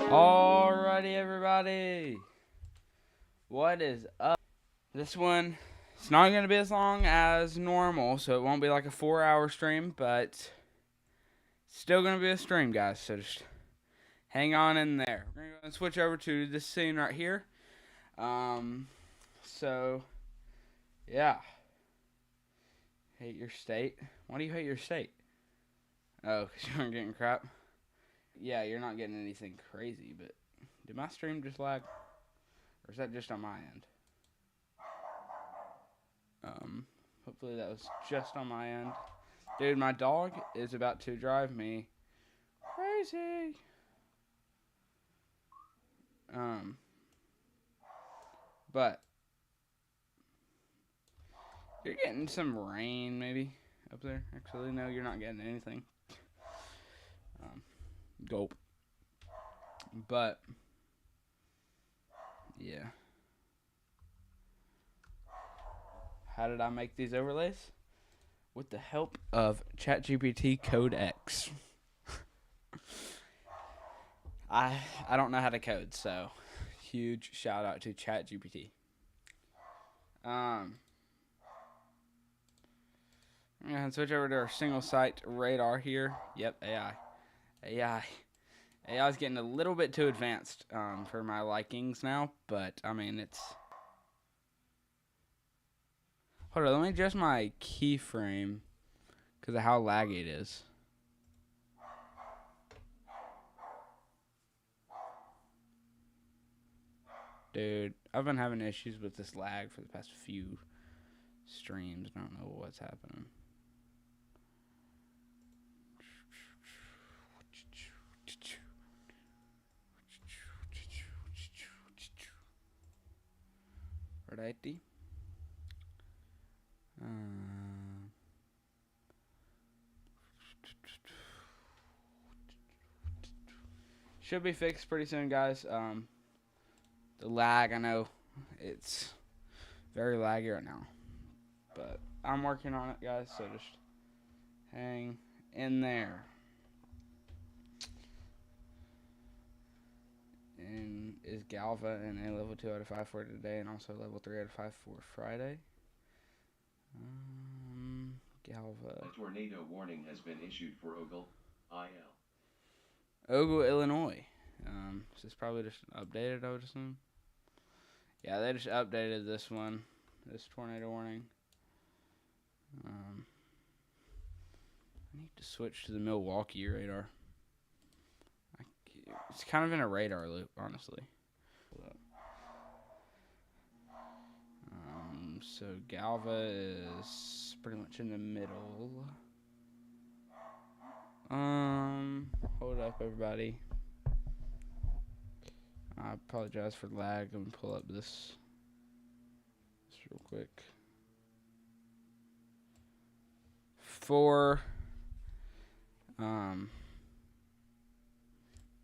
Alrighty, everybody. What is up? This one, it's not going to be as long as normal, so it won't be like a 4-hour stream, but it's still going to be a stream, guys. So just hang on in there. We're going to go and switch over to this scene right here. So, yeah. Hate your state? Why do you hate your state? Oh, because you aren't getting crap? Yeah, you're not getting anything crazy, but did my stream just lag? Or is that just on my end? Hopefully that was just on my end. Dude, my dog is about to drive me crazy. But you're getting some rain maybe up there. Actually, no, you're not getting anything. Gulp. But yeah. How did I make these overlays? With the help of ChatGPT Code X. I don't know how to code, so huge shout out to ChatGPT. I'm gonna switch over to our single site radar here. Yep, AI is getting a little bit too advanced for my likings now, but I mean it's. Hold on, let me adjust my keyframe because of how laggy it is. Dude, I've been having issues with this lag for the past few streams. I don't know what's happening. Righty. Should be fixed pretty soon, guys. The lag, I know it's very laggy right now, but I'm working on it, guys, so just hang in there. And is Galva in a level 2 out of 5 for today, and also level 3 out of 5 for Friday? Galva. A tornado warning has been issued for Ogle, IL. Ogle, Illinois. This is probably just updated, I would assume. Yeah, they just updated this one, this tornado warning. I need to switch to the Milwaukee radar. It's kind of in a radar loop, honestly. So Galva is pretty much in the middle. Hold up, everybody. I apologize for lag. Let me pull up this real quick. For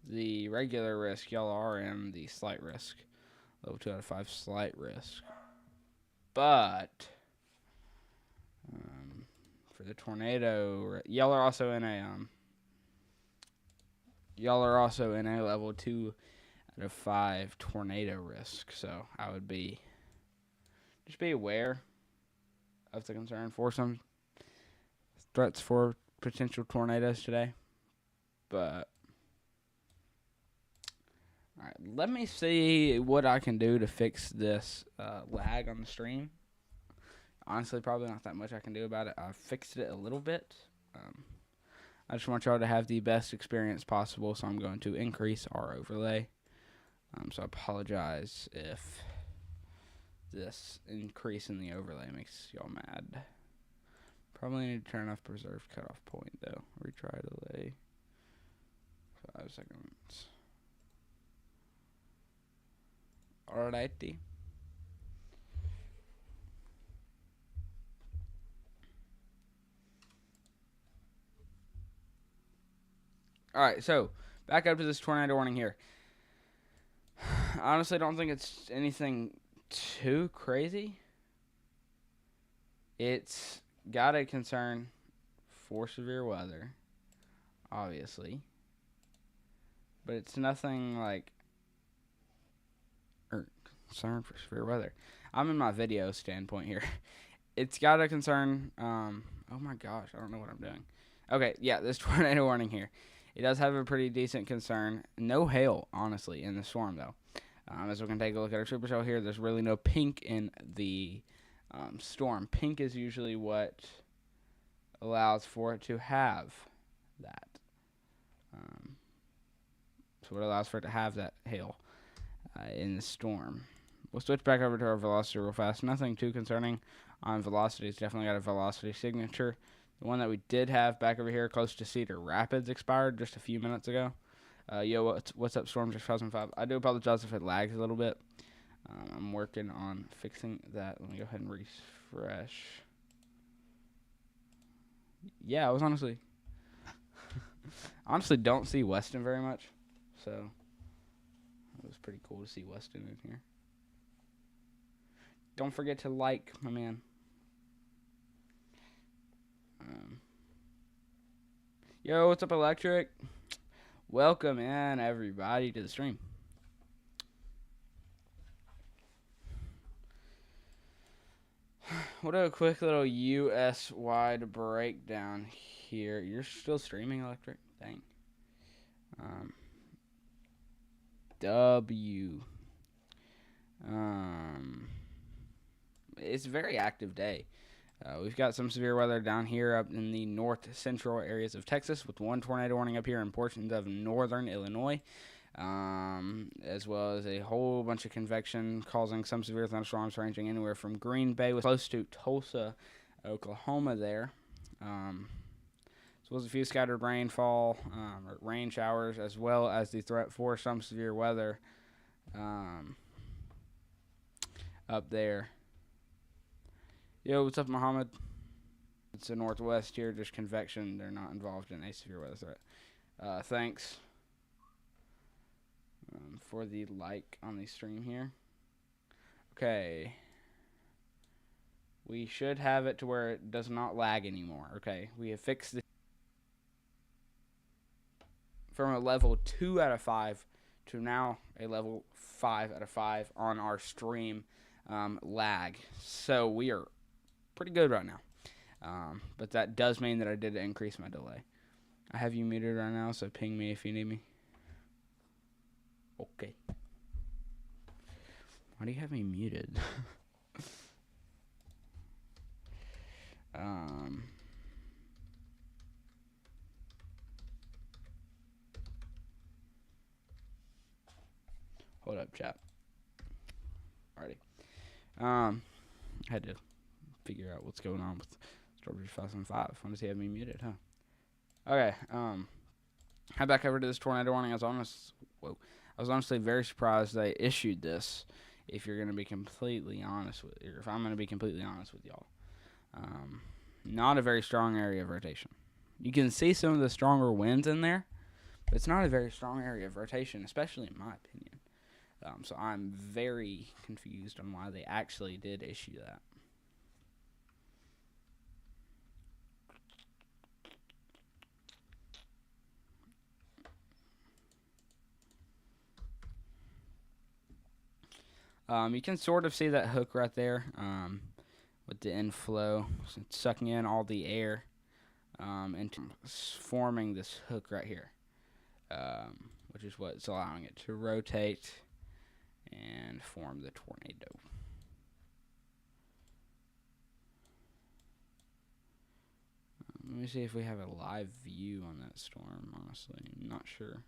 the regular risk, y'all are in the slight risk. Level 2 out of 5 slight risk. But for the tornado, y'all are also in a level 2 out of 5 tornado risk. So I would just be aware of the concern for some threats for potential tornadoes today. But all right, let me see what I can do to fix this lag on the stream. Honestly, probably not that much I can do about it. I fixed it a little bit. I just want y'all to have the best experience possible, so I'm going to increase our overlay. So I apologize if this increase in the overlay makes y'all mad. Probably need to turn off preserved cutoff point, though. Retry delay. 5 seconds. Alrighty. Alright, so back up to this tornado warning here. I honestly don't think it's anything too crazy. It's got a concern for severe weather, obviously. but it's nothing like or concern for severe weather. I'm in my video standpoint here. It's got a concern. Oh my gosh, I don't know what I'm doing. Okay, yeah, this tornado warning here. It does have a pretty decent concern. No hail, honestly, in the storm though. As we can take a look at our super cell here, there's really no pink in the storm. Pink is usually what allows for it to have that. So it allows for it to have that hail in the storm. We'll switch back over to our velocity real fast. Nothing too concerning on velocity. It's definitely got a velocity signature. The one that we did have back over here close to Cedar Rapids expired just a few minutes ago. Yo, what's up, Storm 6005? I do apologize if it lags a little bit. I'm working on fixing that. Let me go ahead and refresh. Yeah, I was honestly don't see Weston very much, so it was pretty cool to see Weston in here. Don't forget to like, my man. Yo, what's up, Electric? Welcome in, everybody, to the stream. What a quick little US-wide breakdown here. You're still streaming, Electric? Dang. It's a very active day. We've got some severe weather down here up in the north central areas of Texas, with one tornado warning up here in portions of northern Illinois, as well as a whole bunch of convection causing some severe thunderstorms ranging anywhere from Green Bay close to Tulsa, Oklahoma there. As well as a few scattered rainfall, or rain showers, as well as the threat for some severe weather up there. Yo, what's up, Muhammad? It's the northwest here, just convection. They're not involved in a severe weather threat. Thanks for the like on the stream here. Okay. We should have it to where it does not lag anymore. Okay, we have fixed it from a level 2 out of 5 to now a level 5 out of 5 on our stream lag. So we are pretty good right now. But that does mean that I did increase my delay. I have you muted right now, so ping me if you need me. Okay. Why do you have me muted? Hold up, chat. Alrighty. I had to figure out what's going on with Strawberry 505. Wanted to see have me muted, huh? Okay. Head back over to this tornado warning. I was honestly very surprised they issued this. If you're gonna be completely honest with, or if I'm gonna be completely honest with y'all, not a very strong area of rotation. You can see some of the stronger winds in there, but it's not a very strong area of rotation, especially in my opinion. So I'm very confused on why they actually did issue that. You can sort of see that hook right there with the inflow. So it's sucking in all the air and forming this hook right here, which is what's allowing it to rotate and form the tornado. Let me see if we have a live view on that storm, honestly. I'm not sure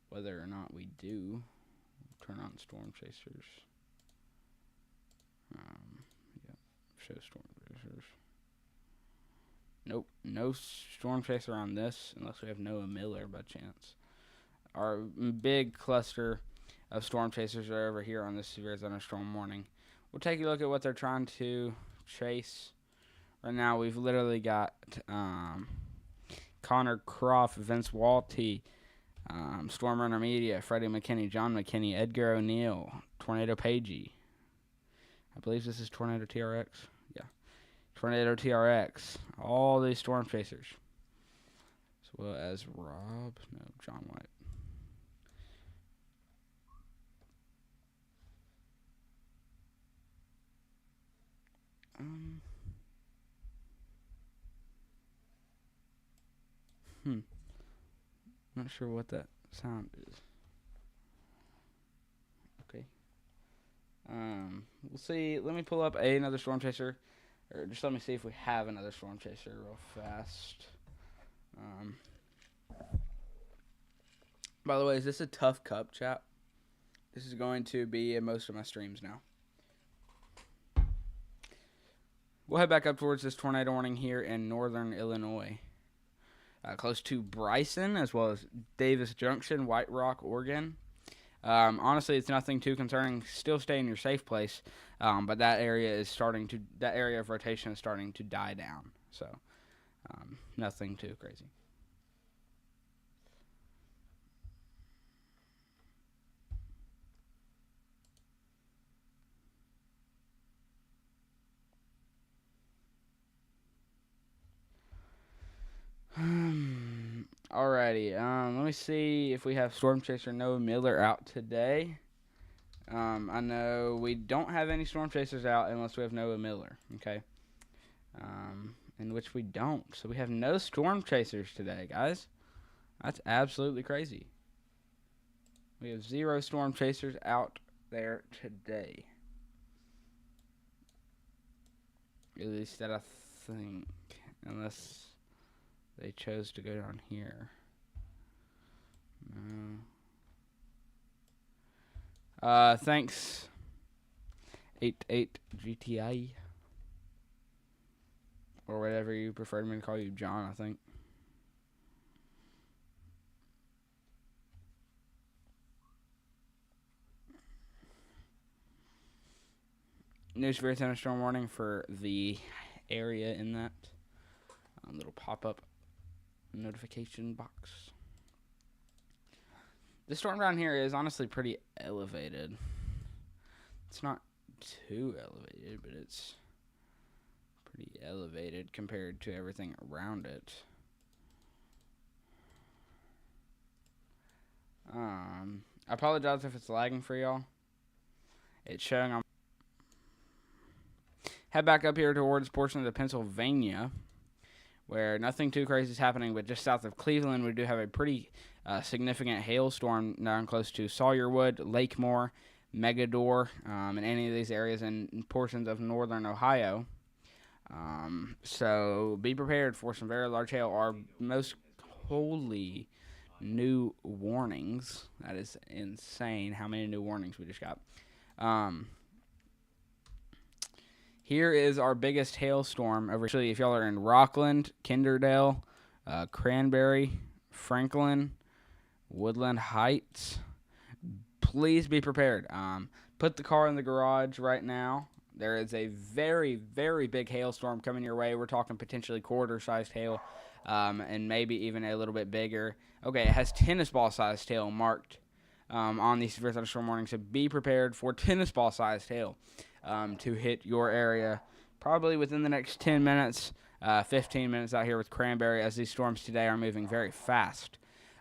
whether or not we do. Turn on storm chasers. Yeah, show storm chasers. Nope, no storm chaser on this unless we have Noah Miller by chance. Our big cluster of storm chasers are over here on this severe thunderstorm warning. We'll take a look at what they're trying to chase. Right now, we've literally got Connor Croft, Vince Walty, Storm Runner Media, Freddie McKinney, John McKinney, Edgar O'Neill, Tornado Pagey. I believe this is Tornado TRX. Yeah. Tornado TRX. All these storm chasers. As well as John White. Um. Hmm. Not sure what that sound is. Okay. We'll see. Let me pull up another storm chaser, or just let me see if we have another storm chaser real fast. Um. By the way, is this a tough cup, chat? This is going to be in most of my streams now. We'll head back up towards this tornado warning here in northern Illinois. Close to Bryson, as well as Davis Junction, White Rock, Oregon. Honestly, it's nothing too concerning. Still stay in your safe place, but that area of rotation is starting to die down. So, nothing too crazy. Alrighty. Let me see if we have Storm Chaser Noah Miller out today. I know we don't have any Storm Chasers out unless we have Noah Miller. Okay. In which we don't. So we have no Storm Chasers today, guys. That's absolutely crazy. We have 0 Storm Chasers out there today. At least that I think. Unless they chose to go down here. Thanks. 88 GTI. Or whatever you prefer me to call you, John, I think. New severe thunderstorm warning for the area in that little pop-up notification box. The storm down here is honestly pretty elevated. It's not too elevated, but it's pretty elevated compared to everything around it. I apologize if it's lagging for y'all. It's showing on. Head back up here towards portions of Pennsylvania, where nothing too crazy is happening, but just south of Cleveland, we do have a pretty significant hailstorm down close to Sawyerwood, Lakemore, Megador, and any of these areas in portions of northern Ohio. So be prepared for some very large hail. Our most holy new warnings. That is insane how many new warnings we just got. Here is our biggest hailstorm. Actually, if y'all are in Rockland, Kinderdale, Cranberry, Franklin, Woodland Heights, please be prepared. Put the car in the garage right now. There is a very, very big hailstorm coming your way. We're talking potentially quarter-sized hail, and maybe even a little bit bigger. Okay, it has tennis ball-sized hail marked on these severe thunderstorm warnings, so be prepared for tennis ball-sized hail to hit your area probably within the next 10 minutes, 15 minutes out here with Cranberry, as these storms today are moving very fast.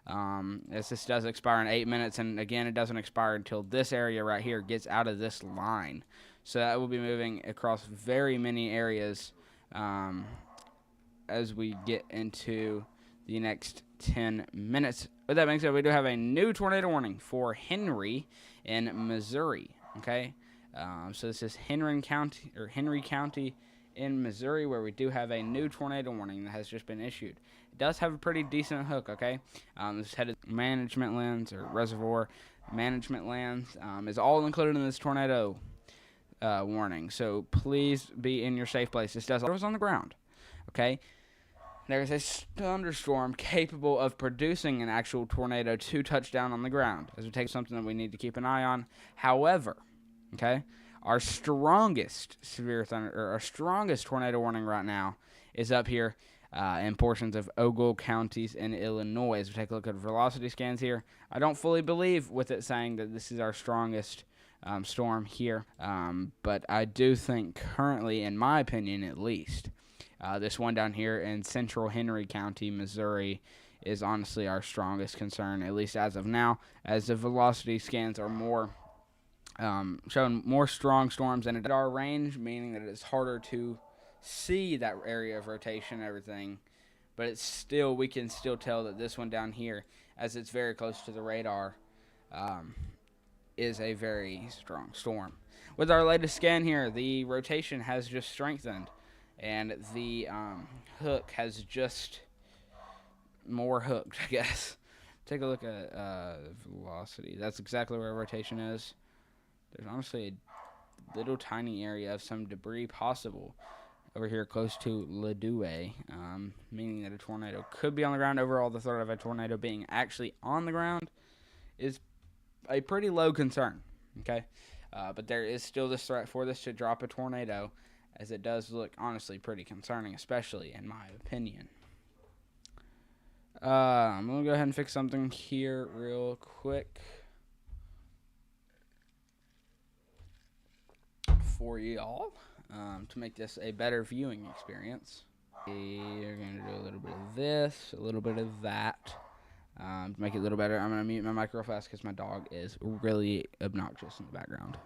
As this does expire in 8 minutes, and again, it doesn't expire until this area right here gets out of this line. So that will be moving across very many areas as we get into the next 10 minutes. With that being said, we do have a new tornado warning for Henry in Missouri. Okay, so this is Henry County in Missouri, where we do have a new tornado warning that has just been issued. It does have a pretty decent hook. Okay, this headed management lands or reservoir management lands is all included in this tornado warning. So please be in your safe place. This does all on the ground. Okay. There is a thunderstorm capable of producing an actual tornado to touch down on the ground, as we take something that we need to keep an eye on. However, okay, our strongest tornado warning right now is up here in portions of Ogle counties in Illinois. As we take a look at velocity scans here, I don't fully believe with it saying that this is our strongest storm here, but I do think currently, in my opinion at least, this one down here in central Henry County, Missouri, is honestly our strongest concern, at least as of now, as the velocity scans are more showing more strong storms in our range, meaning that it's harder to see that area of rotation and everything. But it's still, we can still tell that this one down here, as it's very close to the radar, um, is a very strong storm. With our latest scan here, the rotation has just strengthened, and the hook has just more hooked, I guess. Take a look at velocity. That's exactly where rotation is. There's honestly a little tiny area of some debris possible over here close to Ledue, meaning that a tornado could be on the ground. Overall, the threat of a tornado being actually on the ground is a pretty low concern, okay? But there is still this threat for this to drop a tornado, as it does look honestly pretty concerning, especially in my opinion. I'm going to go ahead and fix something here real quick for y'all to make this a better viewing experience. We're going to do a little bit of this, a little bit of that. To make it a little better, I'm going to mute my mic real fast because my dog is really obnoxious in the background.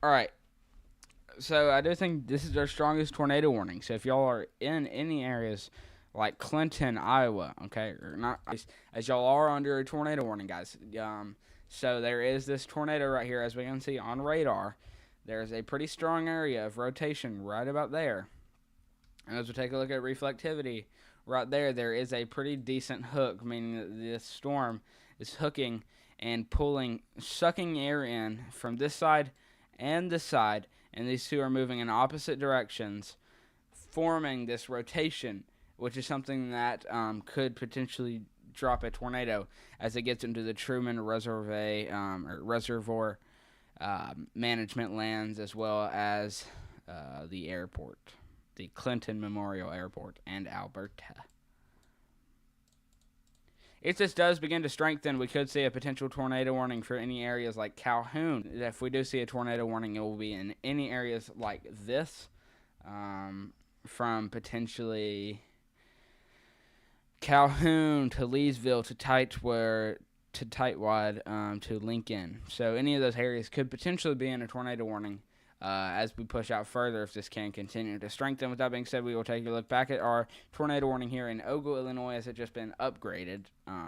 All right. So I do think this is our strongest tornado warning. So if y'all are in any areas like Clinton, Iowa, okay, or not, as y'all are under a tornado warning, guys. So there is this tornado right here, as we can see on radar. There's a pretty strong area of rotation right about there. And as we take a look at reflectivity, right there, there is a pretty decent hook, meaning that this storm is hooking and pulling, sucking air in from this side and this side, and these two are moving in opposite directions, forming this rotation, which is something that could potentially drop a tornado as it gets into the Truman Reservoir management lands, as well as the airport, the Clinton Memorial Airport, and Alberta. If this does begin to strengthen, we could see a potential tornado warning for any areas like Calhoun. If we do see a tornado warning, it will be in any areas like this, from potentially Calhoun to Leesville to Tightwad to Lincoln. So any of those areas could potentially be in a tornado warning as we push out further if this can continue to strengthen. With that being said, we will take a look back at our tornado warning here in Ogle, Illinois, as it just been upgraded.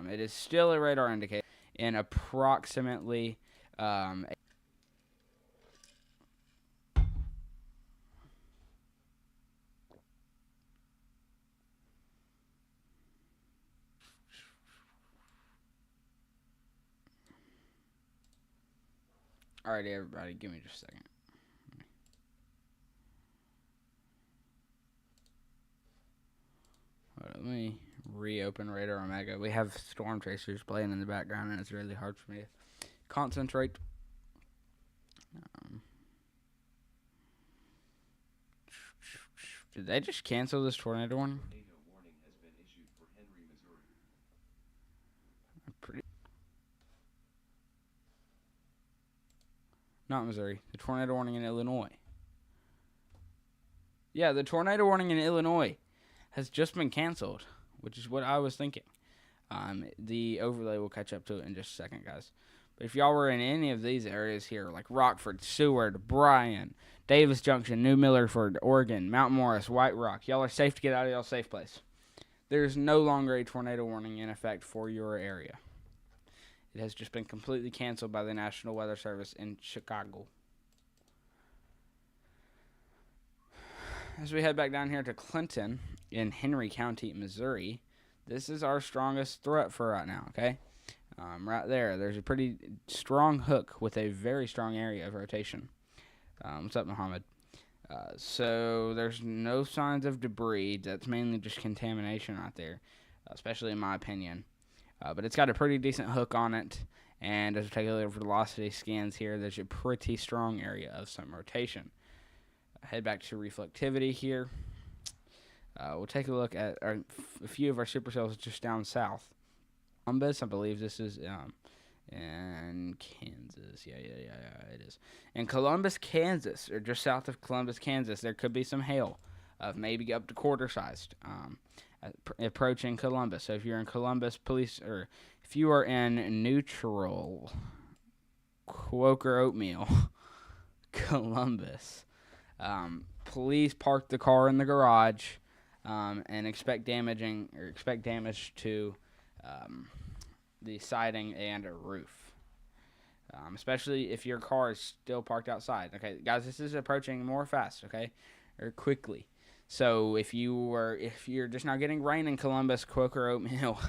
It is still a radar indicator in approximately Alrighty, everybody, give me just a second. Let me reopen Radar Omega. We have storm tracers playing in the background, and it's really hard for me to concentrate. Did they just cancel this tornado warning? Tornado warning has been issued for Henry, Missouri. Not Missouri. The tornado warning in Illinois. Yeah, the tornado warning in Illinois has just been canceled, which is what I was thinking. The overlay will catch up to it in just a second, guys. But if y'all were in any of these areas here, like Rockford, Seward, Bryan, Davis Junction, New Millerford, Oregon, Mount Morris, White Rock, y'all are safe to get out of y'all's safe place. There's no longer a tornado warning in effect for your area. It has just been completely canceled by the National Weather Service in Chicago. As we head back down here to Clinton in Henry County, Missouri, this is our strongest threat for right now, okay? Right there, there's a pretty strong hook with a very strong area of rotation. What's up, Muhammad? So there's no signs of debris. That's mainly just contamination right there, especially in my opinion. But it's got a pretty decent hook on it, and as we take a look at velocity scans here, there's a pretty strong area of some rotation. Head back to reflectivity here. We'll take a look at a few of our supercells just down south. Columbus, I believe this is in Kansas. Yeah, it is. In Columbus, Kansas, or just south of Columbus, Kansas, there could be some hail of maybe up to quarter-sized approaching Columbus. So if you're in Columbus, police, or if you are in neutral Quaker Oatmeal, Columbus, please park the car in the garage and expect damage to the siding and roof. Especially if your car is still parked outside. Okay, guys, this is approaching more fast, okay, or quickly. So if you're just now getting rain in Columbus, Quaker Oatmeal,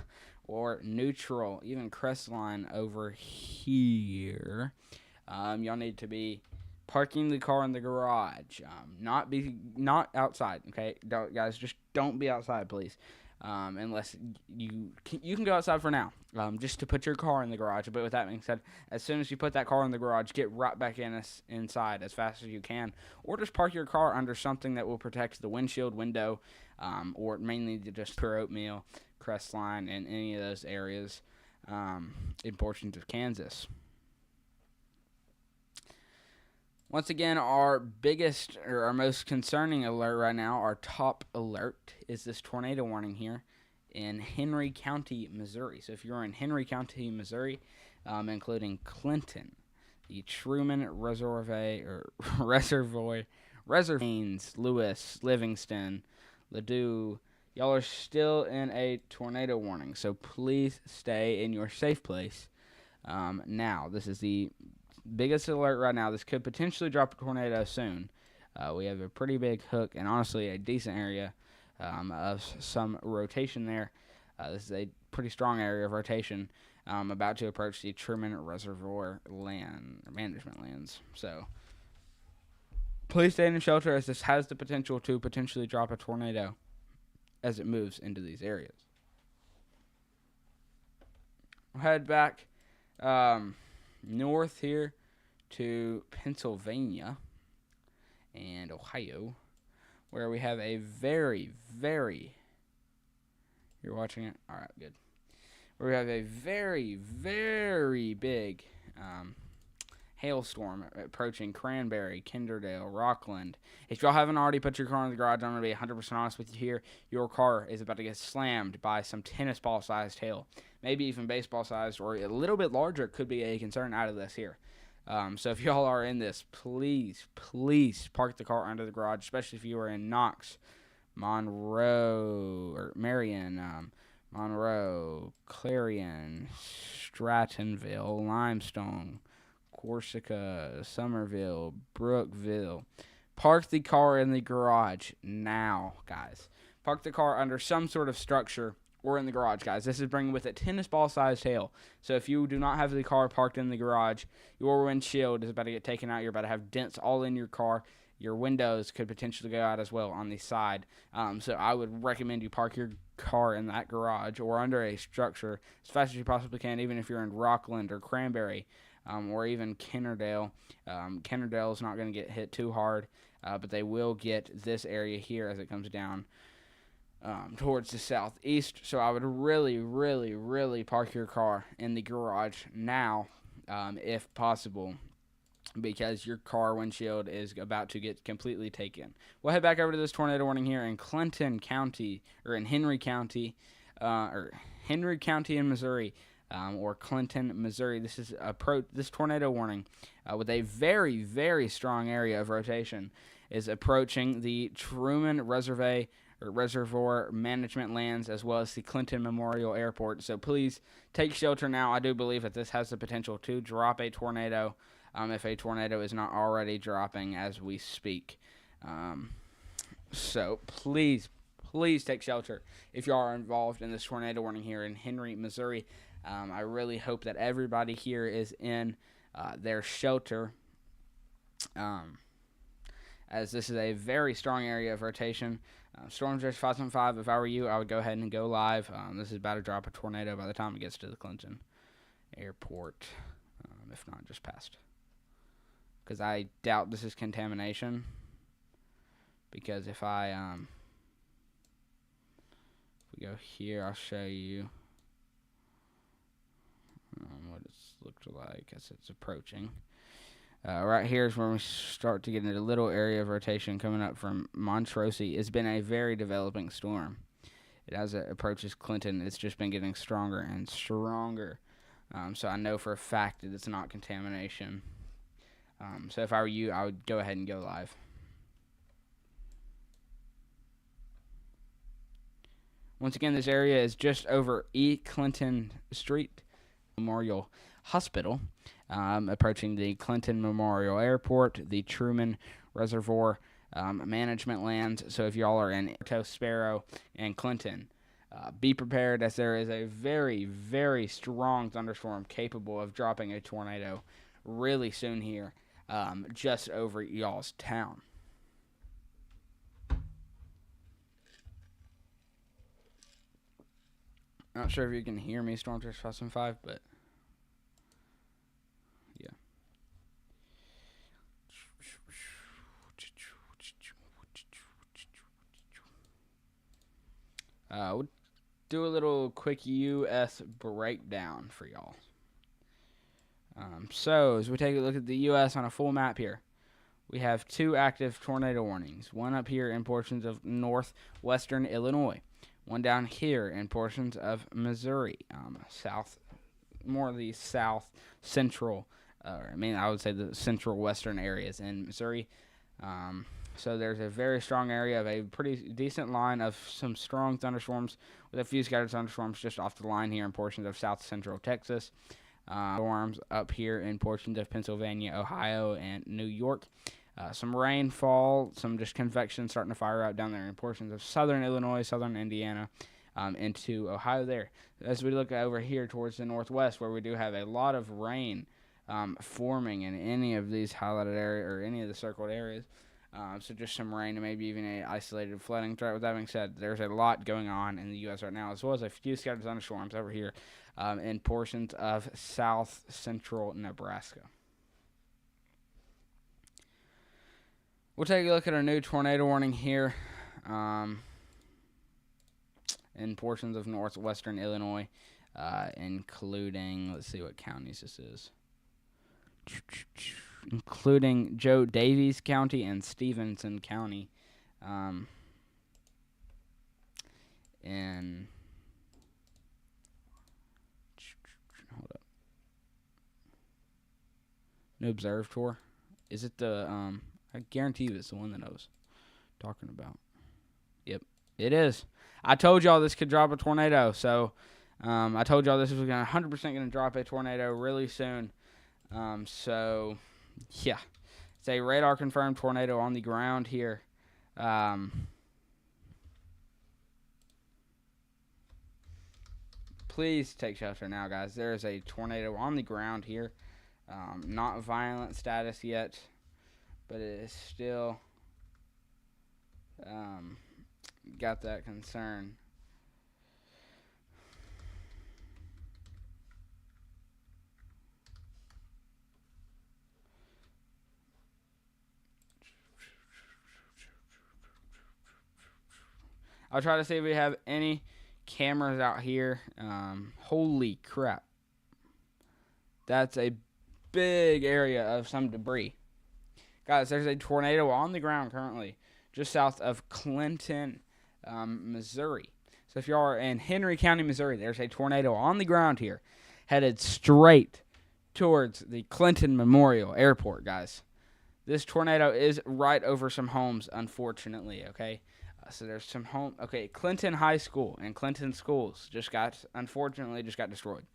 or neutral, even Crestline over here, y'all need to be parking the car in the garage, not outside. Okay, guys, just don't be outside, please. Unless you can go outside for now, just to put your car in the garage. But with that being said, as soon as you put that car in the garage, get right back inside as fast as you can, or just park your car under something that will protect the windshield, window, or mainly just Pure Oatmeal, Crestline, and any of those areas in portions of Kansas. Once again, our biggest or our most concerning alert right now, our top alert, is this tornado warning here in Henry County, Missouri. So if you're in Henry County, Missouri, including Clinton, the Truman Reservoir, Lewis, Livingston, Ladue, y'all are still in a tornado warning. So please stay in your safe place. Now, this is the biggest alert right now. This could potentially drop a tornado soon. We have a pretty big hook and honestly a decent area of some rotation there. This is a pretty strong area of rotation about to approach the Truman Reservoir management lands. So please stay in shelter as this has the potential to potentially drop a tornado as it moves into these areas. We'll head back north here to Pennsylvania and Ohio, where we have a very, very, you're watching it? All right, good. Where we have a very, very big hailstorm approaching Cranberry, Kinderdale, Rockland. If y'all haven't already put your car in the garage, I'm going to be 100% honest with you here. Your car is about to get slammed by some tennis ball-sized hail. Maybe even baseball-sized or a little bit larger could be a concern out of this here. So if y'all are in this, please park the car under the garage, especially if you are in Knox, Marion, Monroe, Clarion, Strattonville, Limestone, Corsica, Somerville, Brookville. Park the car in the garage now, guys. Park the car under some sort of structure or in the garage, guys. This is bringing with it tennis ball-sized hail. So if you do not have the car parked in the garage, your windshield is about to get taken out. You're about to have dents all in your car. Your windows could potentially go out as well on the side. So I would recommend you park your car in that garage or under a structure as fast as you possibly can, even if you're in Rockland or Cranberry or even Kinderdale. Kinderdale is not going to get hit too hard, but they will get this area here as it comes down towards the southeast. So I would really park your car in the garage now, if possible, because your car windshield is about to get completely taken. We'll head back over to this tornado warning here in Clinton County, or in Henry County, in Missouri, or Clinton, Missouri. This is this tornado warning with a very strong area of rotation is approaching the Truman Reservoir management lands, as well as the Clinton Memorial Airport. So please take shelter now. I do believe that this has the potential to drop a tornado, if a tornado is not already dropping as we speak. So please take shelter if you are involved in this tornado warning here in Henry, Missouri. I really hope that everybody here is in their shelter, as this is a very strong area of rotation. Storm Surge 5.5, if I were you, I would go ahead and go live. This is about to drop a tornado by the time it gets to the Clinton Airport, if not just past. Because I doubt this is contamination. Because if I we go here, I'll show you what it's looked like as it's approaching. Right here is where we start to get into a little area of rotation coming up from Montrose. It's been a very developing storm. As it approaches Clinton, it's just been getting stronger and stronger. So I know for a fact that it's not contamination. So if I were you, I would go ahead and go live. Once again, this area is just over E. Clinton Street Memorial Hospital, approaching the Clinton Memorial Airport, the Truman Reservoir management lands. So if y'all are in Sparrow and Clinton, be prepared, as there is a very, very strong thunderstorm capable of dropping a tornado really soon here, just over y'all's town. Not sure if you can hear me, Storm 2005, but yeah. We'll do a little quick U.S. breakdown for y'all. So, as we take a look at the U.S. on a full map here, we have 2 active tornado warnings. One up here in portions of northwestern Illinois. One down here in portions of Missouri, more of the south central, I would say the central western areas in Missouri. So there's a very strong area of a pretty decent line of some strong thunderstorms with a few scattered thunderstorms just off the line here in portions of south central Texas. Storms up here in portions of Pennsylvania, Ohio, and New York. Some rainfall, some just convection starting to fire out down there in portions of southern Illinois, southern Indiana, into Ohio there. As we look over here towards the northwest, where we do have a lot of rain forming in any of these highlighted areas or any of the circled areas. So just some rain and maybe even a isolated flooding threat. With that being said, there's a lot going on in the U.S. right now, as well as a few scattered thunderstorms over here in portions of south central Nebraska. We'll take a look at our new tornado warning here in portions of northwestern Illinois, including, let's see what counties this is, including Joe Davies County and Stevenson County. Hold up. New observe tour. Is it the I guarantee you it's the one that I was talking about. Yep, it is. I told y'all this could drop a tornado, so I told y'all this was 100% going to drop a tornado really soon. So, yeah, it's a radar-confirmed tornado on the ground here. Please take shelter now, guys. There is a tornado on the ground here. Not violent status yet, but it is still got that concern. I'll try to see if we have any cameras out here. Holy crap. That's a big area of some debris. Guys, there's a tornado on the ground currently just south of Clinton, Missouri. So if you are in Henry County, Missouri, there's a tornado on the ground here headed straight towards the Clinton Memorial Airport, guys. This tornado is right over some homes, unfortunately, okay? So there's some Clinton High School and Clinton schools unfortunately just got destroyed.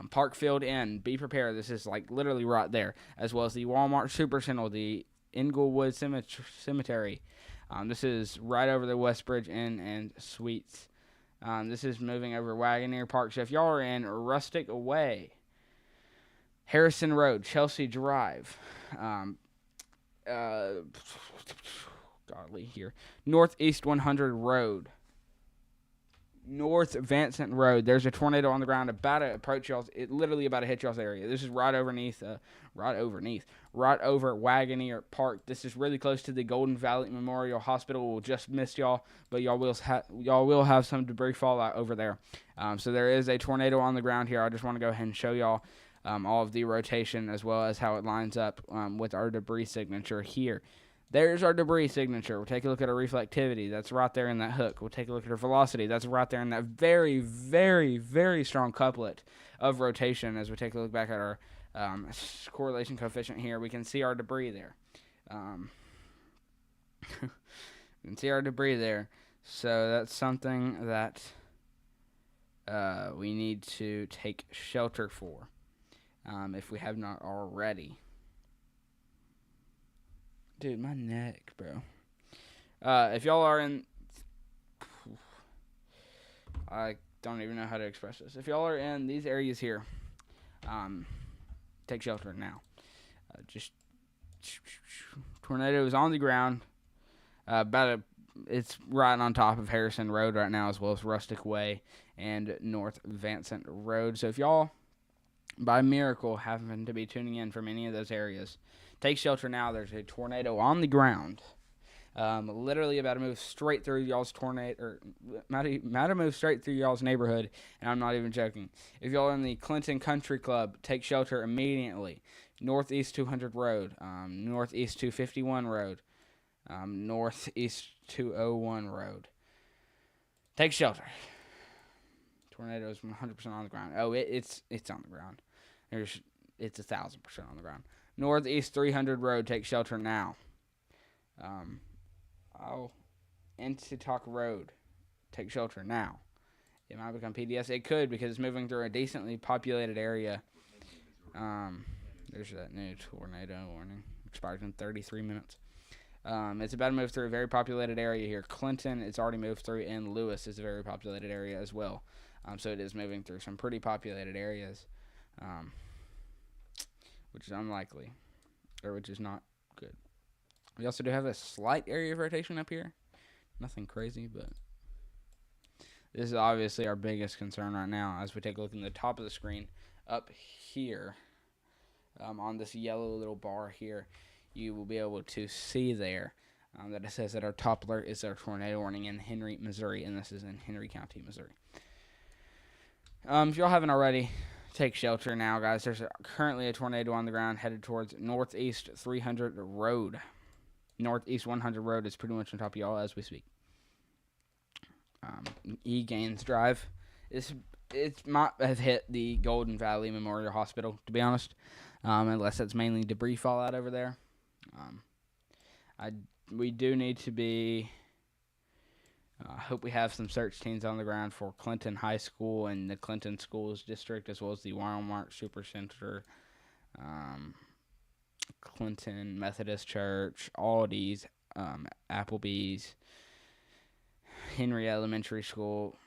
Parkfield Inn, be prepared. This is like literally right there, as well as the Walmart Supercenter, the Inglewood Cemetery. This is right over the Westbridge Inn and Suites. This is moving over Wagoneer Park. So if y'all are in Rustic Way, Harrison Road, Chelsea Drive, Northeast 100 Road, North Vincent Road. There's a tornado on the ground about to approach y'all's. It literally about to hit y'all's area. This is right over Wagoneer Park. This is really close to the Golden Valley Memorial Hospital. We'll just miss y'all, but y'all will have some debris fall out over there. So there is a tornado on the ground here. I just want to go ahead and show y'all all of the rotation as well as how it lines up with our debris signature here. There's our debris signature. We'll take a look at our reflectivity. That's right there in that hook. We'll take a look at our velocity. That's right there in that very, very, very strong couplet of rotation. As we take a look back at our correlation coefficient here, we can see our debris there. You can see our debris there. So that's something that we need to take shelter for if we have not already. Dude, my neck, bro. If y'all are in... I don't even know how to express this. If y'all are in these areas here, take shelter now. Tornado is on the ground. It's right on top of Harrison Road right now, as well as Rustic Way and North Vincent Road. So if y'all, by miracle, happen to be tuning in from any of those areas, take shelter now. There's a tornado on the ground, literally about to move straight through y'all's move straight through y'all's neighborhood, and I'm not even joking. If y'all are in the Clinton Country Club, take shelter immediately. Northeast 200 Road, Northeast 251 Road, Northeast 201 Road. Take shelter. Tornado is 100% on the ground. Oh, it's on the ground. It's 1,000% on the ground. Northeast 300 Road, take shelter now. Entitock Road, take shelter now. It might become PDS. It could, because it's moving through a decently populated area. There's that new tornado warning. Expires in 33 minutes. It's about to move through a very populated area here. Clinton, it's already moved through, and Lewis is a very populated area as well. So it is moving through some pretty populated areas, which is unlikely, or which is not good. We also do have a slight area of rotation up here. Nothing crazy, but this is obviously our biggest concern right now. As we take a look in the top of the screen up here, on this yellow little bar here, you will be able to see there that it says that our top alert is our tornado warning in Henry, Missouri, and this is in Henry County, Missouri. If y'all haven't already, take shelter now, guys. There's currently a tornado on the ground headed towards Northeast 300 Road. Northeast 100 Road is pretty much on top of y'all as we speak. Gaines Drive. It might have hit the Golden Valley Memorial Hospital, to be honest, unless that's mainly debris fallout over there. We do need to be... I hope we have some search teams on the ground for Clinton High School and the Clinton Schools District, as well as the Walmart Supercenter, Clinton Methodist Church, Aldi's, Applebee's, Henry Elementary School,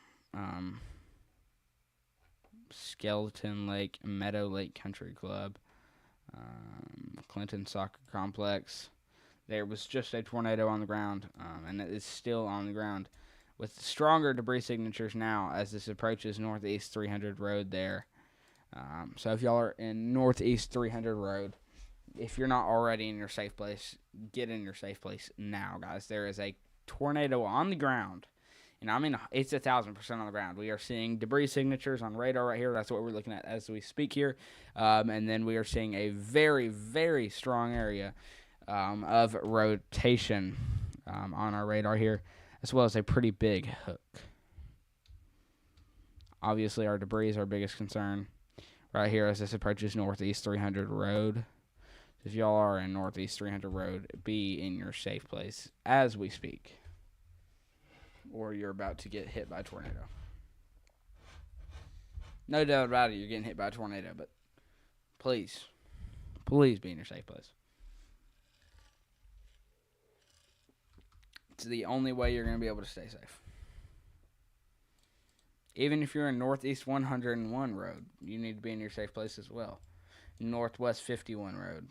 Skeleton Lake, Meadow Lake Country Club, Clinton Soccer Complex. There was just a tornado on the ground, and it is still on the ground, with stronger debris signatures now as this approaches Northeast 300 Road there. So if y'all are in Northeast 300 Road, if you're not already in your safe place, get in your safe place now, guys. There is a tornado on the ground, and I mean, it's 1,000% on the ground. We are seeing debris signatures on radar right here. That's what we're looking at as we speak here. And then we are seeing a very, very strong area of rotation on our radar here, as well as a pretty big hook. Obviously, our debris is our biggest concern right here as this approaches Northeast 300 Road. If y'all are in Northeast 300 Road, be in your safe place as we speak, or you're about to get hit by a tornado. No doubt about it, you're getting hit by a tornado, but please be in your safe place. It's the only way you're going to be able to stay safe. Even if you're in Northeast 101 Road, you need to be in your safe place as well. Northwest 51 Road.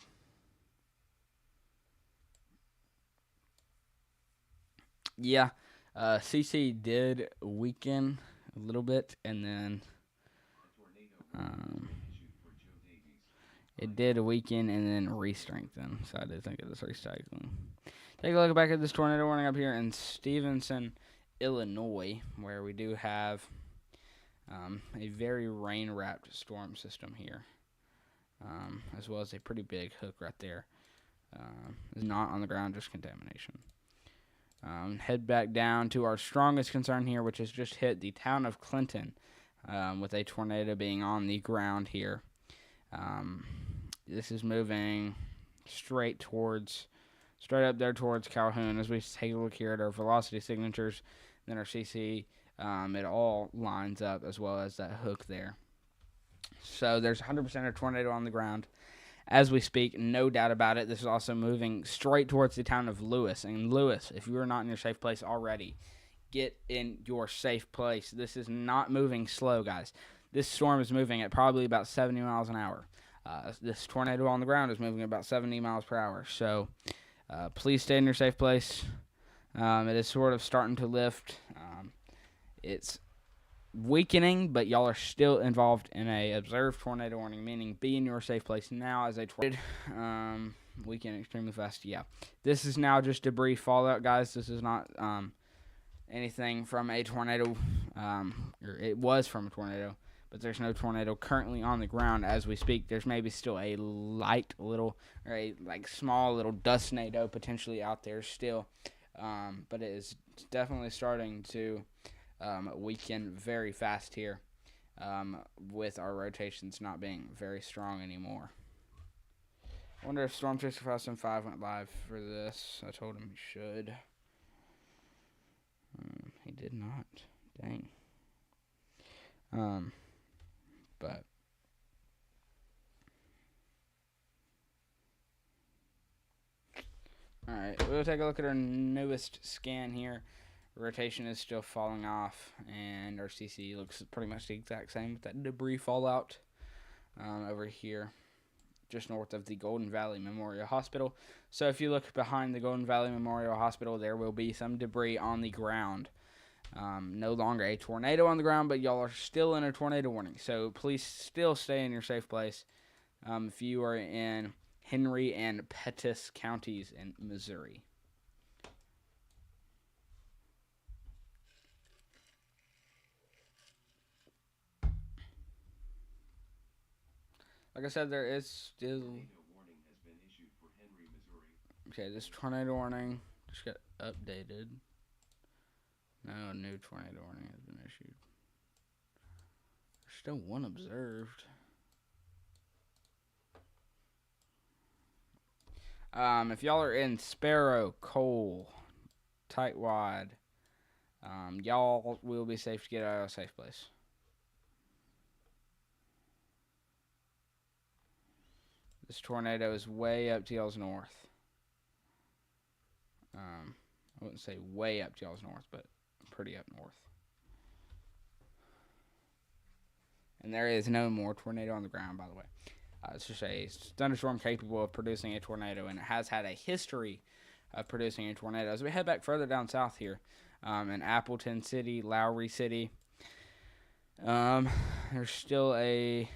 Yeah, CC did weaken a little bit, and then A tornado warning has um, been issued for Joe Davies. it did weaken and then re-strengthen. So I do think it is recycling. Take a look back at this tornado warning up here in Stevenson, Illinois, where we do have a very rain-wrapped storm system here, as well as a pretty big hook right there. Is not on the ground, just contamination. Head back down to our strongest concern here, which has just hit the town of Clinton, with a tornado being on the ground here. This is moving straight up there towards Calhoun. As we take a look here at our velocity signatures, then our CC, it all lines up as well as that hook there. So there's 100% of tornado on the ground as we speak, no doubt about it. This is also moving straight towards the town of Lewis. And Lewis, if you are not in your safe place already, get in your safe place. This is not moving slow, guys. This storm is moving at probably about 70 miles an hour. This tornado on the ground is moving at about 70 miles per hour. So please stay in your safe place. It is sort of starting to lift. It's weakening, but y'all are still involved in a observed tornado warning, meaning be in your safe place now as a tornado. Weakening extremely fast. Yeah, this is now just debris fallout, guys. This is not anything from a tornado. Or it was from a tornado, but there's no tornado currently on the ground as we speak. There's maybe still a light little, or a small little dustnado potentially out there still, but it is definitely starting to weaken very fast here, with our rotations not being very strong anymore. I wonder if Storm Chaser 5005 went live for this. I told him he should. He did not. Dang. But alright, we'll take a look at our newest scan here. Rotation is still falling off, and our CC looks pretty much the exact same with that debris fallout over here, just north of the Golden Valley Memorial Hospital. So if you look behind the Golden Valley Memorial Hospital, there will be some debris on the ground. No longer a tornado on the ground, but y'all are still in a tornado warning. So please still stay in your safe place if you are in Henry and Pettis counties in Missouri. Like I said, there is still. Tornado warning has been issued for Henry, Missouri. Okay, this tornado warning just got updated. No, a new tornado warning has been issued. There's still one observed. If y'all are in Sparrow, Cole, Tightwad, y'all will be safe to get out of a safe place. This tornado is way up to y'all's north. I wouldn't say way up to y'all's north, but pretty up north. And there is no more tornado on the ground, by the way. It's just a thunderstorm capable of producing a tornado, and it has had a history of producing a tornado. As we head back further down south here, in Appleton City, Lowry City, there's still a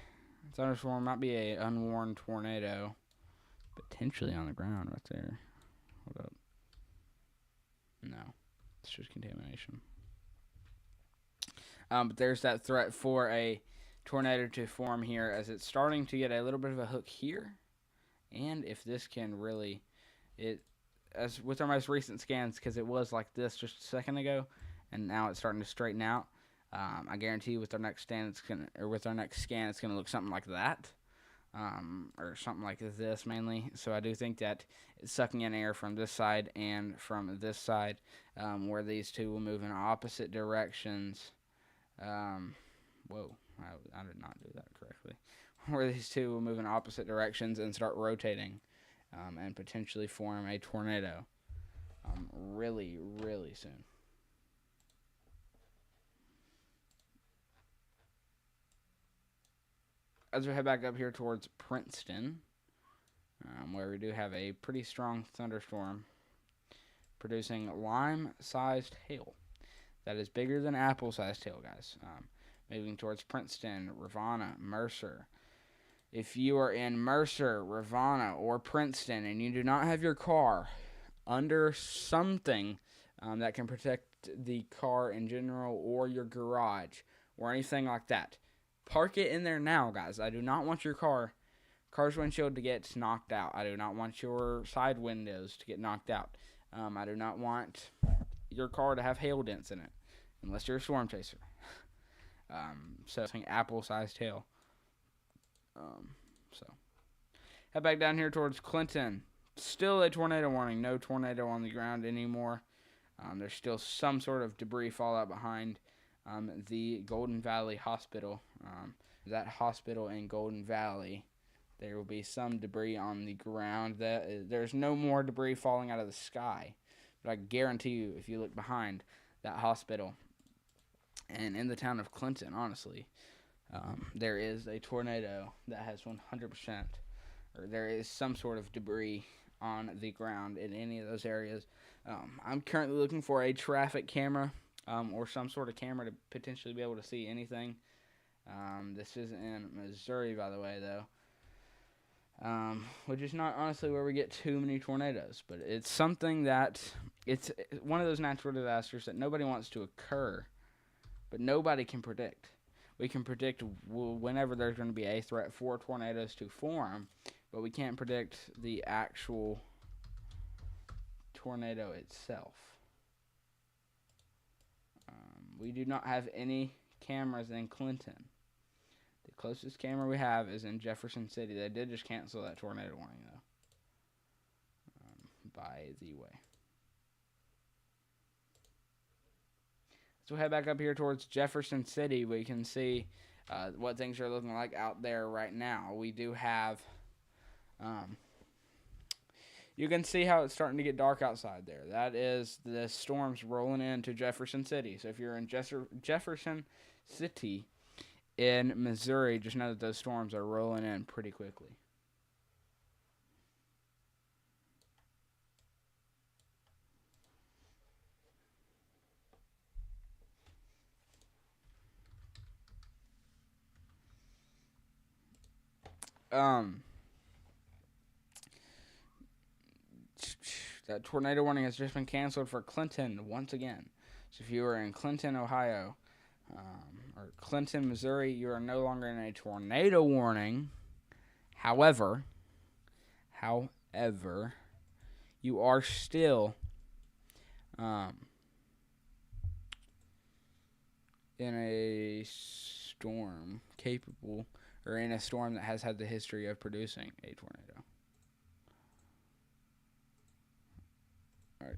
thunderstorm, might be a unwarned tornado, potentially on the ground right there. Hold up. No, it's just contamination. But there's that threat for a tornado to form here, as it's starting to get a little bit of a hook here. And if this can really, as with our most recent scans, because it was like this just a second ago, and now it's starting to straighten out. I guarantee you, with our next scan, it's gonna look something like that, or something like this mainly. So I do think that it's sucking in air from this side and from this side, where these two will move in opposite directions. Whoa, I did not do that correctly. Where these two will move in opposite directions and start rotating, and potentially form a tornado, really, really soon. As we head back up here towards Princeton, where we do have a pretty strong thunderstorm producing lime-sized hail. that is bigger than apple-sized hail, guys. Moving towards Princeton, Ravenna, Mercer. If you are in Mercer, Ravenna, or Princeton and you do not have your car under something that can protect the car in general or your garage or anything like that, park it in there now, guys. I do not want your car's windshield to get knocked out. I do not want your side windows to get knocked out. I do not want your car to have hail dents in it, unless you're a storm chaser. So apple-sized hail. So head back down here towards Clinton. Still a tornado warning. No tornado on the ground anymore. There's still some sort of debris fallout behind the Golden Valley Hospital. That hospital in Golden Valley, there will be some debris on the ground. There's no more debris falling out of the sky. But I guarantee you, if you look behind that hospital and in the town of Clinton, honestly, there is a tornado that has 100%, or there is some sort of debris on the ground in any of those areas. I'm currently looking for a traffic camera or some sort of camera to potentially be able to see anything. This is in Missouri, by the way, though. Which is not honestly where we get too many tornadoes, but it's something that it's one of those natural disasters that nobody wants to occur, but nobody can predict. We can predict whenever there's going to be a threat for tornadoes to form, but we can't predict the actual tornado itself. We do not have any cameras in Clinton. The closest camera we have is in Jefferson City. They did just cancel that tornado warning, though. By the way. So head back up here towards Jefferson City. We can see what things are looking like out there right now. We do have... you can see how it's starting to get dark outside there. That is the storms rolling into Jefferson City. So if you're in Jefferson City in Missouri, just know that those storms are rolling in pretty quickly. That tornado warning has just been canceled for Clinton once again. So if you are in Clinton, Ohio, or Clinton, Missouri, you are no longer in a tornado warning. However, you are still in a storm capable, or in a storm that has had the history of producing a tornado. Alright.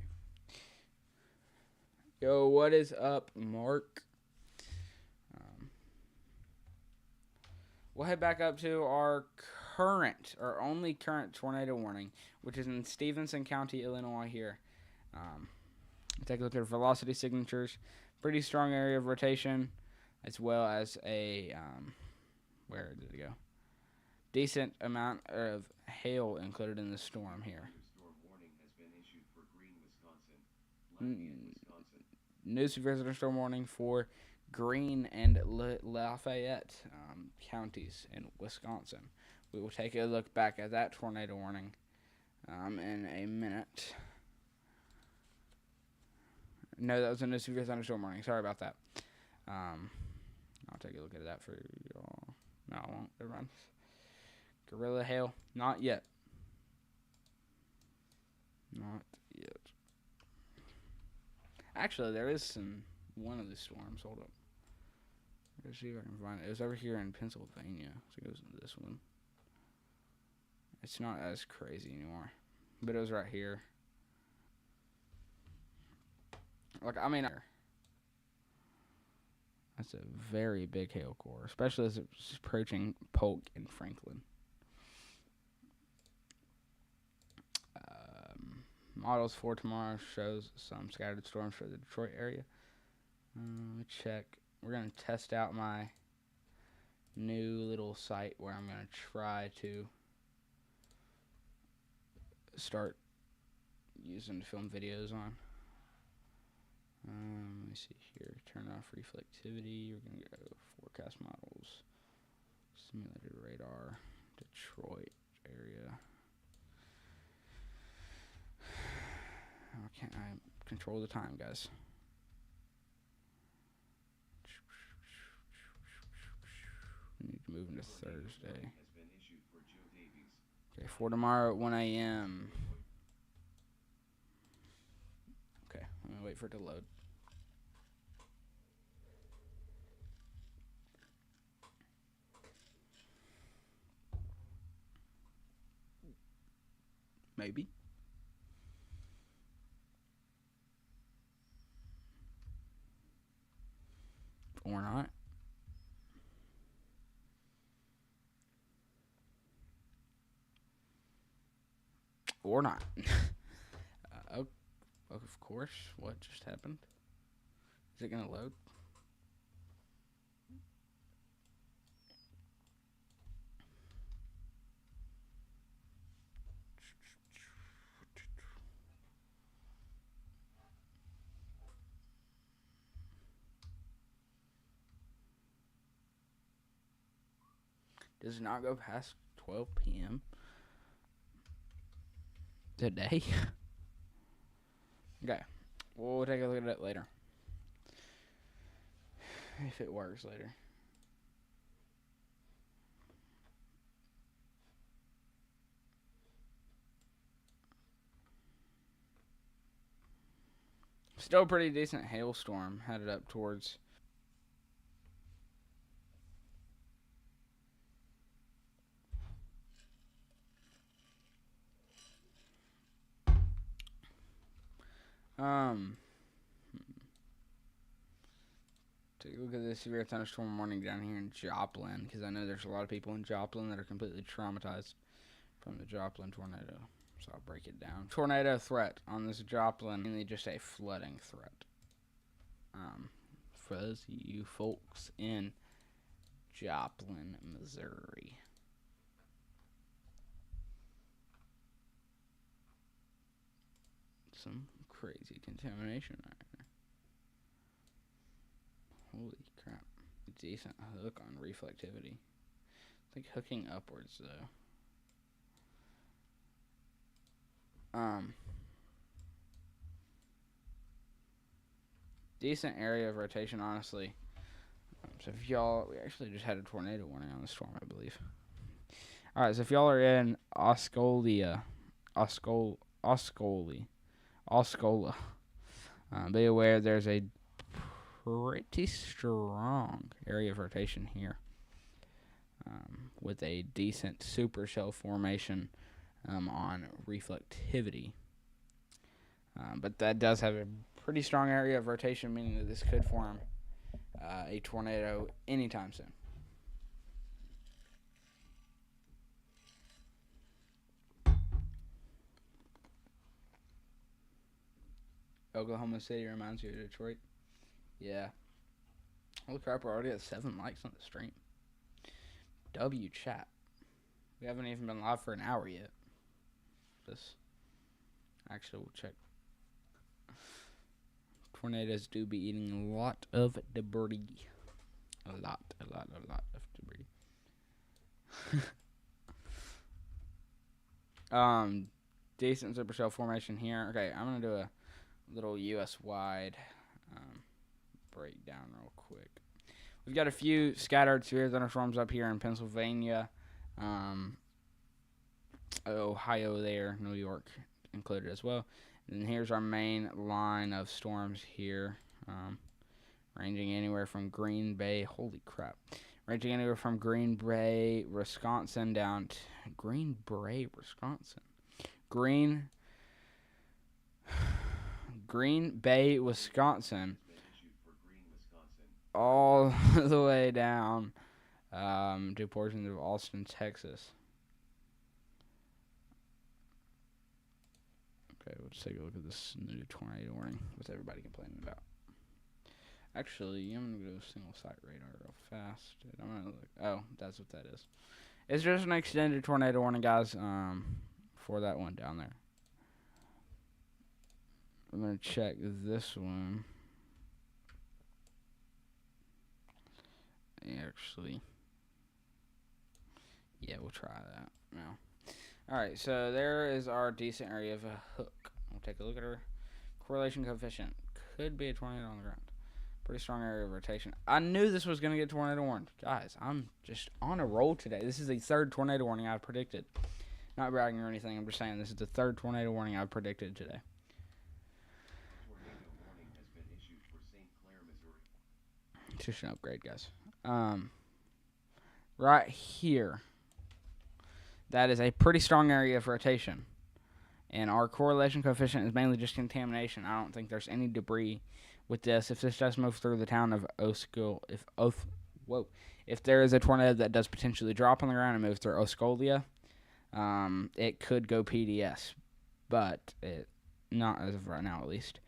Yo, what is up, Mark? We'll head back up to our only current tornado warning, which is in Stevenson County, Illinois here. Take a look at velocity signatures. Pretty strong area of rotation, as well as a, where did it go? Decent amount of hail included in the storm here. Storm warning has been issued for Green, Wisconsin. New visitor storm warning for Greene and Lafayette counties in Wisconsin. We will take a look back at that tornado warning in a minute. No, that was a new severe thunderstorm warning. Sorry about that. I'll take a look at that for y'all. No, I won't. Never mind. Gorilla hail. Not yet. Not yet. Actually, there is one of the storms. Hold up. Let's see if I can find it. It was over here in Pennsylvania. So it goes into this one. It's not as crazy anymore. But it was right here. Like, I mean, that's a very big hail core, especially as it's approaching Polk and Franklin. Models for tomorrow shows some scattered storms for the Detroit area. Let me check. We're going to test out my new little site where I'm going to try to start using to film videos on. Let me see here. Turn off reflectivity. We're going to go forecast models. Simulated radar. Detroit area. How can I control the time, guys? We need to move into Thursday. Okay, for tomorrow at 1 a.m. Okay, I'm gonna wait for it to load. Maybe. Or not. Or not. Oh, of course. What just happened? Is it gonna load? Does it not go past 12 p.m. today? Okay. We'll take a look at it later. If it works later. Still a pretty decent hailstorm headed up towards. Take a look at this severe thunderstorm warning down here in Joplin, because I know there's a lot of people in Joplin that are completely traumatized from the Joplin tornado. So I'll break it down. Tornado threat on this Joplin, mainly just a flooding threat. For those of you folks in Joplin, Missouri. Some crazy contamination right there. Holy crap. Decent hook on reflectivity. It's like hooking upwards though. Decent area of rotation, honestly. So if y'all, we actually just had a tornado warning on the storm, I believe. All right, so if y'all are in Oscola, be aware there's a pretty strong area of rotation here, with a decent supercell formation on reflectivity. But that does have a pretty strong area of rotation, meaning that this could form a tornado anytime soon. Oklahoma City reminds you of Detroit. Yeah. Holy crap, we're already at 7 likes on the stream. W chat. We haven't even been live for an hour yet. This actually, we'll check. Tornadoes do be eating a lot of debris. A lot of debris. Decent supercell formation here. Okay, I'm gonna do a little U.S.-wide breakdown real quick. We've got a few scattered severe thunderstorms up here in Pennsylvania, Ohio there, New York included as well. And here's our main line of storms here, ranging anywhere from Green Bay, ranging anywhere from Green Bay, Wisconsin down to Green Bay, Wisconsin. Green Bay, Wisconsin, all the way down to portions of Austin, Texas. Okay, let's take a look at this new tornado warning. What's everybody complaining about? Actually, I'm going to go single site radar real fast. I'm going to look. Oh, that's what that is. It's just an extended tornado warning, guys, for that one down there. I'm going to check this one. actually, yeah, we'll try that now. Alright, so there is our decent area of a hook. We'll take a look at her correlation coefficient. Could be a tornado on the ground. Pretty strong area of rotation. I knew this was going to get tornado warned. Guys, I'm just on a roll today. This is the third tornado warning I've predicted. Not bragging or anything. I'm just saying this is the third tornado warning I've predicted today. Tornado warning has been issued for St. Clair, Missouri. It's just an upgrade, guys. Right here. That is a pretty strong area of rotation. And our correlation coefficient is mainly just contamination. I don't think there's any debris with this. If this does move through the town of Osceola, if there is a tornado that does potentially drop on the ground and move through Osceola, it could go PDS, but not as of right now at least.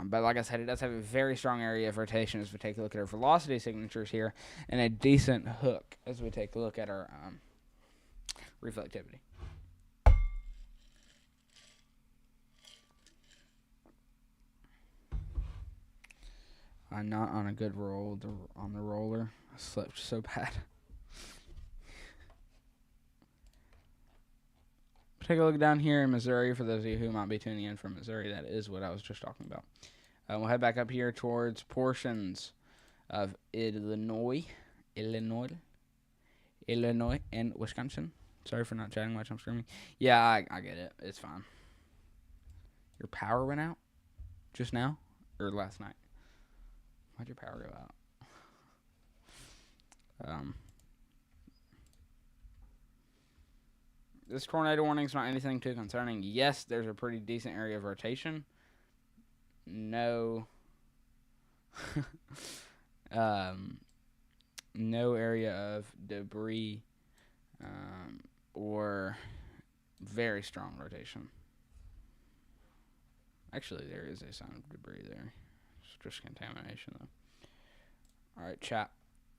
But like I said, it does have a very strong area of rotation as we take a look at our velocity signatures here, and a decent hook as we take a look at our reflectivity. I'm not on a good roll on the roller. I slipped so bad. Take a look down here in Missouri. For those of you who might be tuning in from Missouri, that is what I was just talking about. We'll head back up here towards portions of Illinois, and Wisconsin. Sorry for not chatting much. I'm screaming. Yeah, I get it. It's fine. Your power went out just now or last night? Why'd your power go out? This tornado warning is not anything too concerning. Yes, there's a pretty decent area of rotation. No. No area of debris or very strong rotation. Actually, there is a sign of debris there. It's just contamination, though. Alright, chat.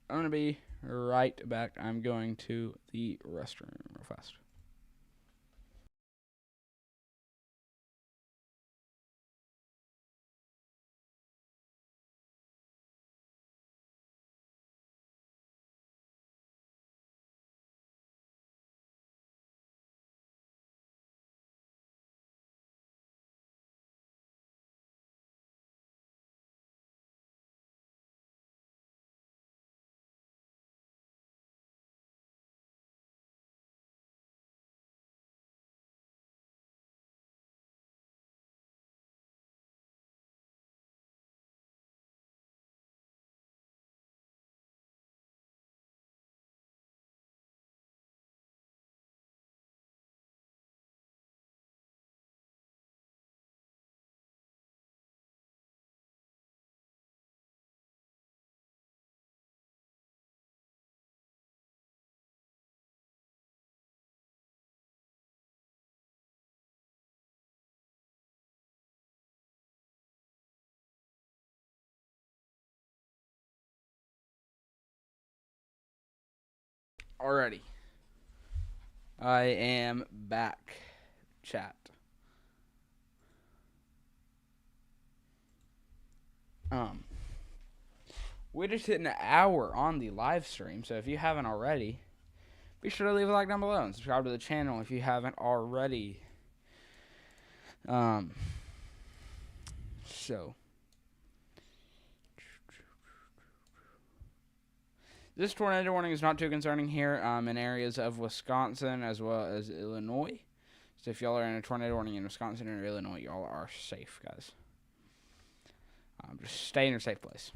I'm going to be right back. I'm going to the restroom real fast. Alrighty. I am back, chat. We just hit an hour on the live stream, so if you haven't already, be sure to leave a like down below and subscribe to the channel if you haven't already. So this tornado warning is not too concerning here in areas of Wisconsin as well as Illinois. So if y'all are in a tornado warning in Wisconsin or Illinois, y'all are safe, guys. Just stay in your safe place.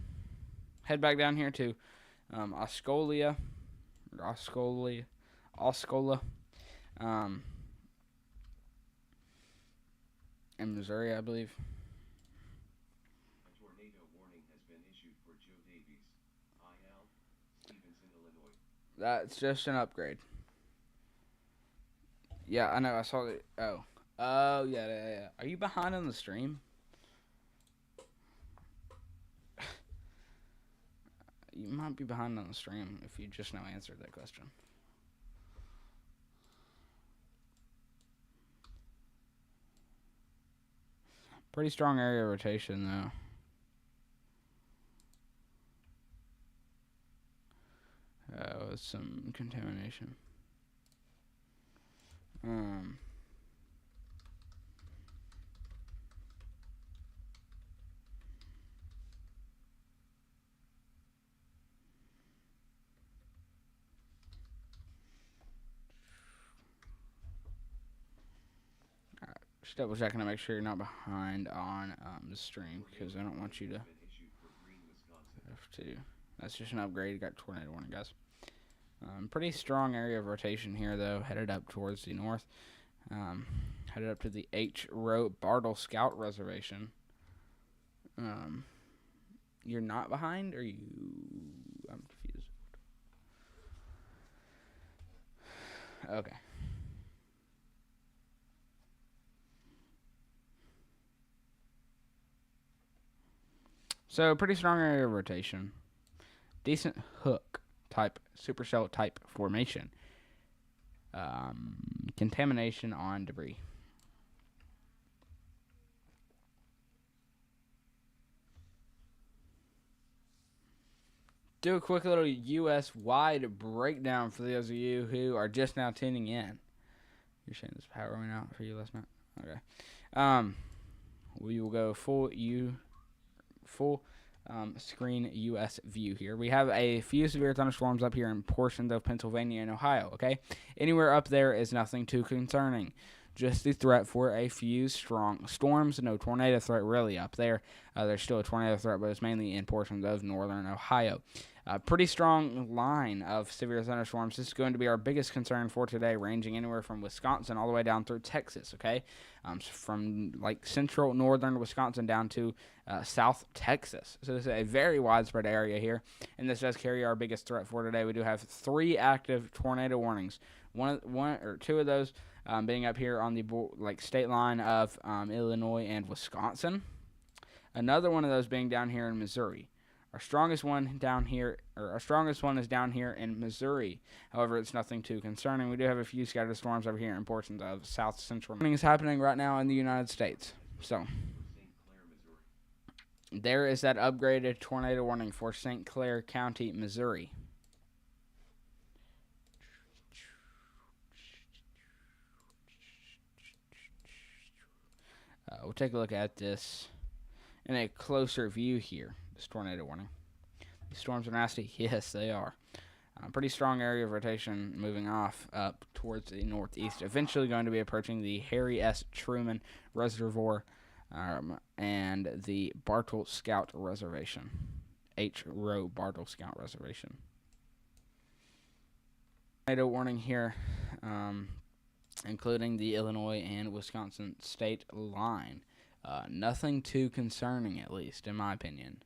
Head back down here to Osceola, in Missouri, I believe. A tornado warning has been issued for Joe Davies, IL, Stevenson, Illinois. That's just an upgrade. Yeah, I know. I saw it. Oh, yeah. Are you behind on the stream? You might be behind on the stream if you just now answered that question. Pretty strong area of rotation, though. With some contamination. Just double checking to make sure you're not behind on the stream, because I don't want you to have to. That's just an upgrade. You got tornado warning, guys. Pretty strong area of rotation here, though. Headed up towards the north. Headed up to the H. Rowe Bartle Scout Reservation. You're not behind, or you? I'm confused. Okay. So, pretty strong area of rotation. Decent hook type, supercell type formation. Contamination on debris. Do a quick little U.S.-wide breakdown for those of you who are just now tuning in. You're saying this power went out for you last night? Okay. We will go full screen U.S. view here. We have a few severe thunderstorms up here in portions of Pennsylvania and Ohio, okay? Anywhere up there is nothing too concerning. Just the threat for a few strong storms. No tornado threat really up there. There's still a tornado threat, but it's mainly in portions of northern Ohio. A pretty strong line of severe thunderstorms. This is going to be our biggest concern for today, ranging anywhere from Wisconsin all the way down through Texas, okay? From like central northern Wisconsin down to South Texas. So this is a very widespread area here, and this does carry our biggest threat for today. We do have 3 active tornado warnings. One or two of those being up here on the state line of Illinois and Wisconsin. Another one of those being down here in Missouri. Our strongest one is down here in Missouri. However, it's nothing too concerning. We do have a few scattered storms over here in portions of south central. Something is happening right now in the United States. So there is that upgraded tornado warning for St. Clair County, Missouri. We'll take a look at this in a closer view here. This tornado warning. These storms are nasty. Yes, they are. Pretty strong area of rotation moving off up towards the northeast. Eventually going to be approaching the Harry S. Truman Reservoir and the Bartle Scout Reservation. H. Rowe Bartle Scout Reservation. Tornado warning here, including the Illinois and Wisconsin state line. Nothing too concerning, at least, in my opinion.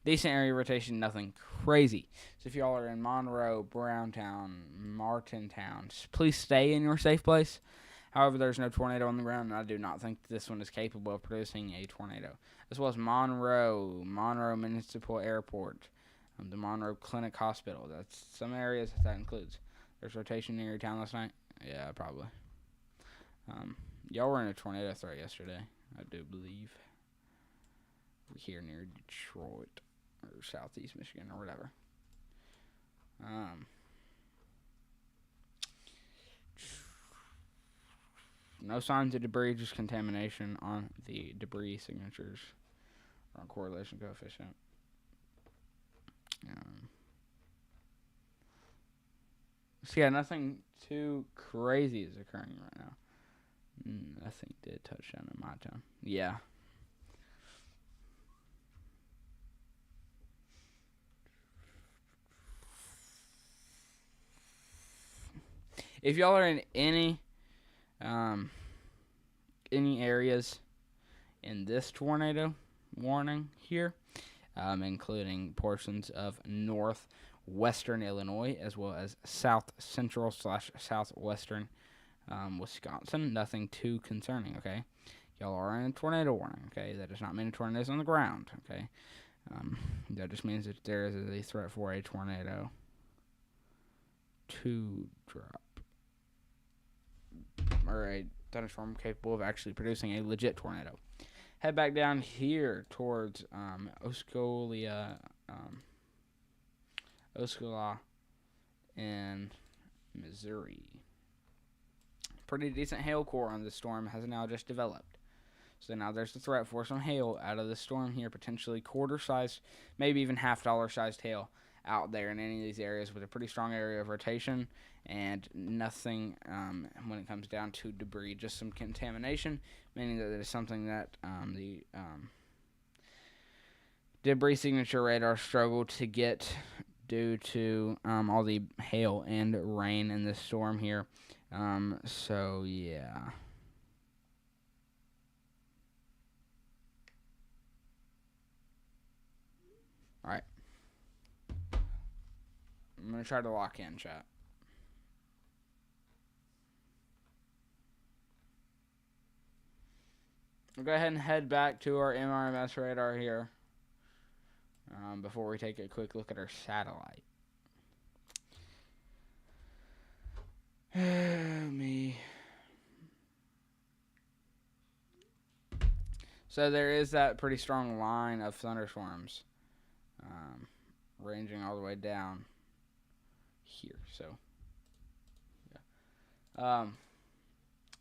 Decent area rotation, nothing crazy. So if y'all are in Monroe, Browntown, Martintown, please stay in your safe place. However, there's no tornado on the ground, and I do not think this one is capable of producing a tornado. As well as Monroe Municipal Airport, the Monroe Clinic Hospital. That's some areas that includes. There's rotation near your town last night? Yeah, probably. Y'all were in a tornado threat yesterday, I do believe. Here near Detroit or southeast Michigan or whatever. No signs of debris, just contamination on the debris signatures or on correlation coefficient. So yeah, nothing too crazy is occurring right now. Nothing did touch down in my town. Yeah. If y'all are in any areas in this tornado warning here, including portions of northwestern Illinois as well as south central / southwestern Wisconsin, nothing too concerning, okay? Y'all are in a tornado warning, okay? That does not mean a tornado is on the ground, okay? That just means that there is a threat for a tornado to drop. Or a thunderstorm capable of actually producing a legit tornado. Head back down here towards Osceola, Osceola in Missouri. Pretty decent hail core on this storm has now just developed. So now there's the threat for some hail out of the storm here, potentially quarter-sized, maybe even half-dollar-sized hail out there in any of these areas with a pretty strong area of rotation and nothing when it comes down to debris, just some contamination, meaning that it is something that the debris signature radar struggled to get due to all the hail and rain in this storm here. So, yeah. Alright. I'm going to try to lock in, chat. We'll go ahead and head back to our MRMS radar here before we take a quick look at our satellite. Me. So there is that pretty strong line of thunderstorms ranging all the way down here. So, yeah.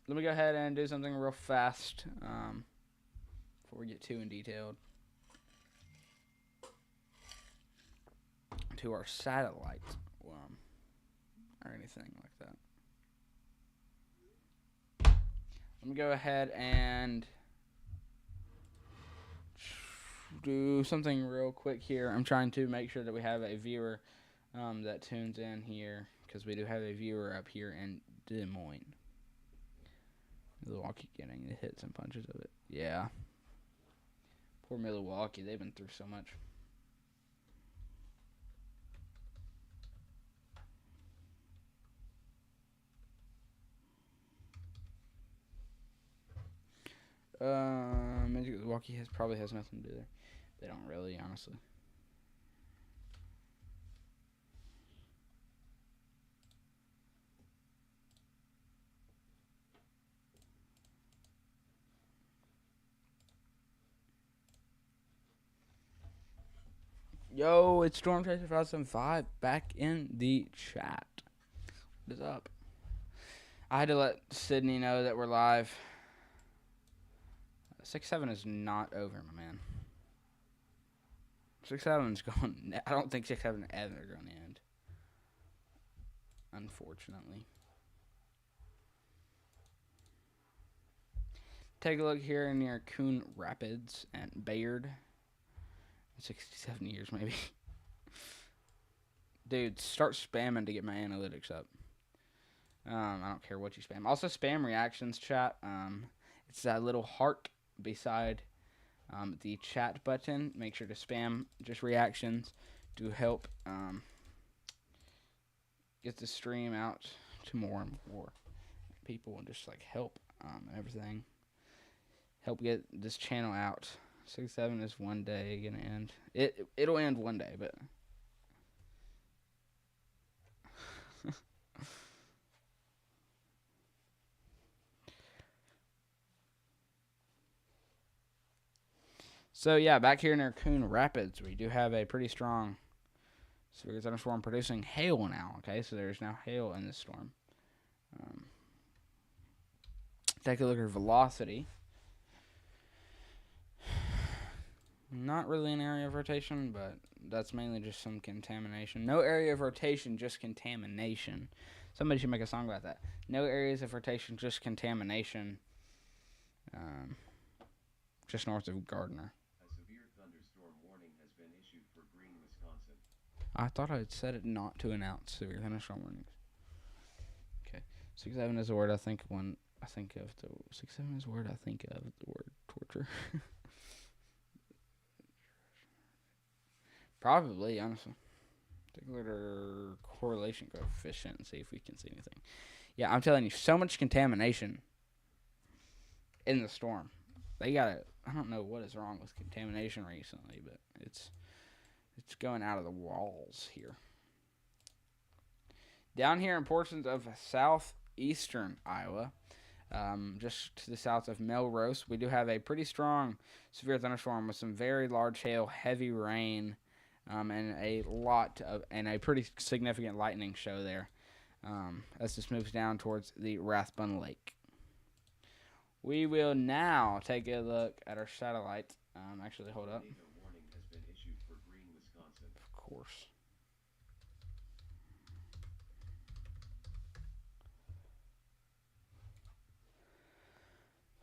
Let me go ahead and do something real fast before we get too in detailed to our satellite or anything like that. Let me go ahead and do something real quick here. I'm trying to make sure that we have a viewer that tunes in here because we do have a viewer up here in Des Moines. Milwaukee getting the hits and punches of it. Yeah. Poor Milwaukee. They've been through so much. Milwaukee probably has nothing to do there. They don't really, honestly. Yo, it's Storm Chaser 2005 back in the chat. What is up? I had to let Sydney know that we're live. 6-7 is not over, my man. 6-7 is going. I don't think 6-7 ever going to end. Unfortunately. Take a look here near Coon Rapids and Bayard. 67 years, maybe. Dude, start spamming to get my analytics up. I don't care what you spam. Also, spam reactions, chat. It's that little heart beside the chat button. Make sure to spam just reactions to help get the stream out to more and more people and just like help everything. Help get this channel out. 6-7 is one day gonna end. It'll end one day, but so yeah, back here in Coon Rapids, we do have a pretty strong severe thunderstorm producing hail now. Okay, so there's now hail in this storm. Take a look at velocity. Not really an area of rotation, but that's mainly just some contamination. No area of rotation, just contamination. Somebody should make a song about that. No areas of rotation, just contamination. Just north of Gardner. A severe thunderstorm warning has been issued for Green, Wisconsin. I thought I had said it not to announce severe thunderstorm warnings. Okay. 6-7 is the word I think when I think of the 6-7 is the word I think of the word torture. Probably, honestly. Take a look at our correlation coefficient and see if we can see anything. Yeah, I'm telling you, so much contamination in the storm. They got I don't know what is wrong with contamination recently, but it's going out of the walls here. Down here in portions of southeastern Iowa, just to the south of Melrose, we do have a pretty strong severe thunderstorm with some very large hail, heavy rain, and a pretty significant lightning show there. As this moves down towards the Rathbun Lake. We will now take a look at our satellite. Actually, hold up. Tornado warning has been issued for Green, Wisconsin. Of course.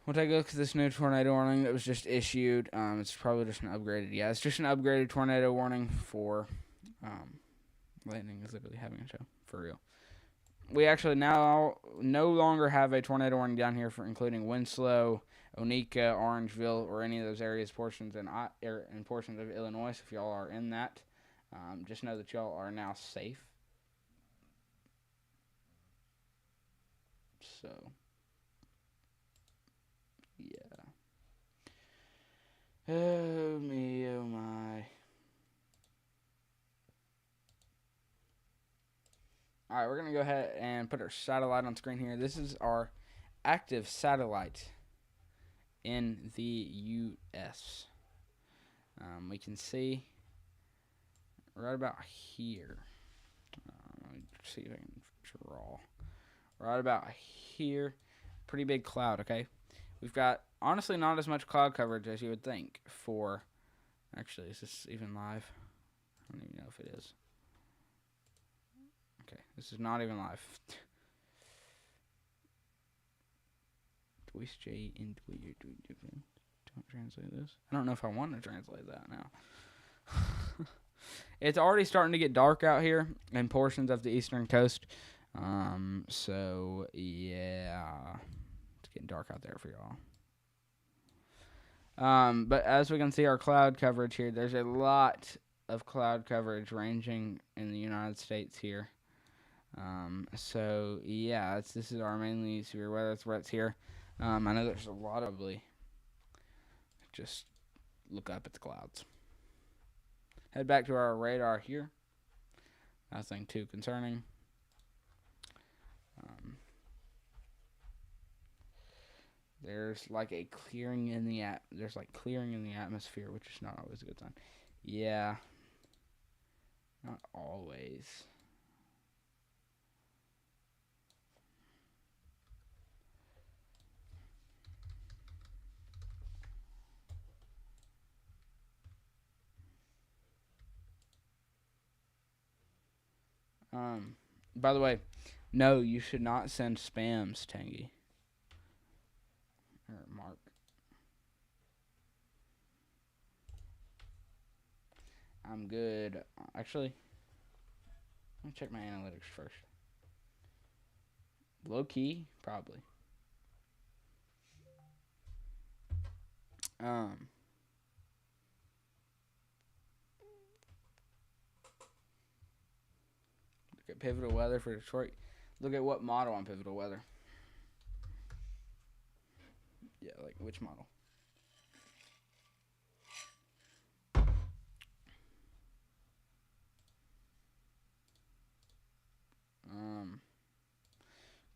We'll take a look at this new tornado warning that was just issued. It's probably just an upgraded. Yeah, it's just an upgraded tornado warning for lightning is literally having a show for real. We actually now no longer have a tornado warning down here for including Winslow, Onika, Orangeville, or any of those areas, portions and portions of Illinois. So if y'all are in that, just know that y'all are now safe. So, yeah. Oh me, oh my. All right, we're going to go ahead and put our satellite on screen here. This is our active satellite in the U.S. We can see right about here. Let me see if I can draw. Right about here. Pretty big cloud, okay? We've got, honestly, not as much cloud coverage as you would think for... Actually, is this even live? I don't even know if it is. Okay, this is not even live. Voice J and don't translate this. I don't know if I want to translate that now. It's already starting to get dark out here in portions of the eastern coast. So yeah, it's getting dark out there for y'all. But as we can see, our cloud coverage here, there's a lot of cloud coverage ranging in the United States here. So yeah, this is our mainly severe weather threats here. I know there's a lot of just look up at the clouds. Head back to our radar here. Nothing too concerning. There's like a clearing in the atmosphere, which is not always a good sign. Yeah, not always. By the way, no, you should not send spams, Tangy. Or Mark. I'm good. Actually, let me check my analytics first. Low key, probably. Look at Pivotal Weather for Detroit. Look at what model on Pivotal Weather. Yeah, like which model?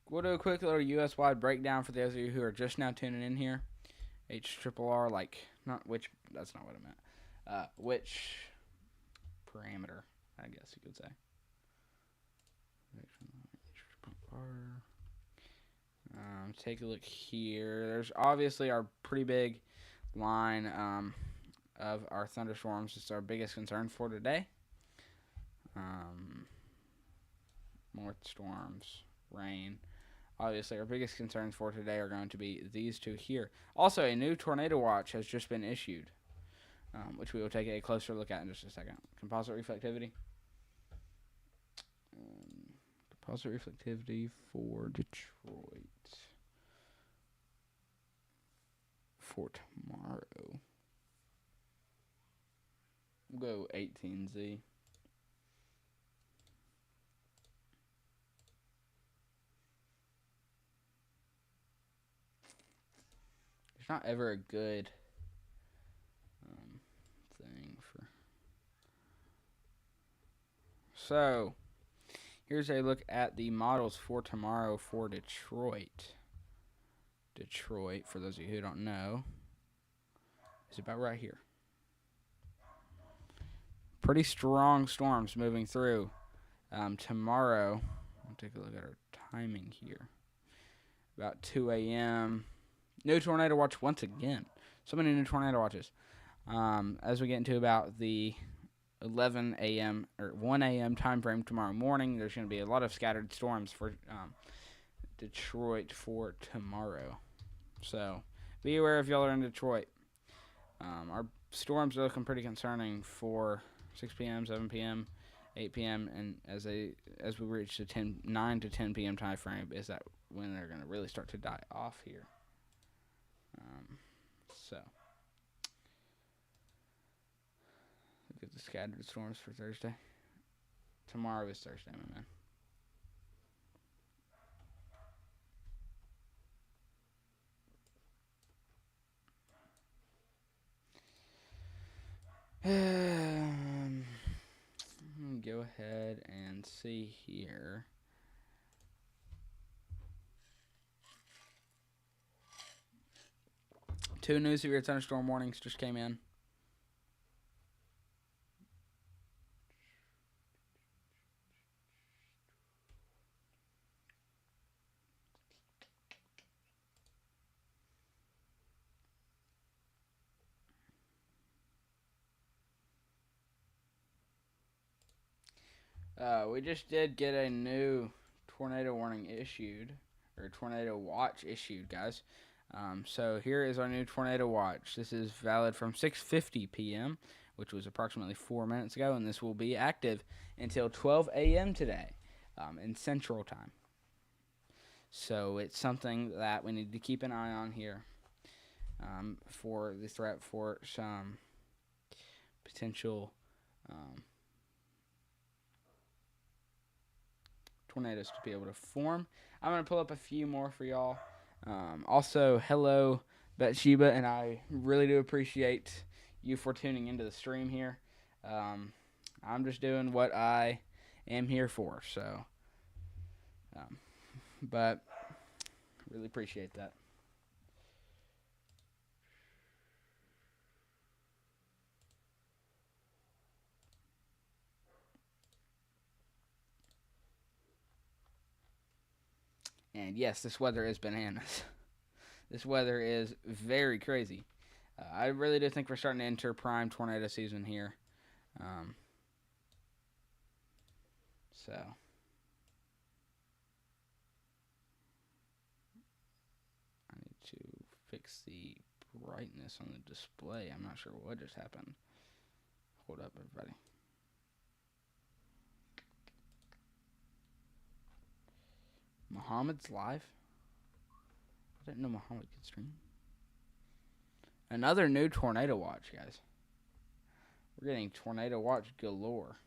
We'll do a quick little US-wide breakdown for those of you who are just now tuning in here. HRRR, that's not what I meant. Which parameter, I guess you could say. Take a look here. There's obviously our pretty big line of our thunderstorms. It's our biggest concern for today. North storms, rain. Obviously, our biggest concerns for today are going to be these two here. Also, a new tornado watch has just been issued, which we will take a closer look at in just a second. Composite reflectivity. Composite reflectivity for Detroit for tomorrow. We'll go 18Z. There's not ever a good thing for. So, here's a look at the models for tomorrow for Detroit. Detroit, for those of you who don't know, is about right here. pretty strong storms moving through. Tomorrow, I'll take a look at our timing here. About 2 a.m. New tornado watch once again. So many new tornado watches. As we get into about the 11 a.m. or 1 a.m. time frame tomorrow morning, there's going to be a lot of scattered storms for Detroit for tomorrow. So be aware if y'all are in Detroit. Our storms are looking pretty concerning for 6 p.m., 7 p.m., 8 p.m., and as we reach the 9 to 10 p.m. time frame, is that when they're going to really start to die off here. So look at the scattered storms for Thursday. Tomorrow is Thursday, my man. Go ahead and see here. Two new severe thunderstorm warnings just came in. We just did get a new tornado warning issued, or tornado watch issued, guys. So here is our new tornado watch. This is valid from 6:50 p.m., which was approximately 4 minutes ago, and this will be active until 12 a.m. today in Central Time. So it's something that we need to keep an eye on here for the threat for some potential tornadoes to be able to form. I'm going to pull up a few more for y'all. Also, hello, Bathsheba, and I really do appreciate you for tuning into the stream here. I'm just doing what I am here for, so, but really appreciate that. And yes, this weather is bananas. This weather is very crazy. I really do think we're starting to enter prime tornado season here. So I need to fix the brightness on the display. I'm not sure what just happened. Hold up, everybody. Muhammad's live? I didn't know Muhammad could stream. Another new tornado watch, guys. We're getting tornado watch galore.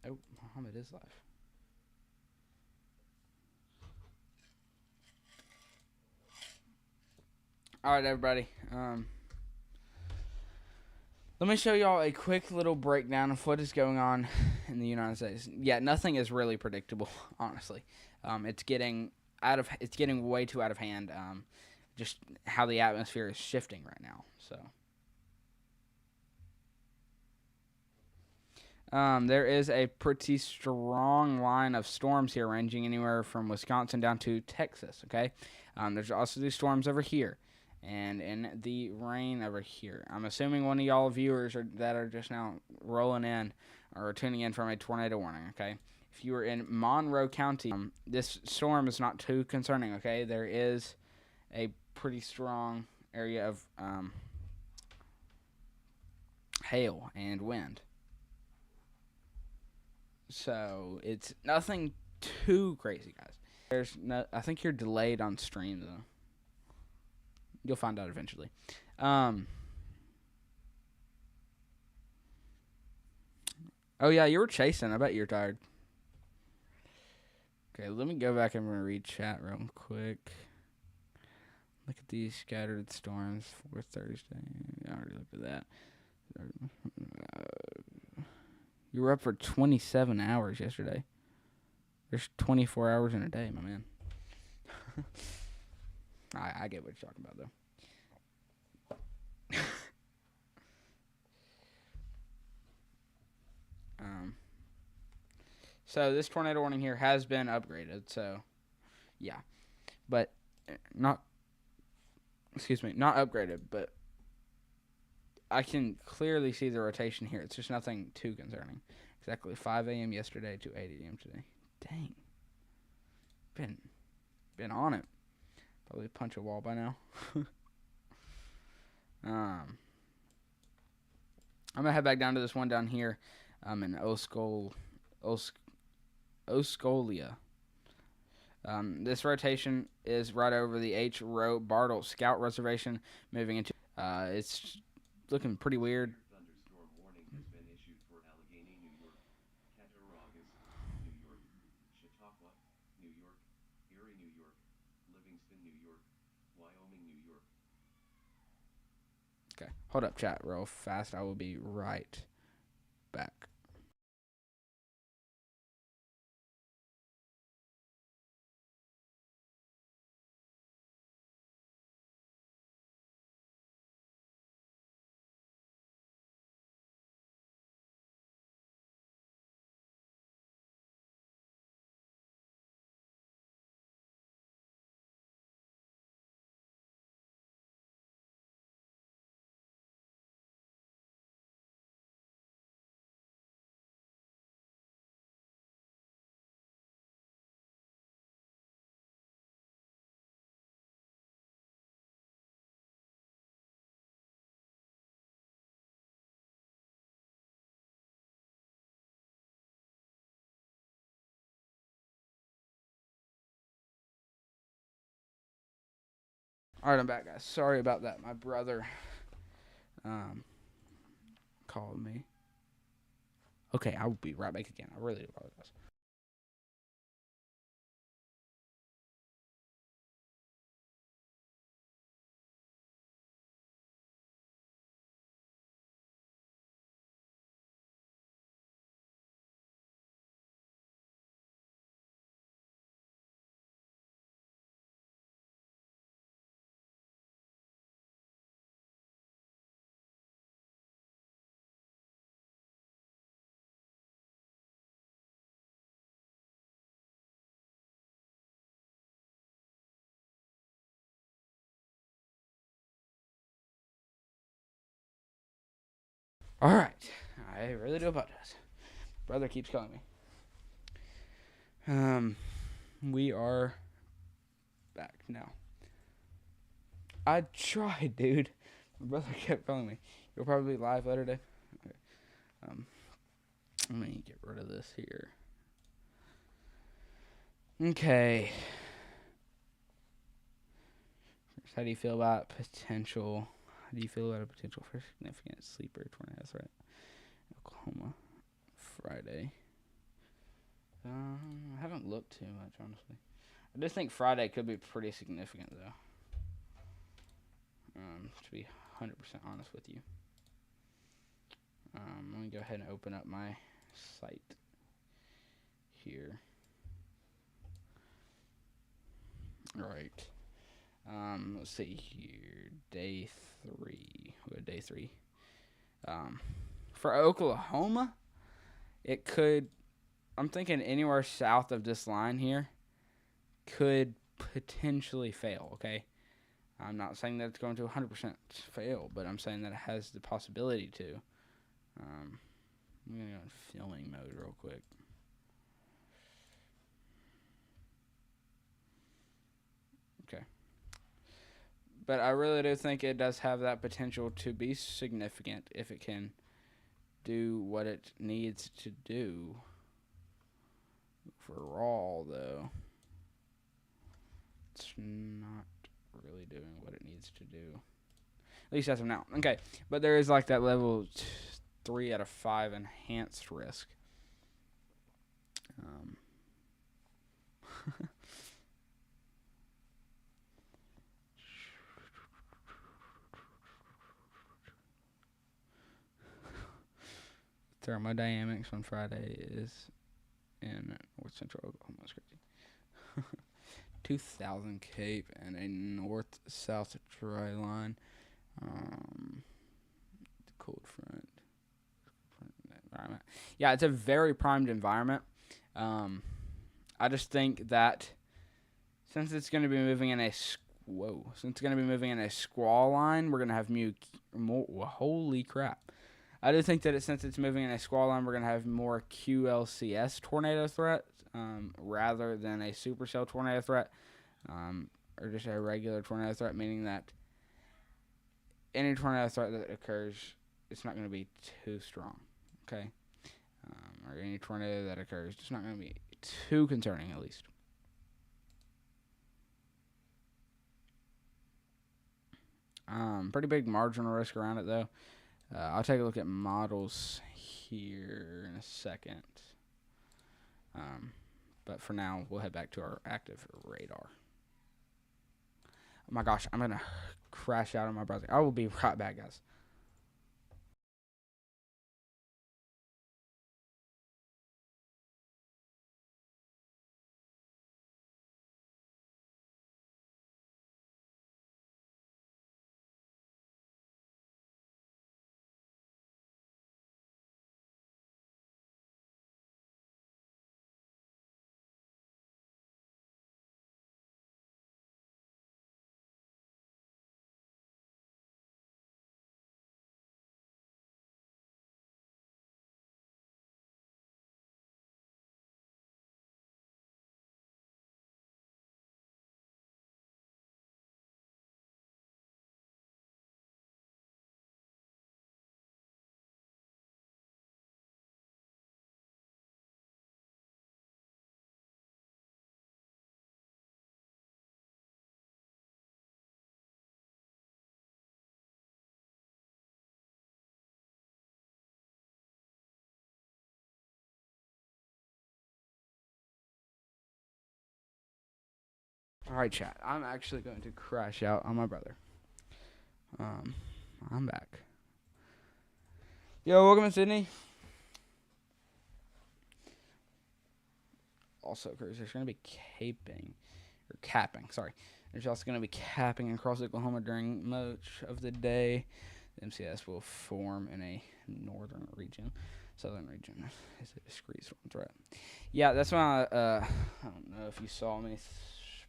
Oh, Muhammad is live. Alright, everybody. Let me show y'all a quick little breakdown of what is going on in the United States. Yeah, nothing is really predictable, honestly. It's getting way too out of hand. Just how the atmosphere is shifting right now. So there is a pretty strong line of storms here, ranging anywhere from Wisconsin down to Texas. Okay, there's also these storms over here. And in the rain over here. I'm assuming one of y'all viewers that are just now rolling in or tuning in from a tornado warning, okay? If you are in Monroe County, this storm is not too concerning, okay? There is a pretty strong area of hail and wind. So it's nothing too crazy, guys. I think you're delayed on stream, though. You'll find out eventually. Oh, yeah, you were chasing. I bet you're tired. Okay, let me go back and read chat real quick. Look at these scattered storms for Thursday. I already looked at that. You were up for 27 hours yesterday. There's 24 hours in a day, my man. I get what you're talking about, though. So this tornado warning here has been upgraded. So yeah, but not not upgraded, but I can clearly see the rotation here. It's just nothing too concerning. Exactly 5 a.m. yesterday to 8 a.m. today. Dang, been on it. Probably punch a wall by now. I'm gonna head back down to this one down here, in Oscolia. This rotation is right over the H. Rowe Bartle Scout Reservation, moving into. It's looking pretty weird. Thunderstorm warning has been issued for Allegheny, New York, Cattaraugus, New York, Chautauqua, New York, Erie, New York, Livingston, New York, Wyoming, New York. Okay, hold up, chat, real fast. I will be right back. All right, I'm back, guys. Sorry about that. My brother called me. Okay, I will be right back again. I really do apologize. All right, I really do apologize. Brother keeps calling me. We are back now. I tried, dude. My brother kept calling me. You'll probably be live later today. Okay. Let me get rid of this here. Okay. How do you feel about potential? How do you feel about a potential for significant sleeper tornado threat? Oklahoma, Friday. I haven't looked too much, honestly. I just think Friday could be pretty significant, though. To be 100% honest with you. Let me go ahead and open up my site here. All right. Let's see here. Day 3. We got day 3. For Oklahoma, it could. I'm thinking anywhere south of this line here could potentially fail. Okay. I'm not saying that it's going to 100% fail, but I'm saying that it has the possibility to. I'm going to go in filming mode real quick. Okay. But I really do think it does have that potential to be significant if it can do what it needs to do. Overall, though, it's not really doing what it needs to do. At least as of now. Okay, but there is like that level 3 out of 5 enhanced risk. Thermodynamics on Friday is in north central Oklahoma. That's crazy. 2,000 Cape and a north-south dry line. Cold front environment. Yeah, it's a very primed environment. I just think that since it's going to be moving in a since it's going to be moving in a squall line, we're going to have holy crap. I do think that since it's moving in a squall line, we're going to have more QLCS tornado threat rather than a supercell tornado threat or just a regular tornado threat, meaning that any tornado threat that occurs, it's not going to be too strong, okay? Or any tornado that occurs, it's not going to be too concerning, at least. Pretty big marginal risk around it, though. I'll take a look at models here in a second. But for now, we'll head back to our active radar. Oh my gosh, I'm going to crash out on my browser. I will be right back, guys. All right, chat. I'm actually going to crash out on my brother. I'm back. Yo, welcome to Sydney. Also, there's going to be capping. Sorry. There's also going to be capping across Oklahoma during much of the day. The MCS will form in a northern region. Southern region is a discrete storm threat. Yeah, that's why I don't know if you saw me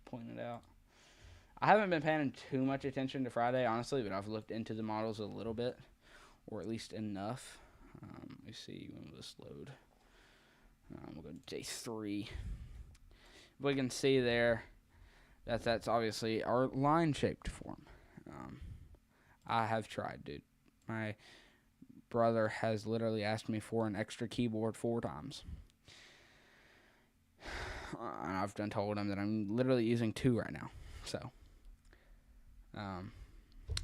point it out. I haven't been paying too much attention to Friday, honestly, but I've looked into the models a little bit, or at least enough. Let me see when will this load. We'll go to day 3. We can see there that that's obviously our line-shaped form. I have tried, dude. My brother has literally asked me for an extra keyboard 4 times. And I've done told him that I'm literally using 2 right now. So,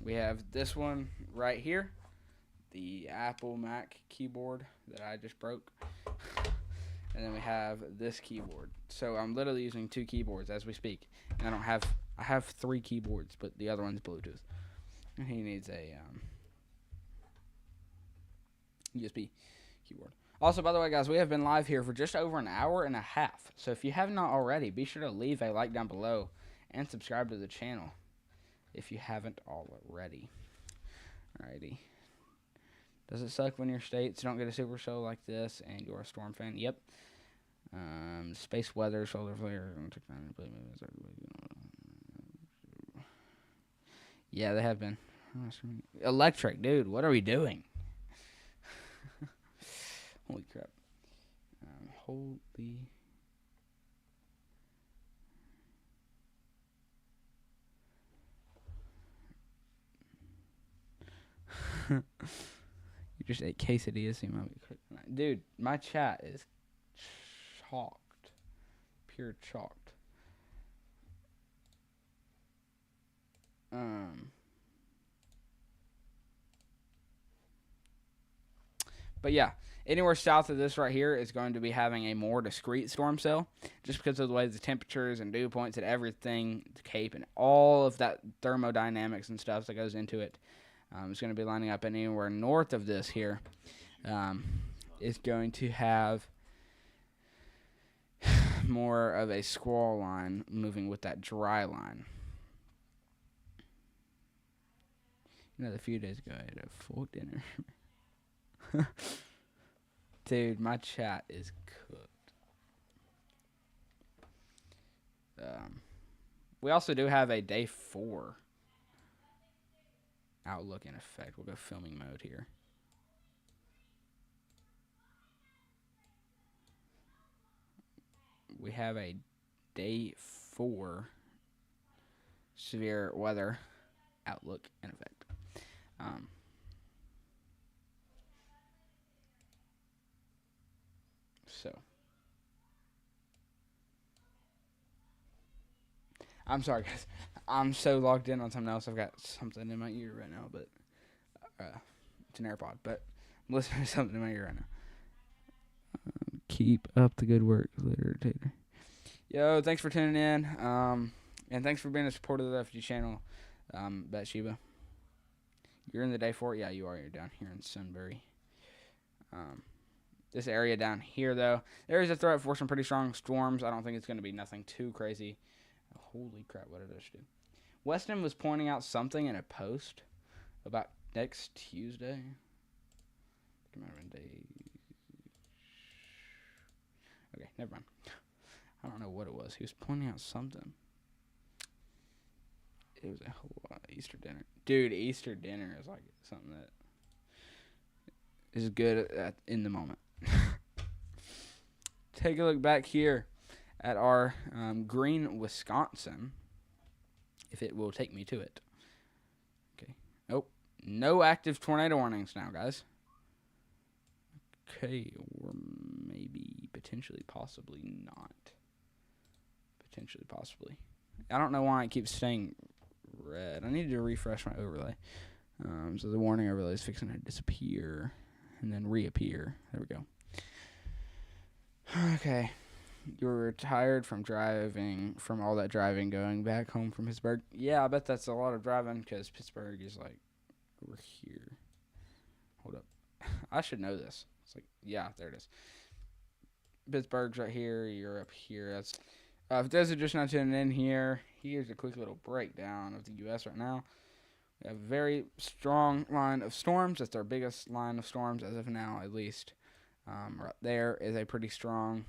we have this one right here, the Apple Mac keyboard that I just broke. And then we have this keyboard. So I'm literally using 2 keyboards as we speak. And I have 3 keyboards, but the other one's Bluetooth. And he needs a USB keyboard. Also, by the way, guys, we have been live here for just over an hour and a half. So if you have not already, be sure to leave a like down below and subscribe to the channel if you haven't already. Alrighty. Does it suck when your states don't get a super show like this and you're a Storm fan? Yep. Space weather, solar flare. Yeah, they have been. Electric, dude. What are we doing? Holy crap. Holy. You just ate quesadillas. Dude, my chat is chalked. Pure chalked. But yeah, anywhere south of this right here is going to be having a more discrete storm cell, just because of the way the temperatures and dew points and everything, the Cape, and all of that thermodynamics and stuff that goes into it. It's going to be lining up anywhere north of this here. Is going to have more of a squall line moving with that dry line. A few days ago, I had a full dinner. Dude, my chat is cooked. We also do have a day 4 outlook in effect. We'll go filming mode here. We have a day 4 severe weather outlook in effect. So, I'm sorry, guys. I'm so logged in on something else. I've got something in my ear right now, but it's an AirPod. But I'm listening to something in my ear right now. Keep up the good work, Literator. Yo, thanks for tuning in. And thanks for being a supporter of the FG channel, Bathsheba. You're in the day 4? Yeah, you are. You're down here in Sunbury. This area down here, though, there is a threat for some pretty strong storms. I don't think it's going to be nothing too crazy. Holy crap, what did I just do? Weston was pointing out something in a post about next Tuesday. Okay, never mind. I don't know what it was. He was pointing out something. It was a whole lot of Easter dinner. Dude, Easter dinner is like something that is good in the moment. Take a look back here at our green Wisconsin, if it will take me to it. Okay. Nope. No active tornado warnings now, guys. Okay, or maybe, potentially, possibly not. Potentially, possibly. I don't know why it keeps staying red. I need to refresh my overlay. So the warning overlay is fixing to disappear and then reappear. There we go. Okay. You were tired from all that driving going back home from Pittsburgh. Yeah, I bet that's a lot of driving because Pittsburgh is like over here. Hold up. I should know this. It's like, yeah, there it is. Pittsburgh's right here. You're up here. That's for those who are just not tuning in here, here's a quick little breakdown of the U.S. right now. We have a very strong line of storms. That's our biggest line of storms as of now, at least. Right there is a pretty strong,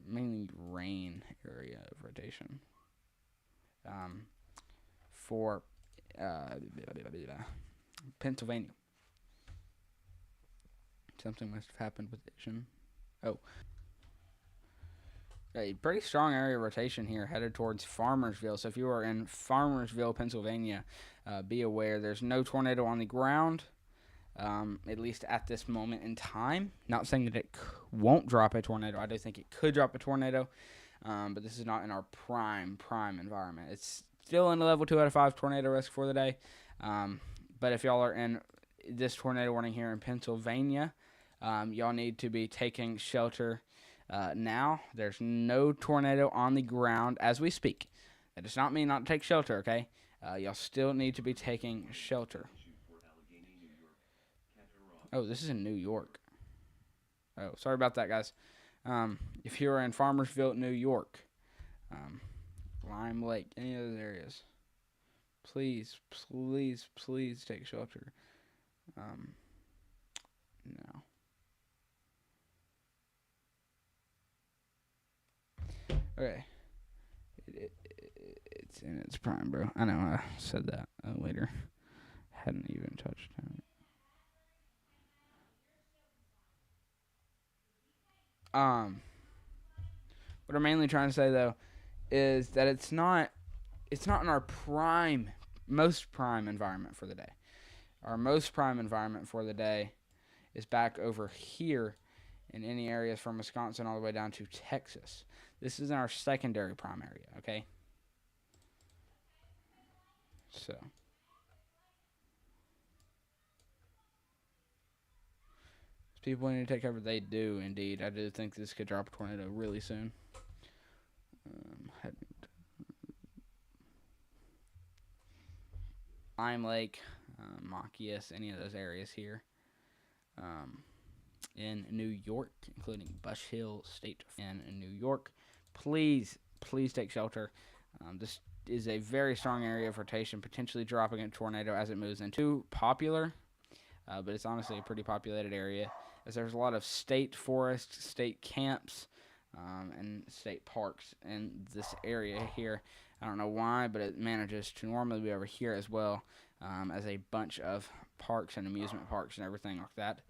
mainly rain area of rotation. For Pennsylvania. Something must have happened with Vision. Oh. A pretty strong area of rotation here headed towards Farmersville. So if you are in Farmersville, Pennsylvania, be aware there's no tornado on the ground, at least at this moment in time. Not saying that it won't drop a tornado. I do think it could drop a tornado, but this is not in our prime environment. It's still in a level 2 out of 5 tornado risk for the day. But if y'all are in this tornado warning here in Pennsylvania, y'all need to be taking shelter. Now, there's no tornado on the ground as we speak. That does not mean not to take shelter, okay? Y'all still need to be taking shelter. Oh, this is in New York. Oh, sorry about that, guys. If you're in Farmersville, New York, Lime Lake, any of those areas, please take shelter. No. Okay. It's in its prime, bro. I know I said that later. Hadn't even touched it. What I'm mainly trying to say, though, is that it's not in our most prime environment for the day. Our most prime environment for the day is back over here in any areas from Wisconsin all the way down to Texas. This is in our secondary prime area, okay? So. People need to take cover. They do, indeed. I do think this could drop a tornado really soon. Lime Lake, Machias, any of those areas here. In New York, including Bush Hill State in New York. Please take shelter. This is a very strong area of rotation, potentially dropping a tornado as it moves into popular, but it's honestly a pretty populated area, as there's a lot of state forests, state camps, and state parks in this area here. I don't know why, but it manages to normally be over here as well, as a bunch of parks and amusement parks and everything like that.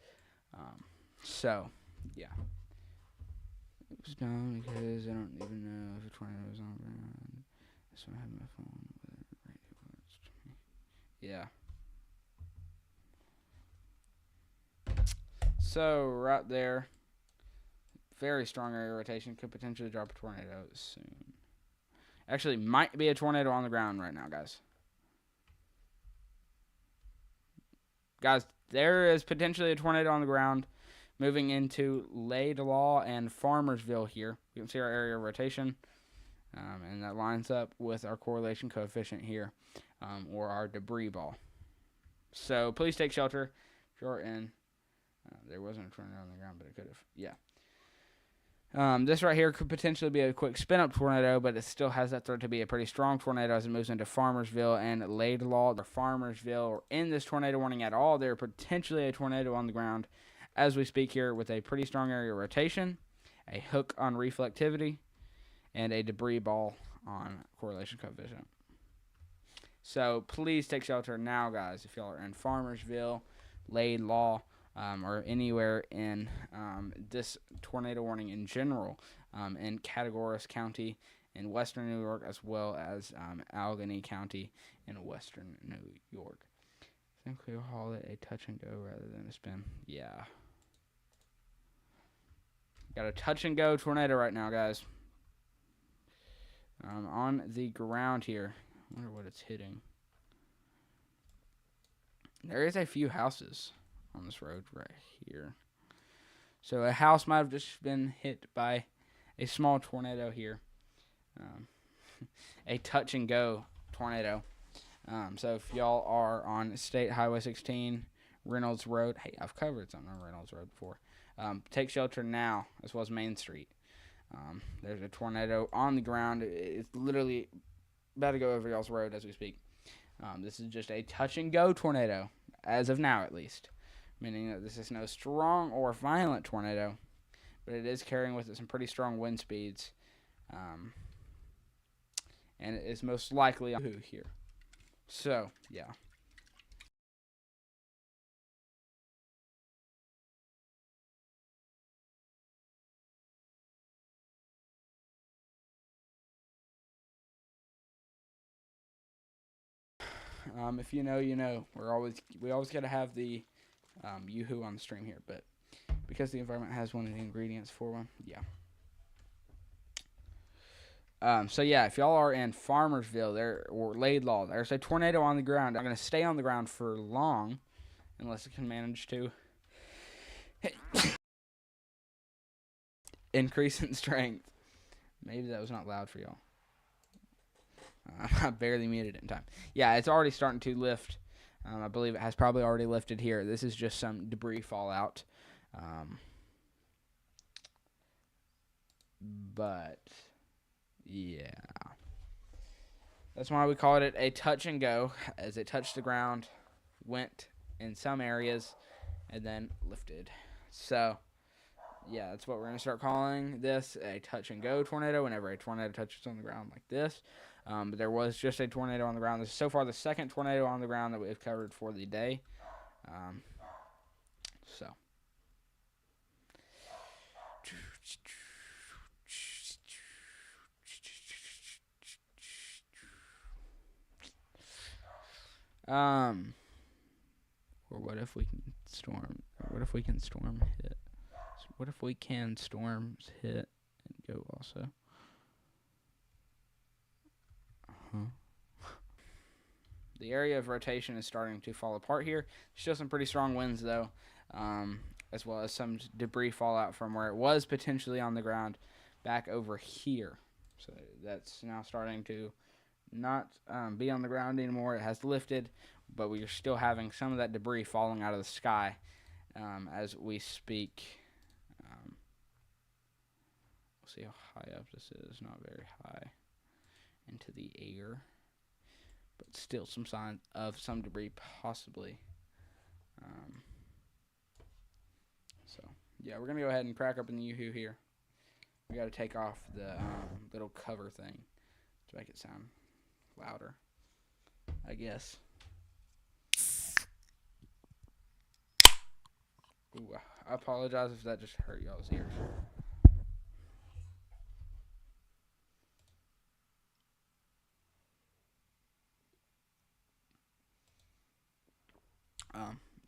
So, yeah. It was down because I don't even know if a tornado was on ground. That's why I have my phone with it right next to me. Yeah. So, right there, very strong area rotation could potentially drop a tornado soon. Actually, might be a tornado on the ground right now, guys. Guys, there is potentially a tornado on the ground moving into Laidlaw and Farmersville here. You can see our area of rotation, and that lines up with our correlation coefficient here, or our debris ball. So please take shelter if you're in. There wasn't a tornado on the ground, but it could have. Yeah. This right here could potentially be a quick spin-up tornado, but it still has that threat to be a pretty strong tornado as it moves into Farmersville and Laidlaw or Farmersville. Or in this tornado warning at all, there potentially a tornado on the ground as we speak here with a pretty strong area rotation, a hook on reflectivity, and a debris ball on correlation coefficient. So please take shelter now, guys, if y'all are in Farmersville, Laidlaw, or anywhere in this tornado warning in general, in Categories County in western New York, as well as Allegheny County in western New York. I think we'll call it a touch and go rather than a spin. Yeah. Got a touch and go tornado right now, guys. On the ground here. I wonder what it's hitting. There is a few houses on this road right here. So a house might have just been hit by a small tornado here. A touch and go tornado. So if y'all are on State Highway 16, Reynolds Road. Hey, I've covered something on Reynolds Road before. Take shelter now, as well as Main Street. There's a tornado on the ground. It's literally about to go over y'all's road as we speak. This is just a touch and go tornado, as of now at least. Meaning that this is no strong or violent tornado, but it is carrying with it some pretty strong wind speeds. And it is most likely on here. So, yeah. If you know, you know. We always got to have the yoo-hoo on the stream here, but because the environment has one of the ingredients for one, yeah. So yeah, if y'all are in Farmersville or Laidlaw, there's a tornado on the ground. I'm gonna stay on the ground for long, unless it can manage to increase in strength. Maybe that was not loud for y'all. I barely muted it in time. Yeah, it's already starting to lift. I believe it has probably already lifted here. This is just some debris fallout. But yeah, that's why we called it a touch and go, as it touched the ground, went in some areas, and then lifted. So yeah, that's what we're going to start calling this, a touch and go tornado, whenever a tornado touches on the ground like this. But there was just a tornado on the ground. This is so far the second tornado on the ground that we've covered for the day. So. Or what if we can storm? What if we can storm hit? What if we can storms hit and go also? The area of rotation is starting to fall apart here. Still some pretty strong winds though, as well as some debris fallout from where it was potentially on the ground back over here. So that's now starting to not be on the ground anymore. It has lifted, but we are still having some of that debris falling out of the sky as we speak. We'll see how high up this is. Not very high into the air, but still some sign of some debris possibly. So yeah, we're gonna go ahead and crack open the yoo-hoo here. We got to take off the little cover thing to make it sound louder, I guess. Ooh, I apologize if that just hurt y'all's ears.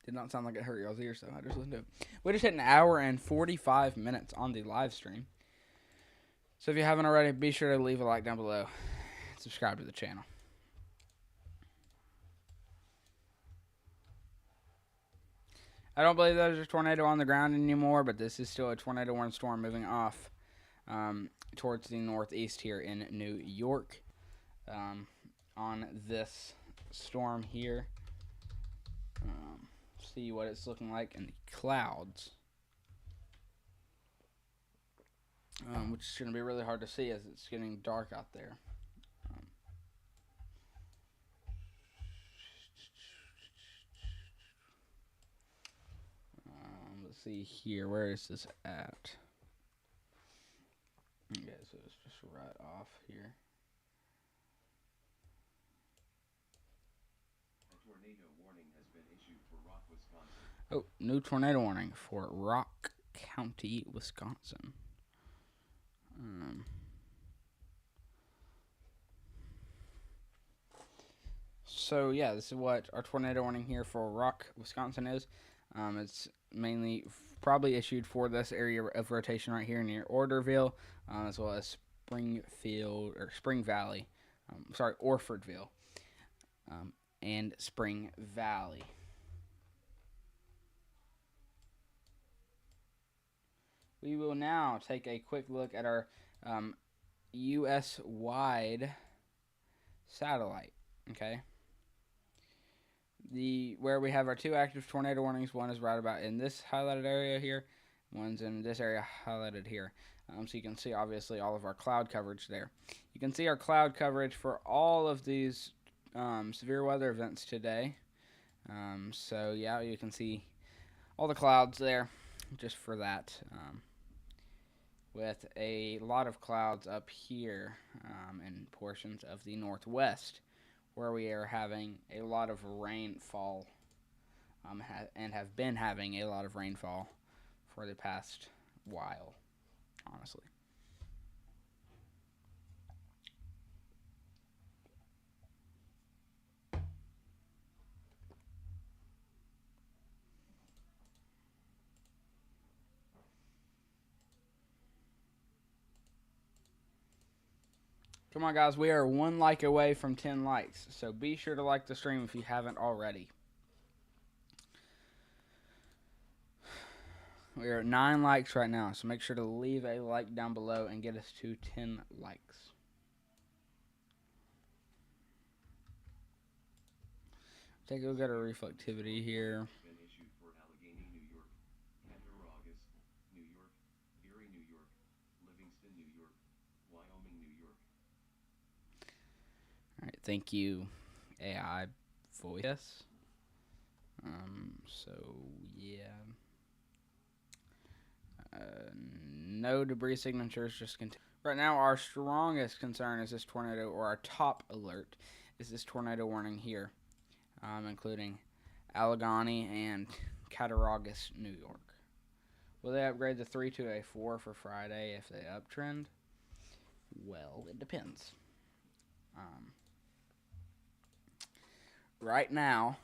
Did not sound like it hurt y'all's ears, though. I just listened to it. We just hit an hour and 45 minutes on the live stream. So if you haven't already, be sure to leave a like down below. Subscribe to the channel. I don't believe there's a tornado on the ground anymore, but this is still a tornado warning storm moving off towards the northeast here in New York. On this storm here. See what it's looking like in the clouds, which is going to be really hard to see as it's getting dark out there. Let's see here. Where is this at? Okay, so it's just right off here. Tornado warning has been issued for Rock, Wisconsin. Oh, new tornado warning for Rock County, Wisconsin. So yeah, this is what our tornado warning here for Rock, Wisconsin is. It's mainly probably issued for this area of rotation right here near Orderville, as well as Spring Valley. Orfordville. And Spring Valley. We will now take a quick look at our U.S.-wide satellite. Okay. Where we have our two active tornado warnings. One is right about in this highlighted area here. One's in this area highlighted here. So you can see obviously all of our cloud coverage there. You can see our cloud coverage for all of these severe weather events today. So yeah, you can see all the clouds there just for that. With a lot of clouds up here in portions of the northwest where we are having a lot of rainfall and have been having a lot of rainfall for the past while, honestly. Come on, guys. We are 1 like away from 10 likes. So be sure to like the stream if you haven't already. We are at 9 likes right now. So make sure to leave a like down below and get us to 10 likes. Take a look at our reflectivity here. Alright, thank you, AI voice. So, yeah. No debris signatures, just continue. Right now, our strongest concern is this tornado, or our top alert is this tornado warning here, including Allegheny and Cattaraugus, New York. Will they upgrade the 3 to a 4 for Friday if they uptrend? Well, it depends. Right now,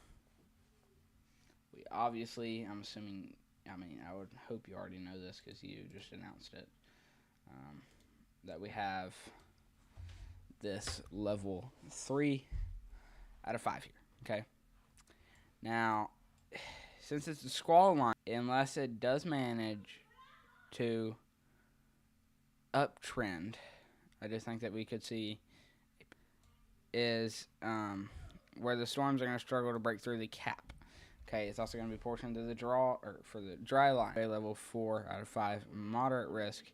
we obviously, I'm assuming, I would hope you already know this because you just announced it, that we have this level 3 out of 5 here, okay? Now, since it's a squall line, unless it does manage to uptrend, I just think that we could see is where the storms are going to struggle to break through the cap. Okay, it's also going to be portioned to the for the dry line. Level 4 out of 5, moderate risk.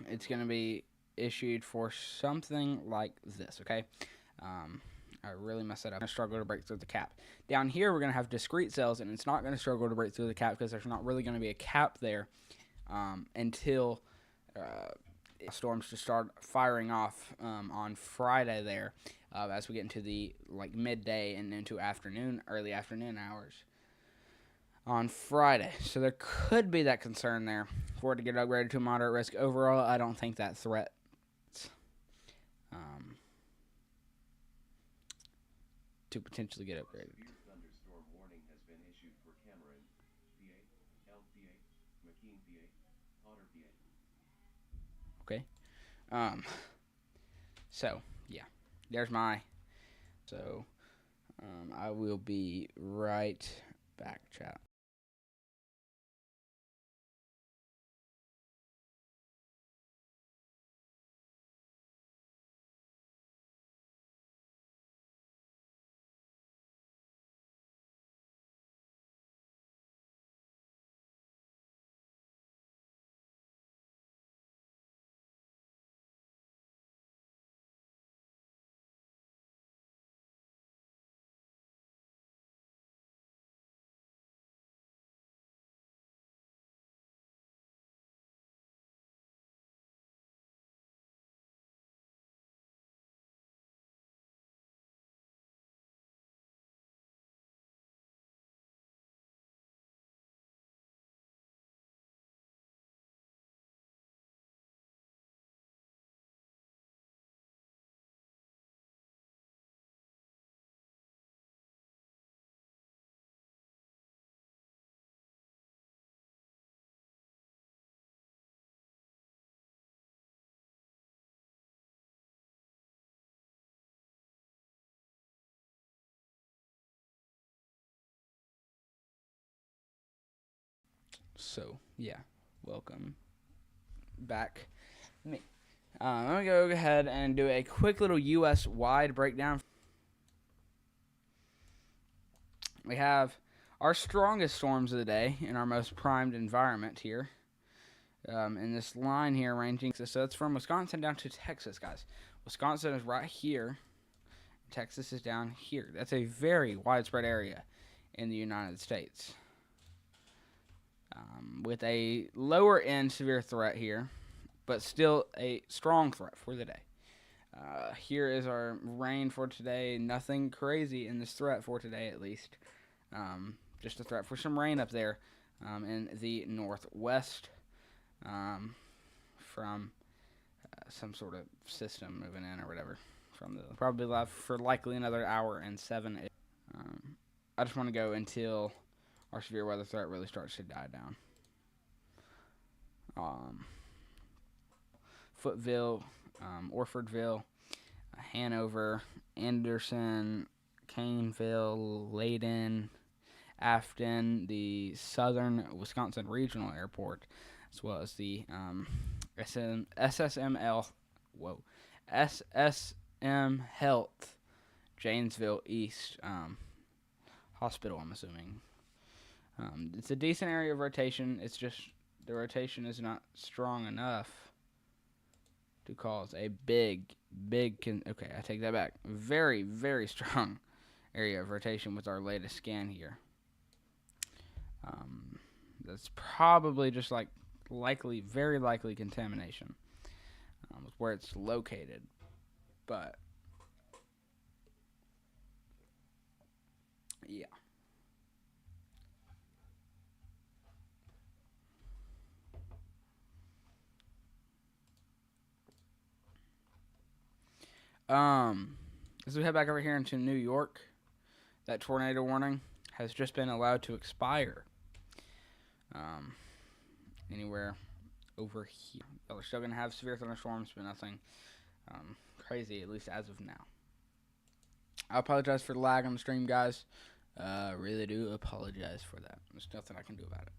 It's going to be issued for something like this, okay? I really messed that up. Going to struggle to break through the cap. Down here, we're going to have discrete cells, and it's not going to struggle to break through the cap because there's not really going to be a cap there. until storms to start firing off on Friday there, as we get into the midday and into early afternoon hours on Friday. So there could be that concern there for it to get upgraded to moderate risk. Overall, I don't think that threat to potentially get upgraded. Severe thunderstorm warning has been issued for Cameron, PA, Elk, PA, McKean, PA, Potter, PA. Okay. So yeah, there's my. So I will be right back, chat. So yeah, welcome back. Me. Let me go ahead and do a quick little U.S. wide breakdown. We have our strongest storms of the day in our most primed environment here. In this line here, ranging, so it's from Wisconsin down to Texas, guys. Wisconsin is right here. Texas is down here. That's a very widespread area in the United States. With a lower end severe threat here, but still a strong threat for the day. Here is our rain for today. Nothing crazy in this threat for today, at least. Just a threat for some rain up there in the northwest from some sort of system moving in or whatever. Probably live for likely another hour and 7. I just want to go until our severe weather threat really starts to die down. Footville, Orfordville, Hanover, Anderson, Caneville, Layden, Afton, the Southern Wisconsin Regional Airport, as well as the SSM Health, Janesville East Hospital, I'm assuming. It's a decent area of rotation. It's just the rotation is not strong enough to cause a okay, I take that back. Very, very strong area of rotation with our latest scan here. That's probably just very likely contamination with where it's located. But, yeah. As we head back over here into New York, that tornado warning has just been allowed to expire. Anywhere over here. We're still going to have severe thunderstorms, but nothing crazy, at least as of now. I apologize for the lag on the stream, guys. Really do apologize for that. There's nothing I can do about it.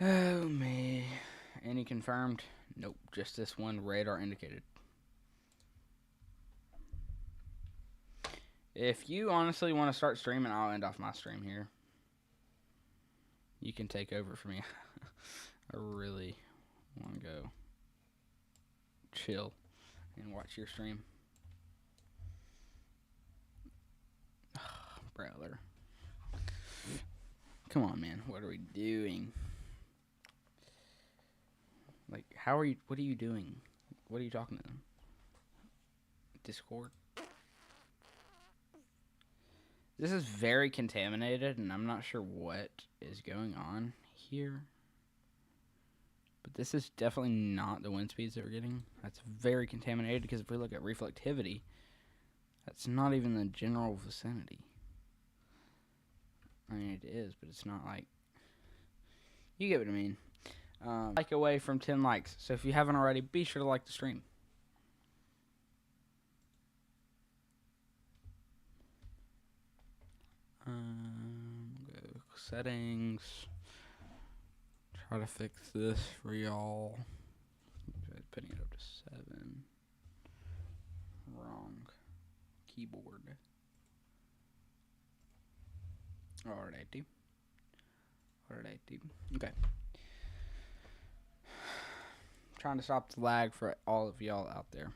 Oh, me. Any confirmed? Nope, just this one radar indicated. If you honestly want to start streaming, I'll end off my stream here. You can take over for me. I really want to go chill and watch your stream. Brother. Come on, man. What are we doing? Like, how are you? What are you doing? What are you talking to them? Discord? This is very contaminated, and I'm not sure what is going on here. But this is definitely not the wind speeds that we're getting. That's very contaminated, because if we look at reflectivity, that's not even the general vicinity. I mean, it is, but it's not like... You get what I mean. Like away from 10 likes. So if you haven't already, be sure to like the stream. Go settings. Try to fix this for y'all. Putting it up to 7. Wrong keyboard. Alrighty. Okay. Trying to stop the lag for all of y'all out there.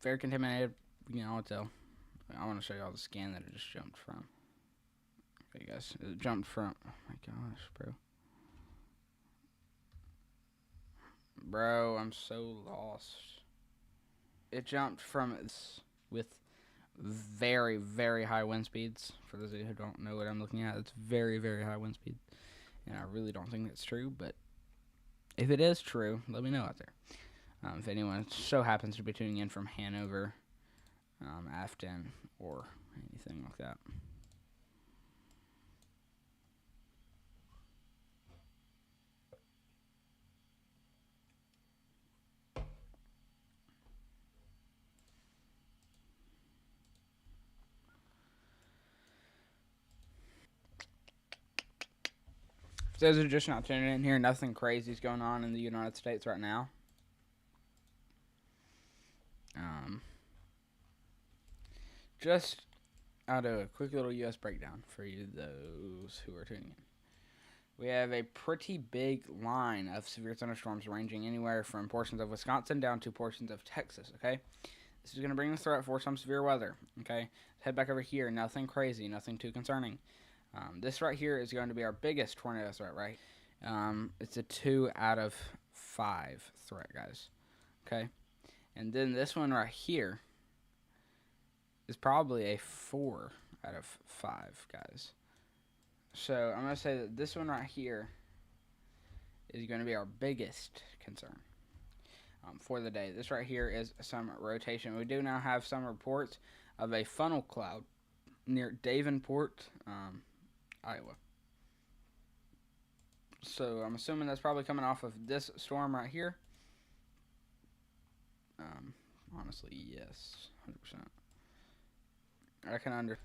Very contaminated. You know, tell. I want to show y'all the scan that it just jumped from. Okay, guys. It jumped from... Oh my gosh, bro. Bro, I'm so lost. It jumped from with very, very high wind speeds. For those of you who don't know what I'm looking at, it's very, very high wind speed. And I really don't think that's true, but if it is true, let me know out there. If anyone so happens to be tuning in from Hanover, Afton, or anything like that. For those who are just not tuning in here, nothing crazy is going on in the United States right now. I'll do a quick little U.S. breakdown for you, those who are tuning in. We have a pretty big line of severe thunderstorms ranging anywhere from portions of Wisconsin down to portions of Texas, okay? This is going to bring the threat for some severe weather, okay? Head back over here. Nothing crazy, nothing too concerning. This right here is going to be our biggest tornado threat, right? It's a 2 out of 5 threat, guys, okay? And then this one right here is probably a 4 out of 5, guys. So I'm going to say that this one right here is going to be our biggest concern for the day. This right here is some rotation. We do now have some reports of a funnel cloud near Davenport, Iowa. So I'm assuming that's probably coming off of this storm right here. Honestly, yes, 100%. I can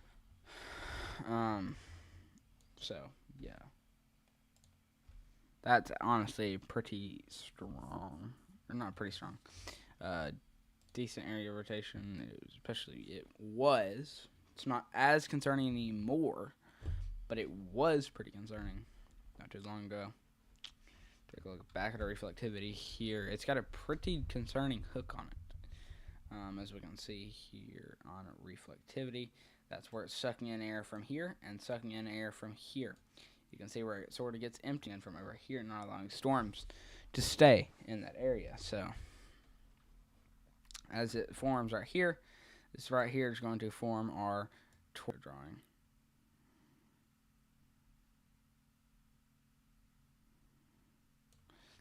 So, yeah. That's honestly pretty strong. Or not pretty strong. Decent area rotation. It was. It's not as concerning anymore. But it was pretty concerning not too long ago. Take a look back at our reflectivity here. It's got a pretty concerning hook on it. As we can see here on reflectivity. That's where it's sucking in air from here and sucking in air from here. You can see where it sort of gets emptying from over here, not allowing storms to stay in that area. So, as it forms right here, this right here is going to form our tornado drawing.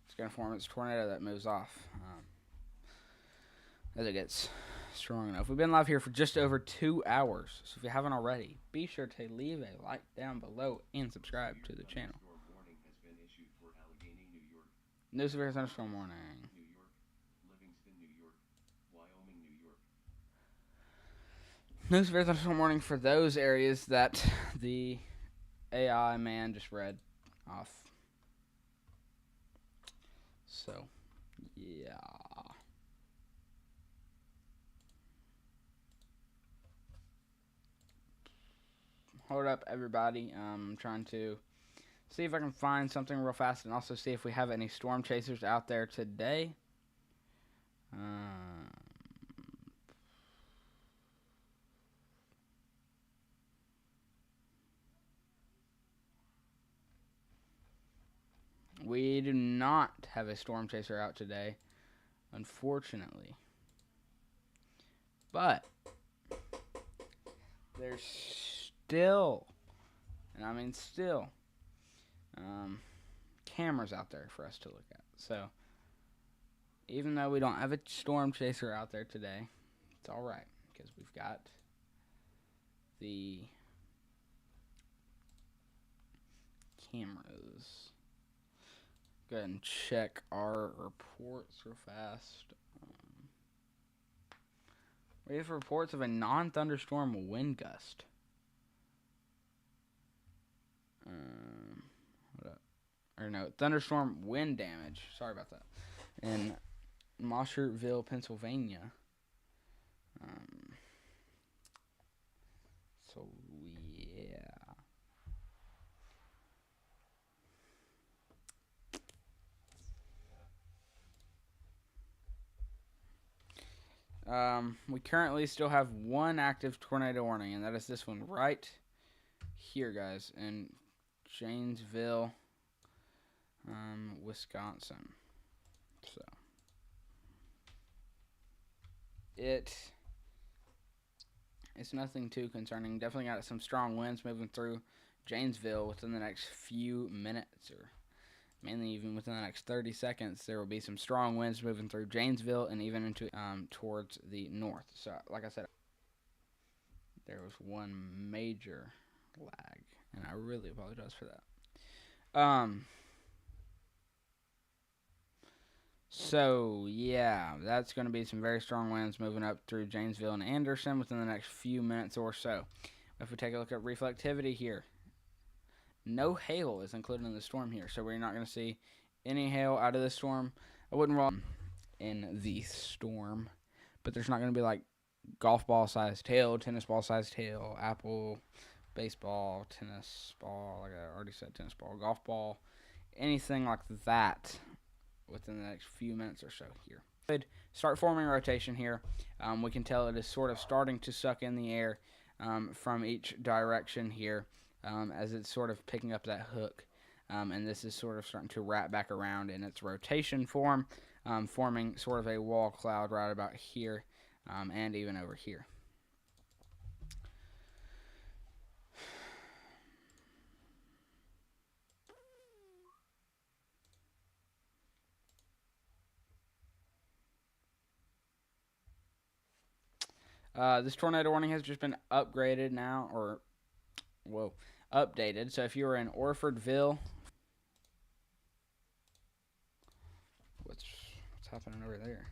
It's going to form its tornado that moves off as it gets strong enough. We've been live here for just over 2 hours, so if you haven't already, be sure to leave a like down below and subscribe to the channel. No severe thunderstorm warning. New York, Livingston, New York, Wyoming, New York. No severe thunderstorm warning for those areas that the AI man just read off. So, yeah. Hold up, everybody. I'm trying to see if I can find something real fast, and also see if we have any storm chasers out there today. We do not have a storm chaser out today, unfortunately. But there's still, and I mean still, cameras out there for us to look at. So even though we don't have a storm chaser out there today, it's all right because we've got the cameras. Go ahead and check our reports real fast. We have reports of a non-thunderstorm wind gust. Thunderstorm wind damage. Sorry about that. In Mosherville, Pennsylvania. So yeah. We currently still have one active tornado warning, and that is this one right here, guys, in Janesville, Wisconsin. So it's nothing too concerning. Definitely got some strong winds moving through Janesville within the next few minutes, or mainly even within the next 30 seconds. There will be some strong winds moving through Janesville and even into towards the north. So, like I said, there was one major lag, and I really apologize for that. So, yeah, that's going to be some very strong winds moving up through Janesville and Anderson within the next few minutes or so. If we take a look at reflectivity here, no hail is included in the storm here, so we're not going to see any hail out of the storm. I wouldn't roll in the storm, but there's not going to be like golf ball sized hail, tennis ball sized hail, apple, baseball, tennis ball, like I already said, tennis ball, golf ball, anything like that within the next few minutes or so here. Start forming rotation here. We can tell it is sort of starting to suck in the air from each direction here as it's sort of picking up that hook. And this is sort of starting to wrap back around in its rotation form, forming sort of a wall cloud right about here and even over here. This tornado warning has just been upgraded now, updated. So if you were in Orfordville, what's happening over there?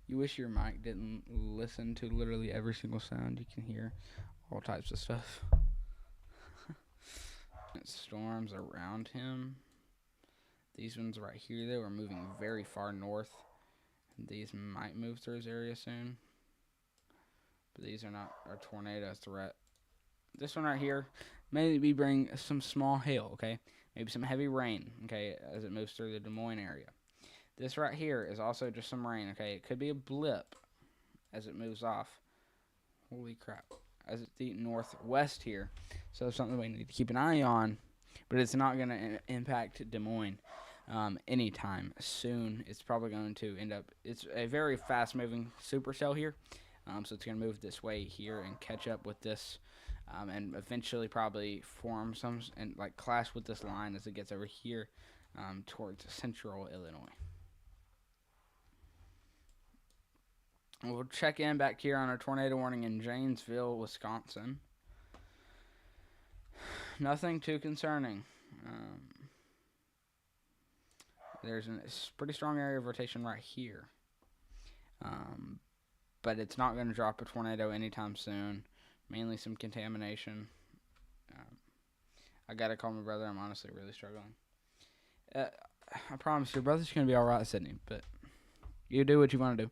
You wish your mic didn't listen to literally every single sound. You can hear all types of stuff. Storms around him. These ones right here, they were moving very far north. These might move through his area soon, but these are not a tornado threat. This one right here, maybe bring some small hail, okay? Maybe some heavy rain, okay, as it moves through the Des Moines area. This right here is also just some rain, okay? It could be a blip as it moves off. Holy crap. As it's the northwest here. So it's something we need to keep an eye on, but it's not going to impact Des Moines anytime soon. It's probably going to end up, it's a very fast-moving supercell here, so it's going to move this way here and catch up with this, and eventually probably form some, and like clash with this line as it gets over here towards central Illinois. We'll check in back here on our tornado warning in Janesville, Wisconsin. Nothing too concerning. There's a pretty strong area of rotation right here. But it's not going to drop a tornado anytime soon. Mainly some contamination. I got to call my brother. I'm honestly really struggling. I promise your brother's going to be alright, Sydney. But you do what you want to do.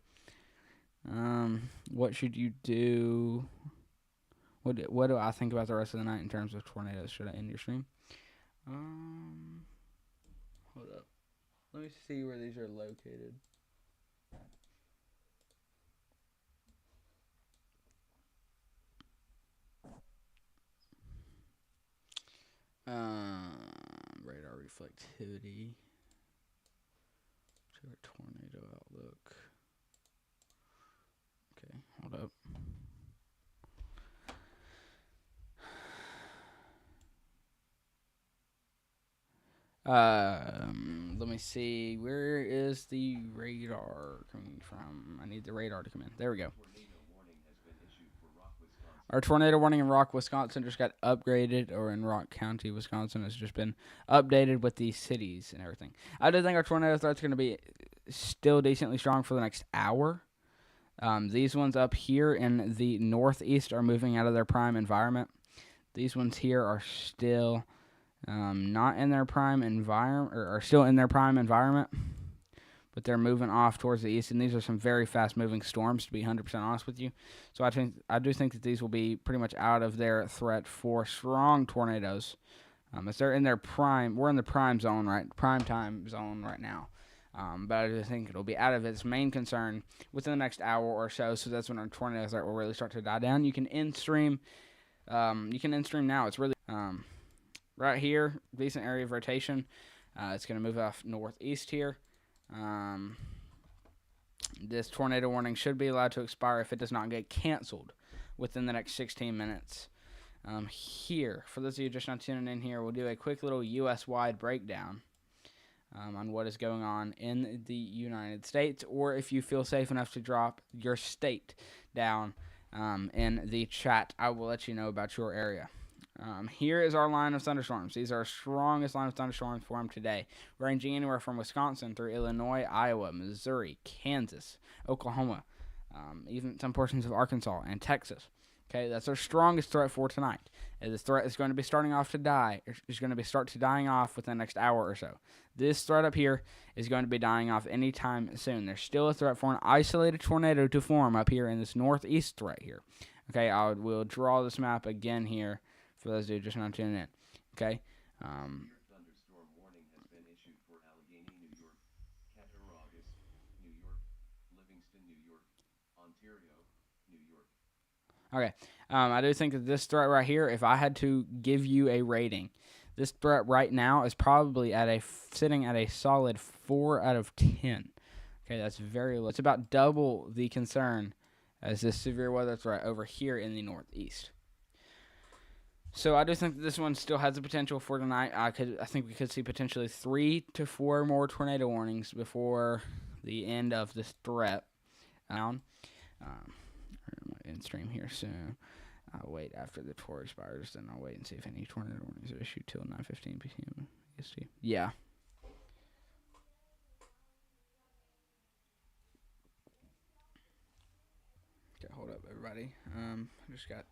What should you do What do I think about the rest of the night in terms of tornadoes? Should I end your stream? Hold up. Let me see where these are located. Radar reflectivity. Tornado outlook. Okay, hold up. Let me see. Where is the radar coming from? I need the radar to come in. There we go. Our tornado warning in Rock, Wisconsin just got upgraded, or in Rock County, Wisconsin, has just been updated with the cities and everything. I do think our tornado threat's going to be still decently strong for the next hour. These ones up here in the northeast are moving out of their prime environment. These ones here are still not in their prime environment, or are still in their prime environment, but they're moving off towards the east, and these are some very fast-moving storms, to be 100% honest with you. So I do think that these will be pretty much out of their threat for strong tornadoes. As they're in their prime, we're in the prime zone, right? Prime time zone right now. But I just think it'll be out of its main concern within the next hour or so. So that's when our tornado threat will really start to die down. You can end stream. You can end stream now. It's really right here, decent area of rotation. It's going to move off northeast here. This tornado warning should be allowed to expire if it does not get canceled within the next 16 minutes. Here, for those of you just not tuning in here, we'll do a quick little U.S.-wide breakdown on what is going on in the United States, or if you feel safe enough to drop your state down in the chat, I will let you know about your area. Here is our line of thunderstorms. These are our strongest line of thunderstorms formed today, ranging anywhere from Wisconsin through Illinois, Iowa, Missouri, Kansas, Oklahoma, even some portions of Arkansas and Texas. Okay, that's our strongest threat for tonight. And this threat is going to be starting off to die. It's going to start to dying off within the next hour or so. This threat up here is going to be dying off anytime soon. There's still a threat for an isolated tornado to form up here in this northeast threat here. Okay, we'll draw this map again here for those who just not tuning in. Okay. Thunderstorm warning has been issued for Allegheny, New York, Cattaraugus, New York, Livingston, New York, Ontario, New York. Okay. I do think that this threat right here, if I had to give you a rating, this threat right now is probably sitting at a solid 4 out of 10. Okay, that's very low. It's about double the concern as this severe weather threat over here in the northeast. So I do think that this one still has the potential for tonight. I think we could see potentially 3 to 4 more tornado warnings before the end of this threat. I'm in stream here soon. I'll wait after the tour expires, then I'll wait and see if any tornado warnings are issued till 9:15 p.m. EST. Yeah. Okay, hold up, everybody. I just got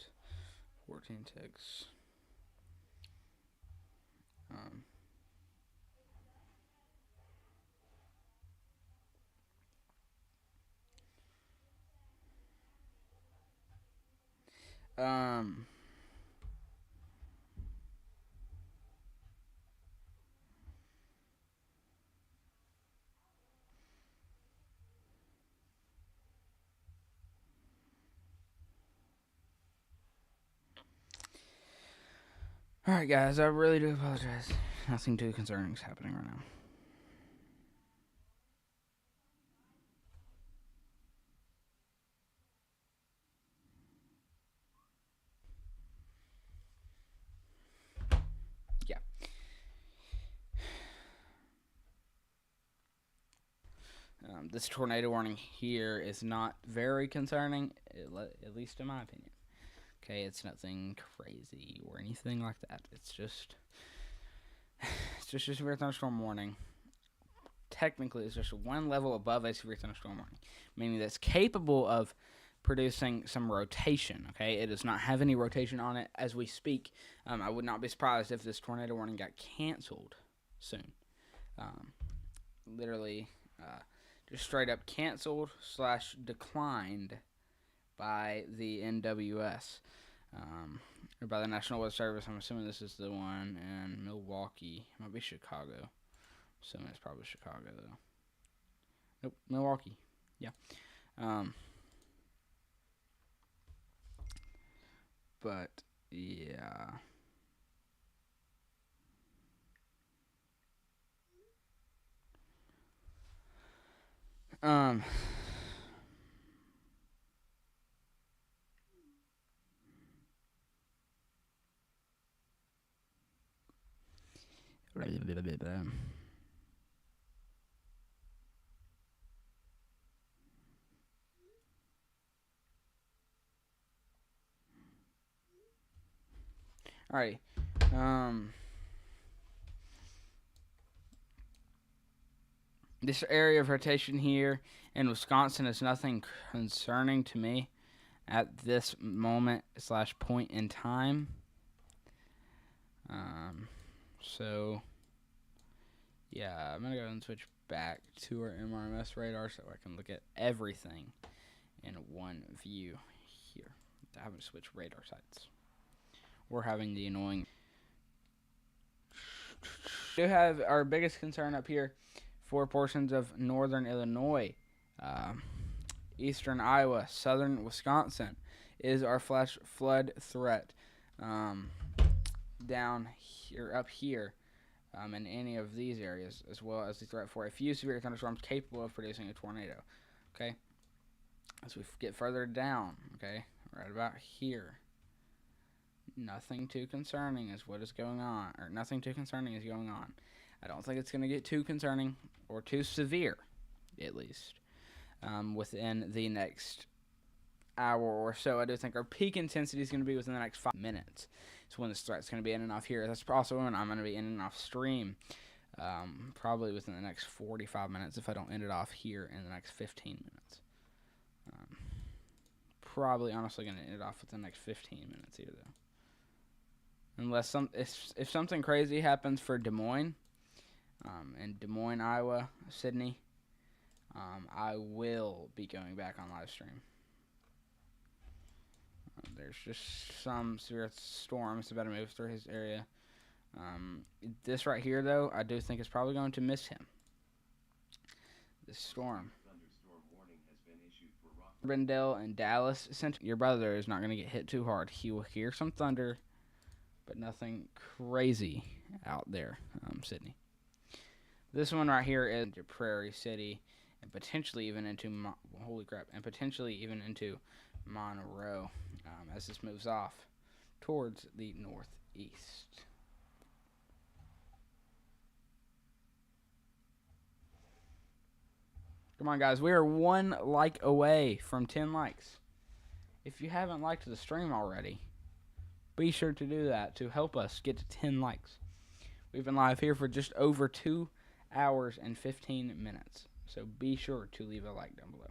14 ticks. Alright, guys, I really do apologize. Nothing too concerning is happening right now. Yeah. This tornado warning here is not very concerning, at least in my opinion. Okay, it's nothing crazy or anything like that. It's just a severe thunderstorm warning. Technically, it's just one level above a severe thunderstorm warning, meaning that it's capable of producing some rotation. Okay, it does not have any rotation on it as we speak. I would not be surprised if this tornado warning got canceled soon. Literally, just straight up canceled / declined by the NWS. Or by the National Weather Service. I'm assuming this is the one in Milwaukee. It might be Chicago. Assuming it's probably Chicago though. Nope, Milwaukee. Yeah. But yeah. Um. Alrighty. This area of rotation here in Wisconsin is nothing concerning to me at this moment / point in time. So yeah, I'm gonna go and switch back to our MRMS radar so I can look at everything in one view here. I haven't switched radar sites. We're having the annoying. We do have our biggest concern up here for portions of northern Illinois, eastern Iowa, southern Wisconsin is our flash flood threat down here, up here, in any of these areas, as well as the threat for a few severe thunderstorms capable of producing a tornado. Okay, as we get further down, okay, right about here, nothing too concerning is what is going on, or nothing too concerning is going on. I don't think it's going to get too concerning or too severe, at least, within the next hour or so. I do think our peak intensity is going to be within the next 5 minutes. It's when this threat's going to be in and off here. That's also when I'm going to be in and off stream, probably within the next 45 minutes if I don't end it off here in the next 15 minutes. Probably, honestly, going to end it off within the next 15 minutes here, though. Unless if something crazy happens for Des Moines, in Des Moines, Iowa, Sydney, I will be going back on live stream. There's just some severe storms about to move through his area. This right here, though, I do think is probably going to miss him. This storm. Brindle and Dallas Central. Your brother is not going to get hit too hard. He will hear some thunder, but nothing crazy out there, Sydney. This one right here is into Prairie City, and potentially even into potentially even into Monroe, as this moves off towards the northeast. Come on, guys. We are 1 like away from 10 likes. If you haven't liked the stream already, be sure to do that to help us get to 10 likes. We've been live here for just over 2 hours and 15 minutes. So be sure to leave a like down below.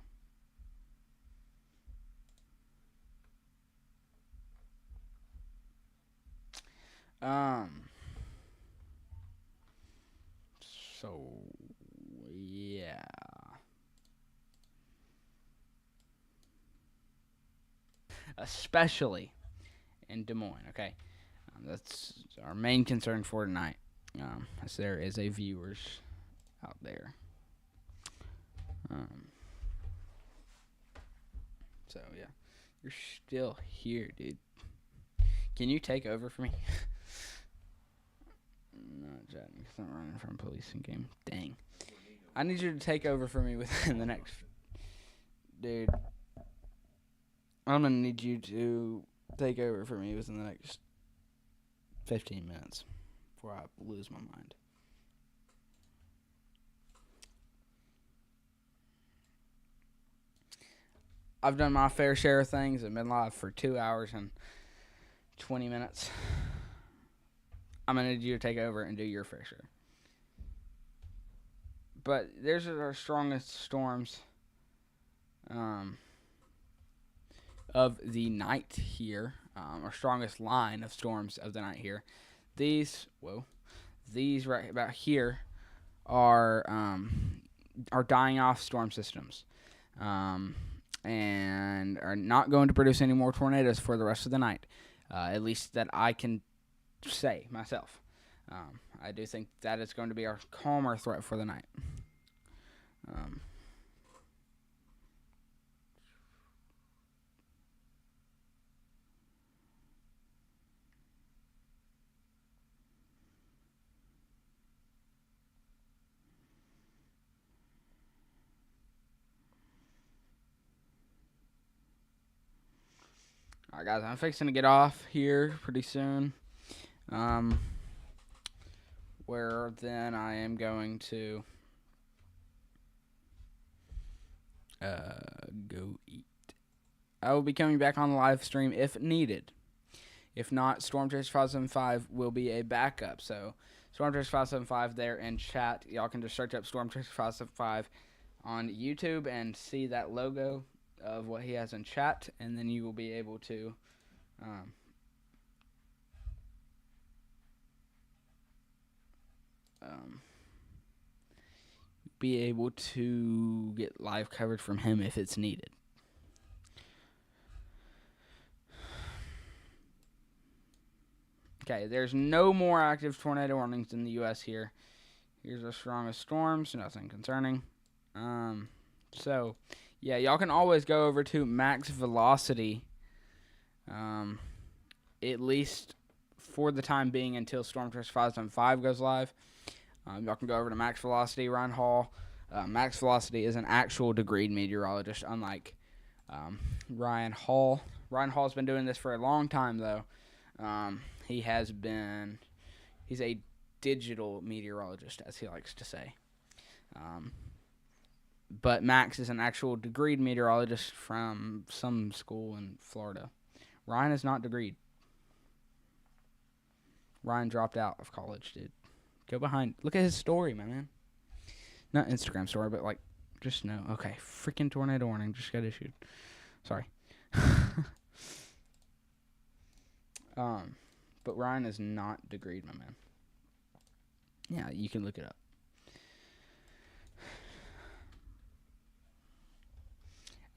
So yeah. Especially in Des Moines, okay? That's our main concern for tonight, as there is a viewers out there. So, yeah. You're still here, dude. Can you take over for me? Not chatting because I'm running from police in game. Dang. I need you to take over for me within the next... Dude. I'm going to need you to take over for me within the next 15 minutes before I lose my mind. I've done my fair share of things. I've been live for 2 hours and 20 minutes. I'm going to need you to take over and do your fair share. But there's our strongest storms of the night here. Our strongest line of storms of the night here. These right about here are dying off storm systems. And are not going to produce any more tornadoes for the rest of the night. at least that I can say myself. I do think that is going to be our calmer threat for the night. Alright, guys, I'm fixing to get off here pretty soon. Where then I am going to go eat. I will be coming back on the live stream if needed. If not, Stormchase 575 will be a backup. So, Stormchase 575 there in chat. Y'all can just search up Stormchase 575 on YouTube and see that logo of what he has in chat, and then you will be able to get live coverage from him if it's needed. Okay, there's no more active tornado warnings in the U.S. here. Here's our strongest storms, nothing concerning. So, yeah, y'all can always go over to max velocity, at least for the time being until Stormchase 575 goes live. Y'all can go over to max velocity, Ryan Hall. Max velocity is an actual degreed meteorologist, unlike Ryan Hall. Ryan Hall's been doing this for a long time, though. He's a digital meteorologist, as he likes to say. But Max is an actual degreed meteorologist from some school in Florida. Ryan is not degreed. Ryan dropped out of college, dude. Go behind. Look at his story, my man. Not Instagram story, but like, just know. Okay, freaking tornado warning just got issued. Sorry. But Ryan is not degreed, my man. Yeah, you can look it up.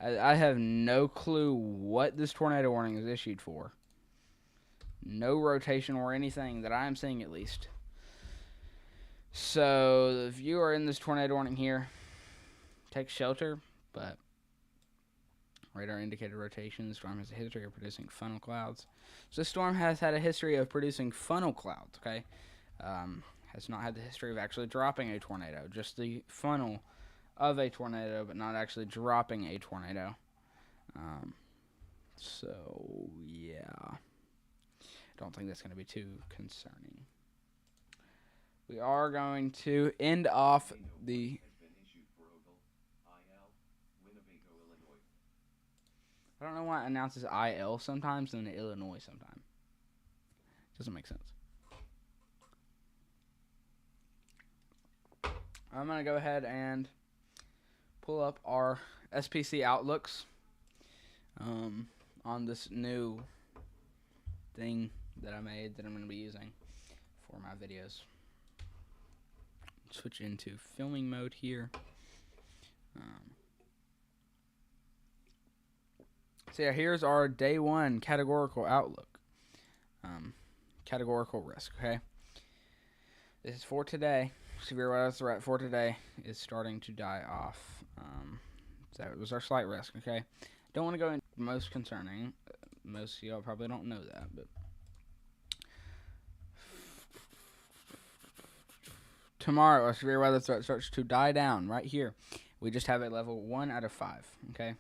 I have no clue what this tornado warning is issued for. No rotation or anything that I am seeing, at least. So, if you are in this tornado warning here, take shelter, but radar indicated rotation. The storm has a history of producing funnel clouds. So, this storm has had a history of producing funnel clouds, okay? Has not had the history of actually dropping a tornado. Just the funnel of a tornado, but not actually dropping a tornado. So, yeah. Don't think that's going to be too concerning. We are going to end off the... I don't know why it announces IL sometimes and Illinois sometimes. Doesn't make sense. I'm going to go ahead and pull up our SPC outlooks on this new thing that I made that I'm going to be using for my videos. Switch into filming mode here. So yeah, here's our day one categorical outlook. Categorical risk, okay? This is for today. Severe weather threat for today is starting to die off. So it was our slight risk, okay? Don't want to go into most concerning. Most of y'all probably don't know that, but tomorrow our severe weather threat starts to die down right here. We just have a level 1 out of 5, okay?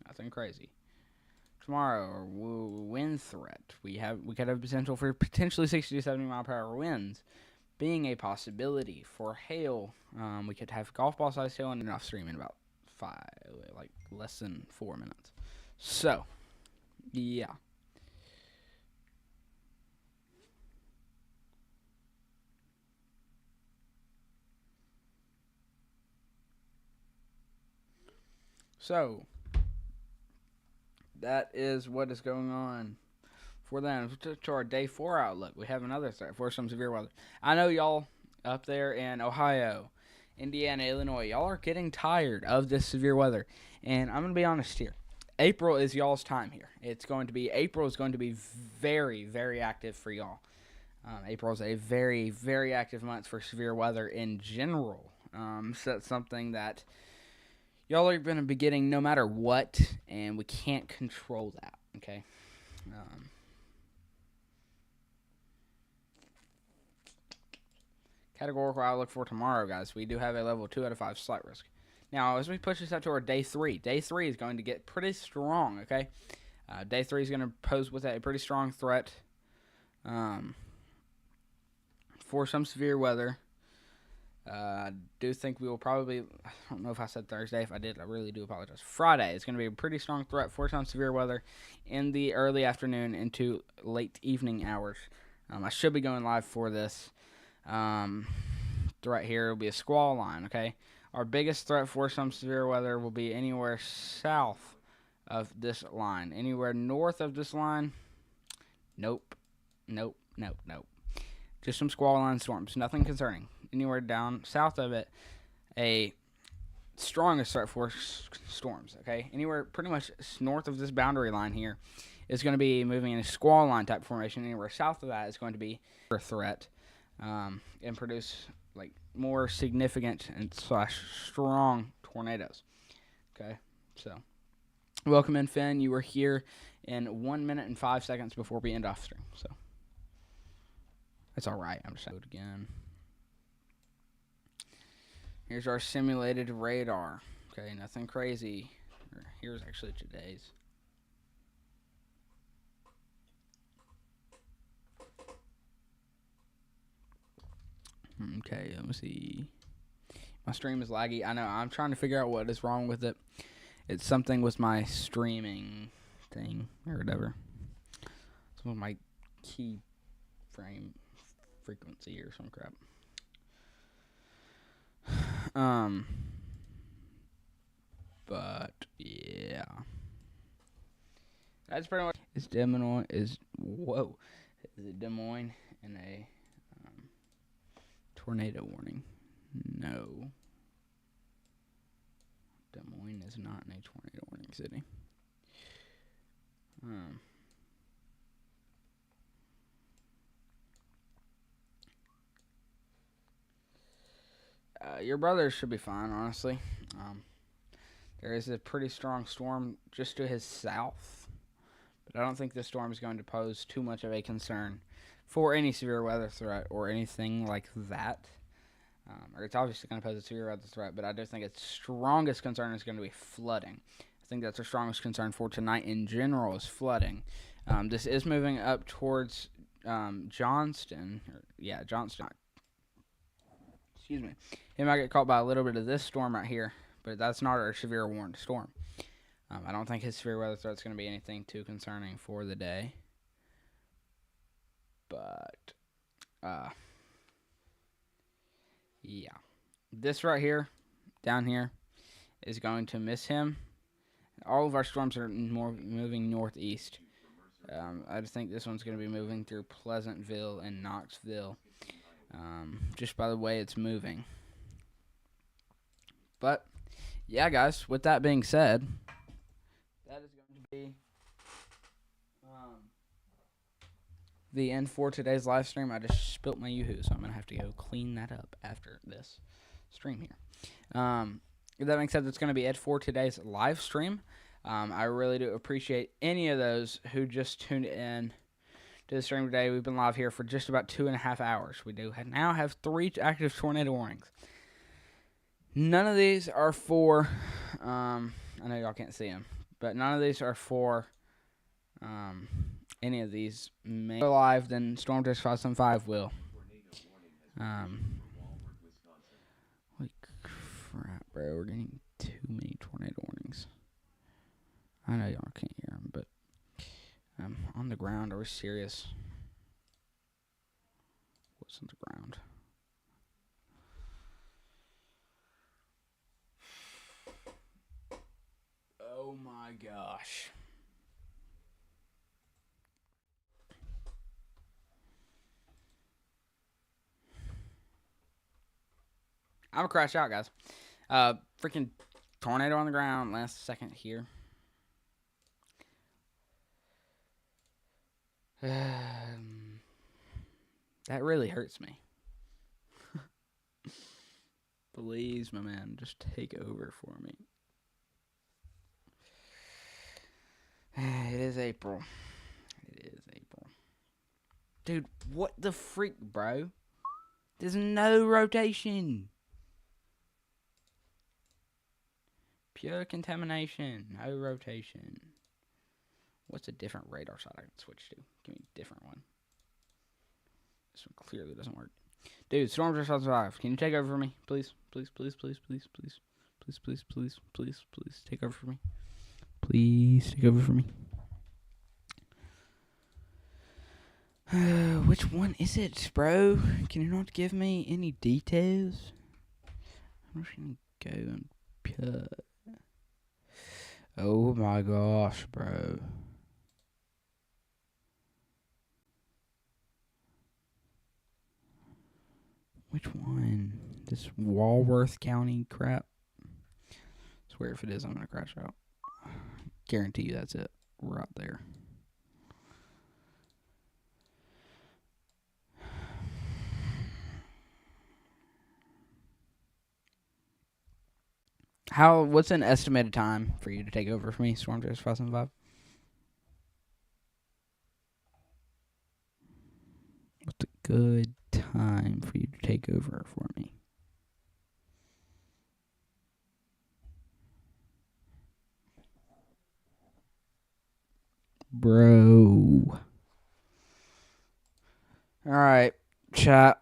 Nothing crazy. Tomorrow, our wind threat. We could have potential for potentially 60 to 70 mile per hour winds being a possibility. For hail, we could have golf ball sized hail and enough stream in about less than 4 minutes. So, yeah. So, that is what is going on for them. To our day 4 outlook, we have another threat for some severe weather. I know y'all up there in Ohio, Indiana, Illinois, y'all are getting tired of this severe weather. And I'm going to be honest here. April is y'all's time here. April is going to be very, very active for y'all. April is a very, very active month for severe weather in general. So that's something that y'all are going to be getting no matter what, and we can't control that. Okay. Categorical outlook for tomorrow, guys. We do have a level 2 out of 5 slight risk. Now, as we push this out to our day 3 is going to get pretty strong, okay? Day 3 is going to pose with a pretty strong threat for some severe weather. I do think we will probably, I don't know if I said Thursday. If I did, I really do apologize. Friday is going to be a pretty strong threat for some severe weather in the early afternoon into late evening hours. I should be going live for this. Threat here will be a squall line, okay? Our biggest threat for some severe weather will be anywhere south of this line. Anywhere north of this line, nope. Just some squall line storms, nothing concerning. Anywhere down south of it, a strongest threat for storms, okay? Anywhere pretty much north of this boundary line here is going to be moving in a squall line type formation. Anywhere south of that is going to be a threat and produce like more significant and strong tornadoes, okay? So welcome in, Finn. You were here in 1 minute and 5 seconds before we end off stream, so that's all right. I'm just going to do it again. Here's our simulated radar. Okay, nothing crazy. Here's actually today's. Okay, let me see. My stream is laggy. I know. I'm trying to figure out what is wrong with it. It's something with my streaming thing or whatever. Some of my key frame frequency or some crap. But yeah, that's pretty much. Is Des Moines is it Des Moines in a tornado warning? No, Des Moines is not in a tornado warning city. Your brother should be fine, honestly. There is a pretty strong storm just to his south, but I don't think this storm is going to pose too much of a concern for any severe weather threat or anything like that. Or it's obviously going to pose a severe weather threat, but I do think its strongest concern is going to be flooding. I think that's our strongest concern for tonight in general is flooding. This is moving up towards Johnston. Johnston. Excuse me. It might get caught by a little bit of this storm right here, but that's not our severe warned storm. I don't think his severe weather threat is going to be anything too concerning for the day. But, yeah. This right here, down here, is going to miss him. All of our storms are moving northeast. I just think this one's going to be moving through Pleasantville and Knoxville, just by the way it's moving. But, yeah, guys, with that being said, that is going to be the end for today's live stream. I just spilt my yoo-hoo, so I'm going to have to go clean that up after this stream here. With that being said, that's going to be it for today's live stream. I really do appreciate any of those who just tuned in to the stream today. We've been live here for just about 2.5 hours. We do now have 3 active tornado warnings. None of these are for, I know y'all can't see them, but none of these are for any of these. More live than Storm Test 575 will. Holy crap, bro. We're getting too many tornado warnings. I know y'all can't hear them, but on the ground, are we serious? What's on the ground? Oh my gosh. I'm gonna crash out, guys. Freaking tornado on the ground last second here. That really hurts me. Please, my man, just take over for me. It is April. It is April. Dude, what the freak, bro? There's no rotation. Pure contamination. No rotation. What's a different radar site I can switch to? Give me a different one. This one clearly doesn't work. Dude, Storm Just 5. Can you take over for me? Please. Please, please, please, please, please. Please, please, please, please, please. Take over for me. Please take over for me. Which one is it, bro? Can you not give me any details? I'm just gonna go and pure. Oh my gosh, bro. Which one? This Walworth County crap? I swear if it is, I'm gonna crash out. Guarantee you that's it. Right there. What's an estimated time for you to take over for me, Storm Chase 575? What's a good time for you to take over for me? Bro. Alright, chat.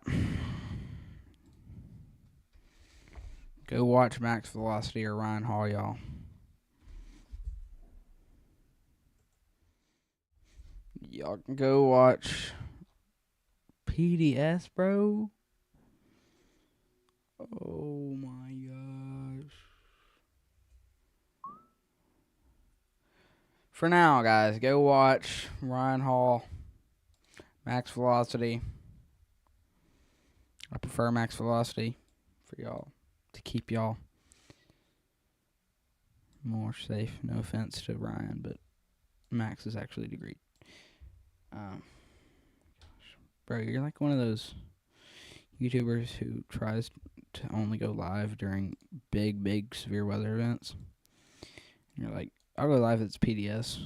Go watch Max Velocity or Ryan Hall, y'all. Y'all can go watch PDS, bro. Oh my gosh. For now, guys, go watch Ryan Hall, Max Velocity. I prefer Max Velocity for y'all, to keep y'all more safe. No offense to Ryan, but Max is actually degreed. Bro, you're like one of those YouTubers who tries to only go live during big, severe weather events. And you're like, I'll go live if it's PDS.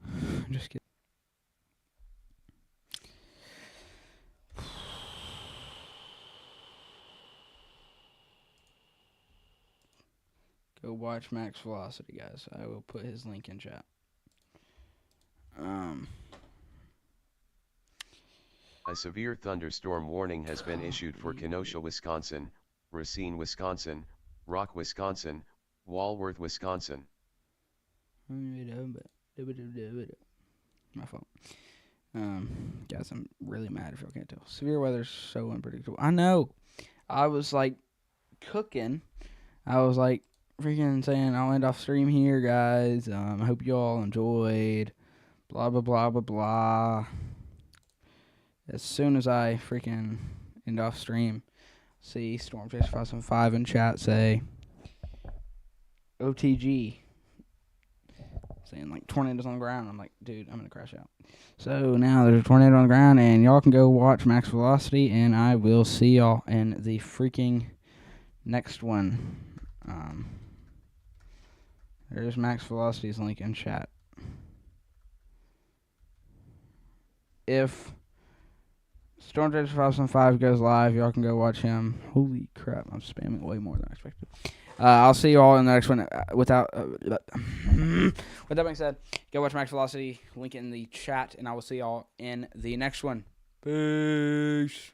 I'm just kidding. Go watch Max Velocity, guys. I will put his link in chat. A severe thunderstorm warning has been issued for Kenosha, Wisconsin, Racine, Wisconsin, Rock, Wisconsin, Walworth, Wisconsin. My fault. Guys, I'm really mad if y'all can't tell. Severe weather's so unpredictable. I know. I was like cooking. I was like freaking saying I'll end off stream here, guys. I hope you all enjoyed. Blah blah blah blah blah. As soon as I freaking end off stream, see Stormchase575 in chat say OTG. Saying like tornadoes on the ground. I'm like, dude, I'm gonna crash out. So now there's a tornado on the ground, and y'all can go watch Max Velocity, and I will see y'all in the freaking next one. There's Max Velocity's link in chat. If Stormchase575 goes live, y'all can go watch him. Holy crap, I'm spamming way more than I expected. I'll see you all in the next one. With that being said, go watch Max Velocity. Link in the chat, and I will see y'all in the next one. Peace.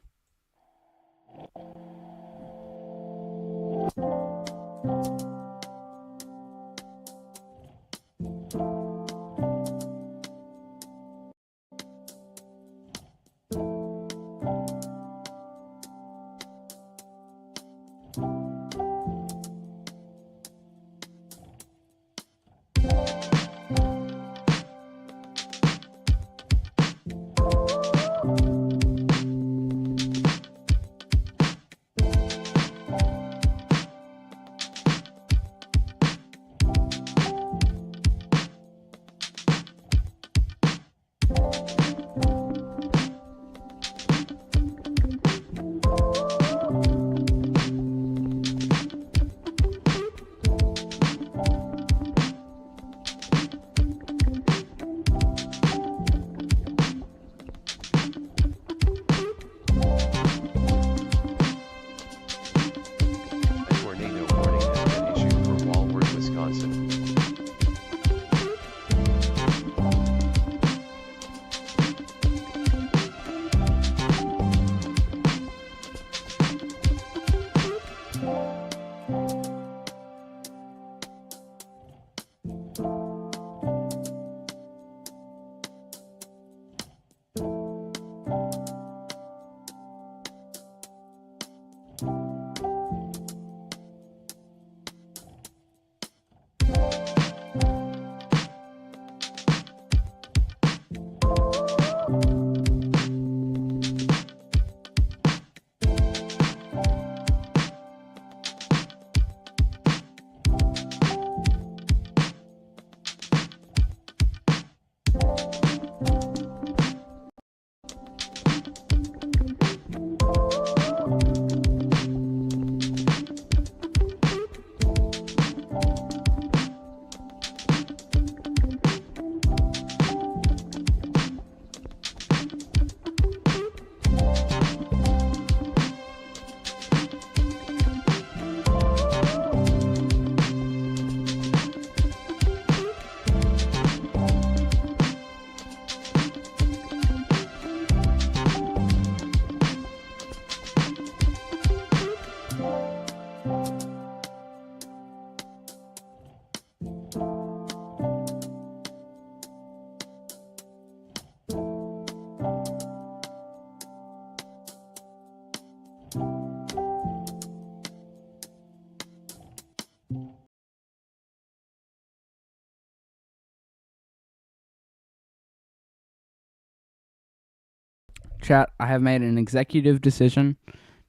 chat, I have made an executive decision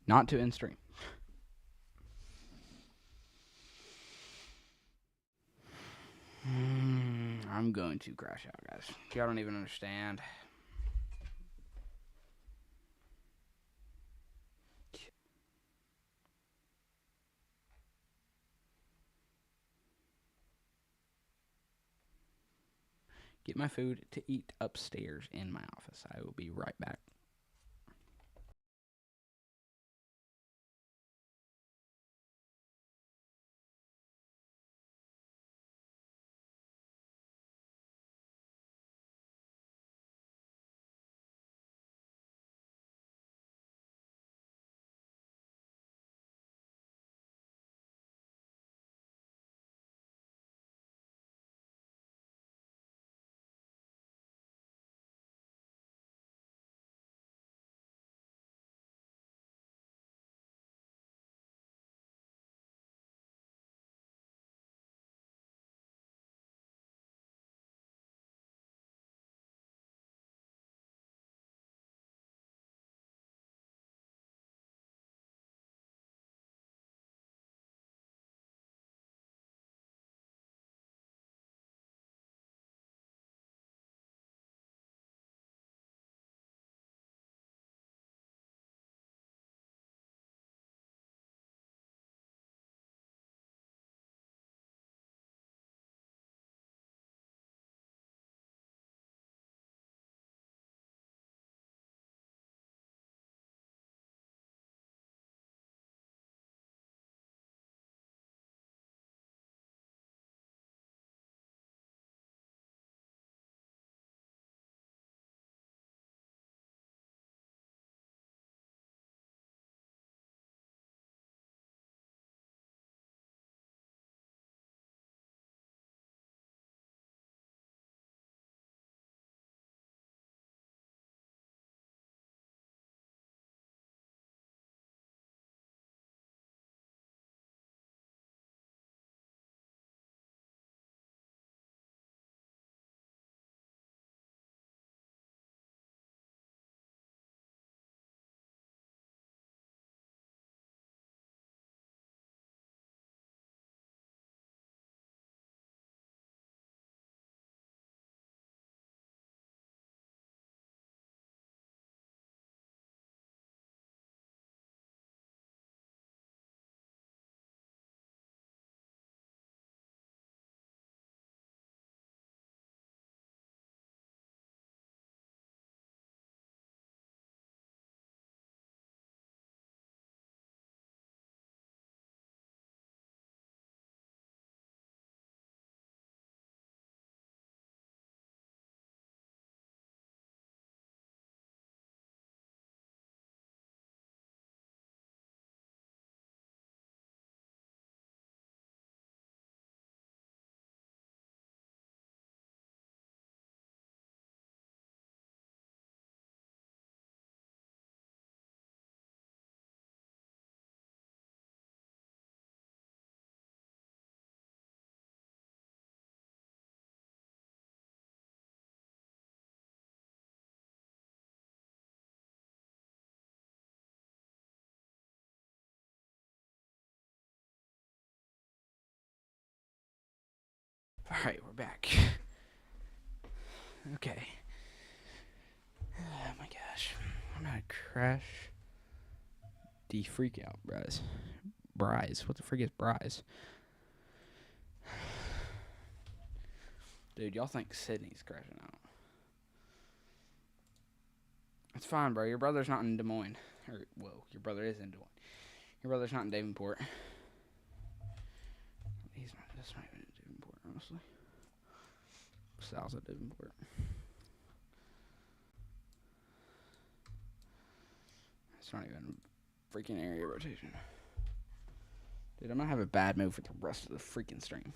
not to end stream. I'm going to crash out, guys. Y'all don't even understand. Get my food to eat upstairs in my office. I will be right back. All right, we're back. Okay. Oh my gosh. I'm gonna crash the freak out, Bryce. Bryce. What the freak is Bryce? Dude, y'all think Sydney's crashing out. It's fine, bro. Your brother's not in Des Moines. Your brother is in Des Moines. Your brother's not in Davenport. That's not even in Davenport, honestly. Sal's at Davenport. It's not even freaking area rotation. Dude, I'm gonna have a bad mood for the rest of the freaking stream.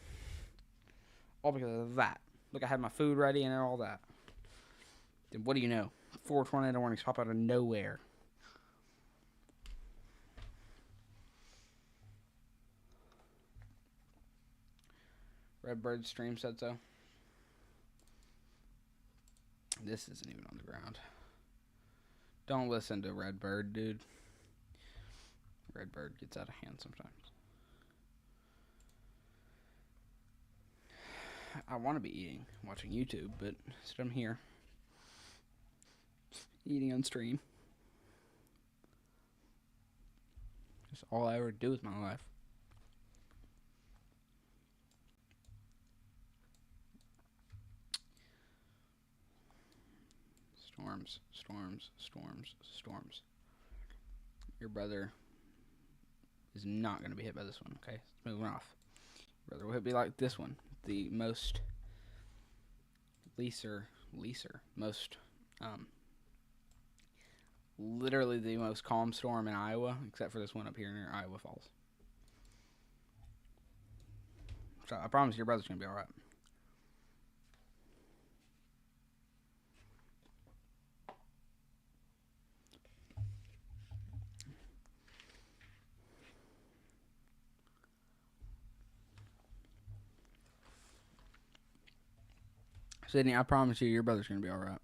All because of that. Look, I had my food ready and all that. Then what do you know? 4:20 in the morning, pop out of nowhere. Redbird stream said so. This isn't even on the ground. Don't listen to Redbird, dude. Redbird gets out of hand sometimes. I want to be eating, watching YouTube, but instead I'm here. Eating on stream. That's all I ever do with my life. Storms, storms, storms, storms. Your brother is not going to be hit by this one, okay? It's moving off. Your brother will be like this one. The most most, literally the most calm storm in Iowa, except for this one up here near Iowa Falls. So I promise your brother's going to be alright. Sydney, I promise you, your brother's going to be alright.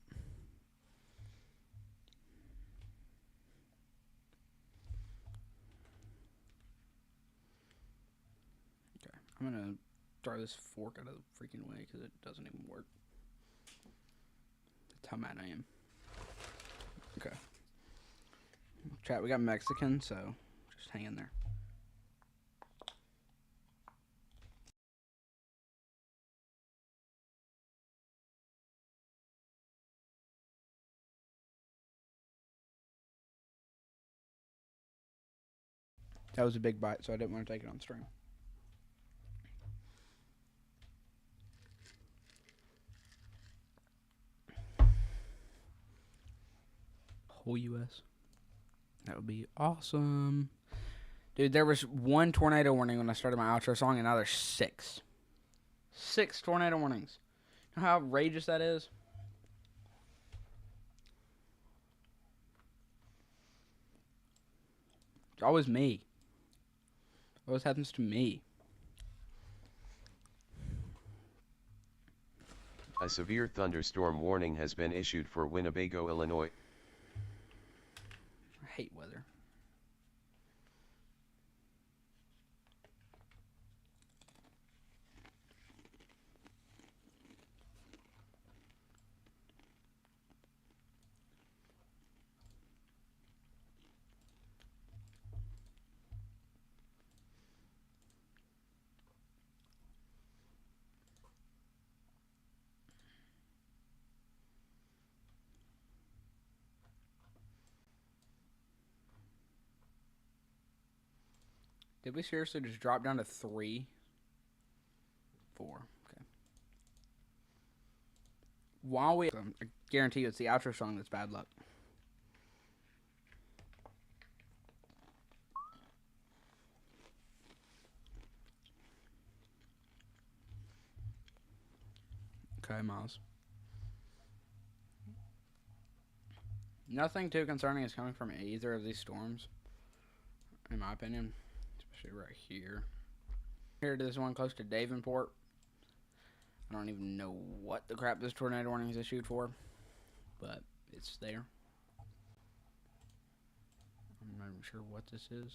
Okay, I'm going to throw this fork out of the freaking way because it doesn't even work. That's how mad I am. Okay. Chat, we got Mexican, so just hang in there. That was a big bite, so I didn't want to take it on stream. Whole U.S. That would be awesome. Dude, there was one tornado warning when I started my outro song, and now there's 6. 6 tornado warnings. You know how outrageous that is? It's always me. It always happens to me. A severe thunderstorm warning has been issued for Winnebago, Illinois. I hate weather. Did we seriously just drop down to 3? 4. Okay. While we... I guarantee you it's the outro song that's bad luck. Okay, Miles. Nothing too concerning is coming from either of these storms, in my opinion. Especially right here. Here to this one close to Davenport. I don't even know what the crap this tornado warning is issued for, but it's there. I'm not even sure what this is.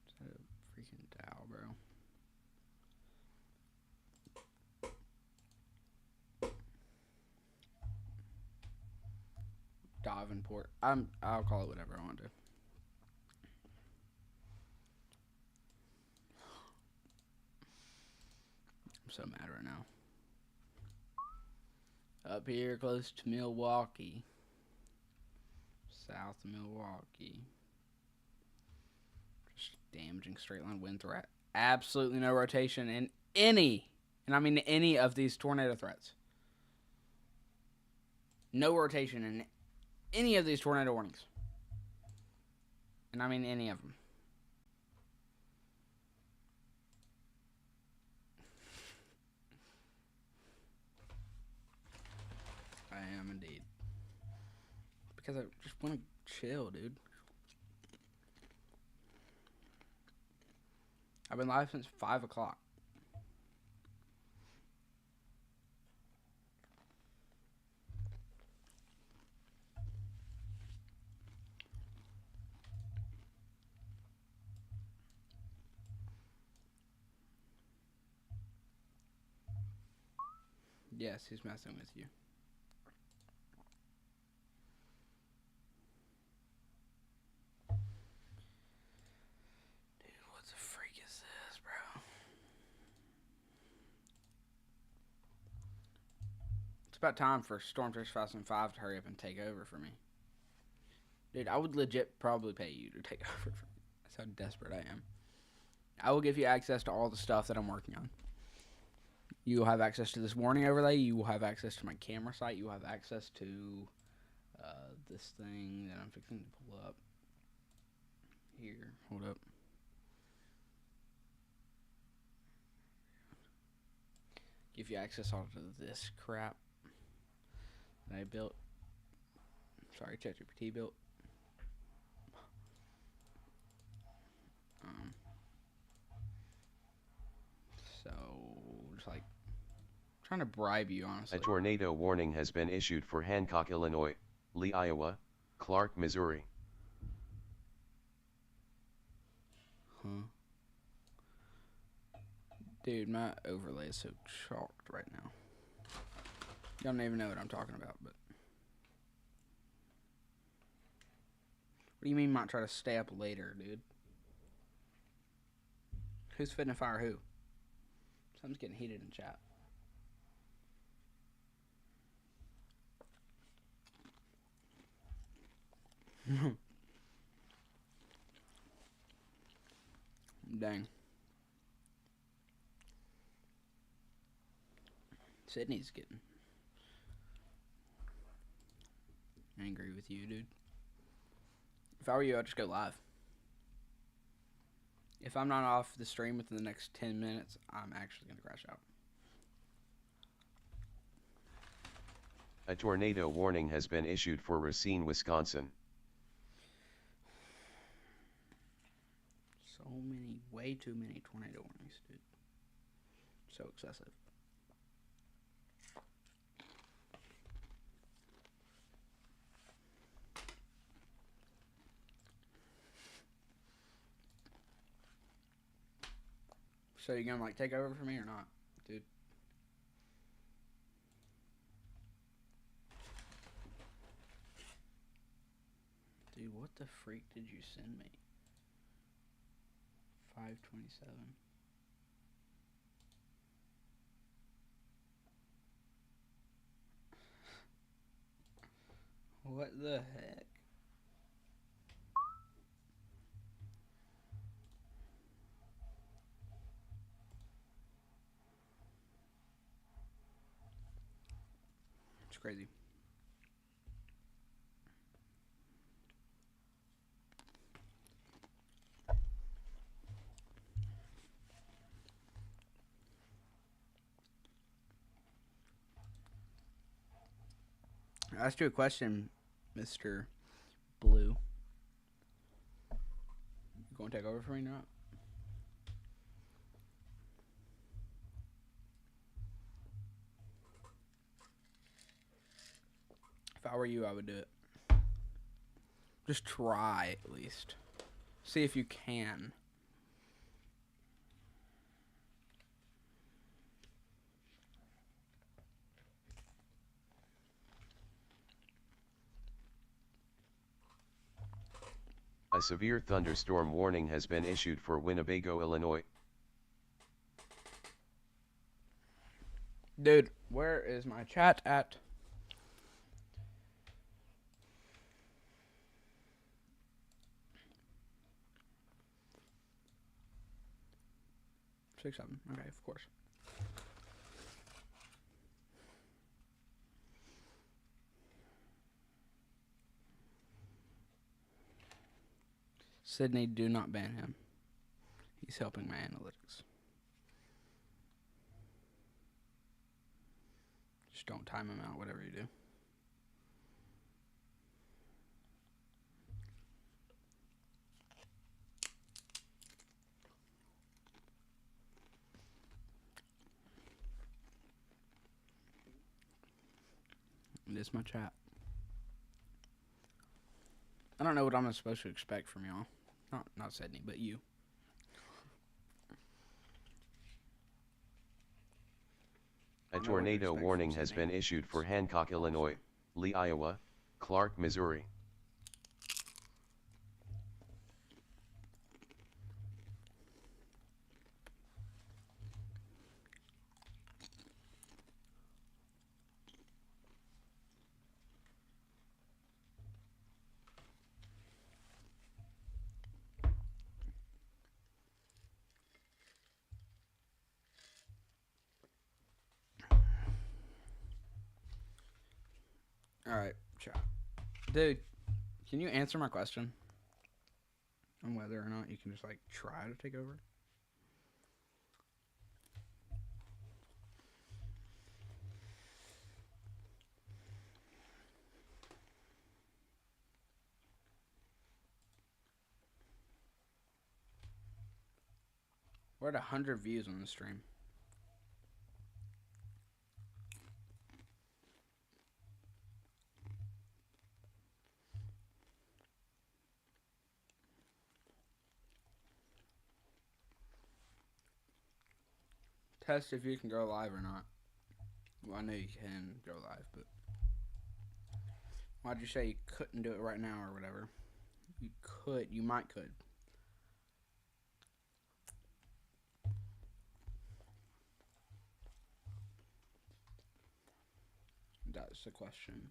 Is that a freaking Dow, bro? Davenport. I'll call it whatever I want to. I'm so mad right now. Up here close to Milwaukee. South of Milwaukee. Just damaging straight line wind threat. Absolutely no rotation in any, and I mean any of these tornado threats. No rotation in any of these tornado warnings. And I mean any of them. I am indeed. Because I just want to chill, dude. I've been live since 5 o'clock. Yes, he's messing with you. Dude, what the freak is this, bro? It's about time for Storm 3005 to hurry up and take over for me. Dude, I would legit probably pay you to take over for me. That's how desperate I am. I will give you access to all the stuff that I'm working on. You will have access to this warning overlay. You will have access to my camera site. You will have access to this thing that I'm fixing to pull up. Here, hold up. Give you access all to this crap that I built. Sorry, ChatGPT built. So, just like trying to bribe you, honestly. A tornado warning has been issued for Hancock, Illinois, Lee, Iowa, Clark, Missouri. Huh? Dude, my overlay is so chalked right now. Y'all don't even know what I'm talking about, but. What do you mean might try to stay up later, dude? Who's fitting to fire who? Something's getting heated in chat. Dang. Sydney's getting angry with you, dude. If I were you, I'd just go live. If I'm not off the stream within the next 10 minutes, I'm actually going to crash out. A tornado warning has been issued for Racine, Wisconsin. So many, way too many tornado warnings, dude. So excessive. So you gonna like take over for me or not, dude? Dude, what the freak did you send me? 527. What the heck? It's crazy. I asked you a question, Mr. Blue. You going to take over for me or not? If I were you, I would do it. Just try, at least. See if you can. A severe thunderstorm warning has been issued for Winnebago, Illinois. Dude, where is my chat at? Six, 7. Okay, of course. Sydney, do not ban him. He's helping my analytics. Just don't time him out, whatever you do. This is my chat. I don't know what I'm supposed to expect from y'all. Not Sydney, but you. A tornado warning has been issued for Hancock, Illinois, Lee, Iowa, Clark, Missouri. Alright, chat. Dude, can you answer my question? On whether or not you can just, like, try to take over? We're at 100 views on the stream. Test if you can go live or not. Well, I know you can go live, but why'd you say you couldn't do it right now or whatever? You could. You might could. That's the question.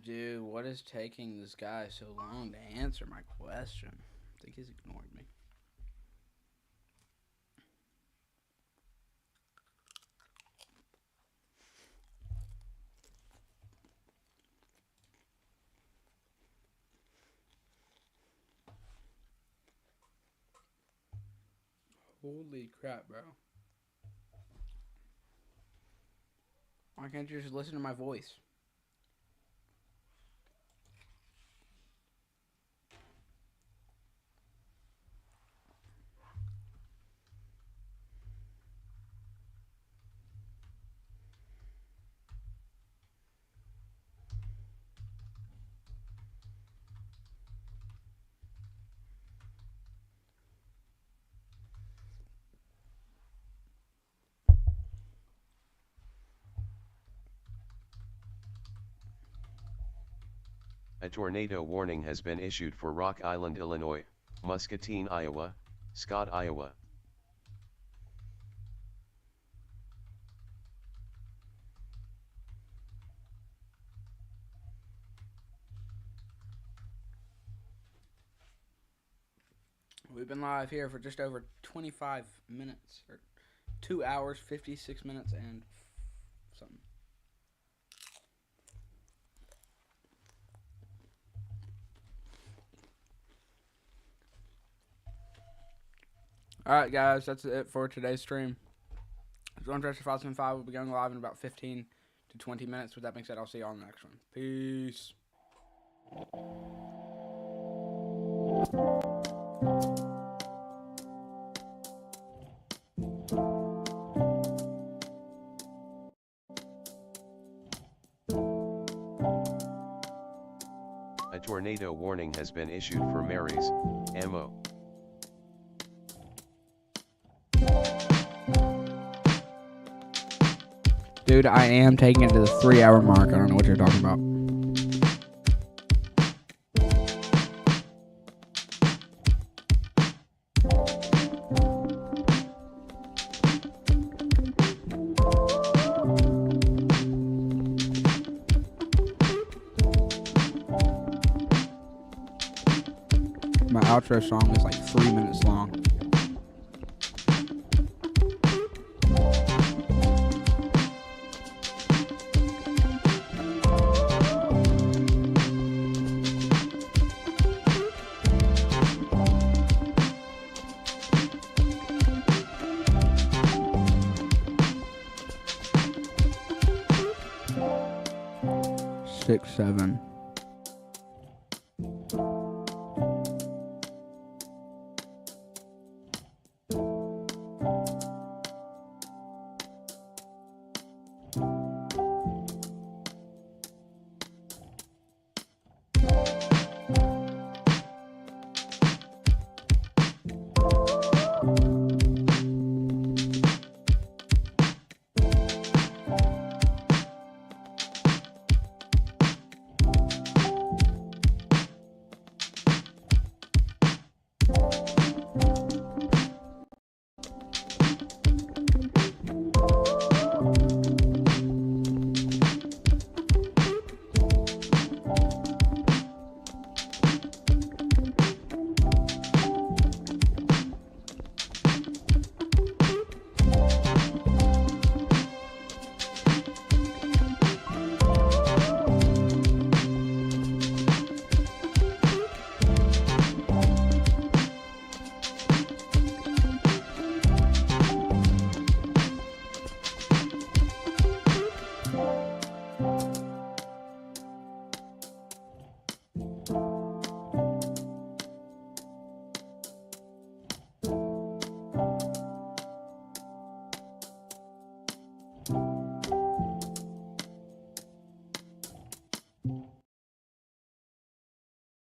Dude, what is taking this guy so long to answer my question? I think he's ignored me. Holy crap, bro. Why can't you just listen to my voice? A tornado warning has been issued for Rock Island, Illinois, Muscatine, Iowa, Scott, Iowa. We've been live here for just over 25 minutes, or 2 hours, 56 minutes, and something. Alright, guys, that's it for today's stream. Drone Dresser 575 will be going live in about 15 to 20 minutes. With that being said, I'll see you all in the next one. Peace. A tornado warning has been issued for Mary's, MO. Dude, I am taking it to the 3-hour mark. I don't know what you're talking about. My outro song is like 3 minutes long. Six, 7.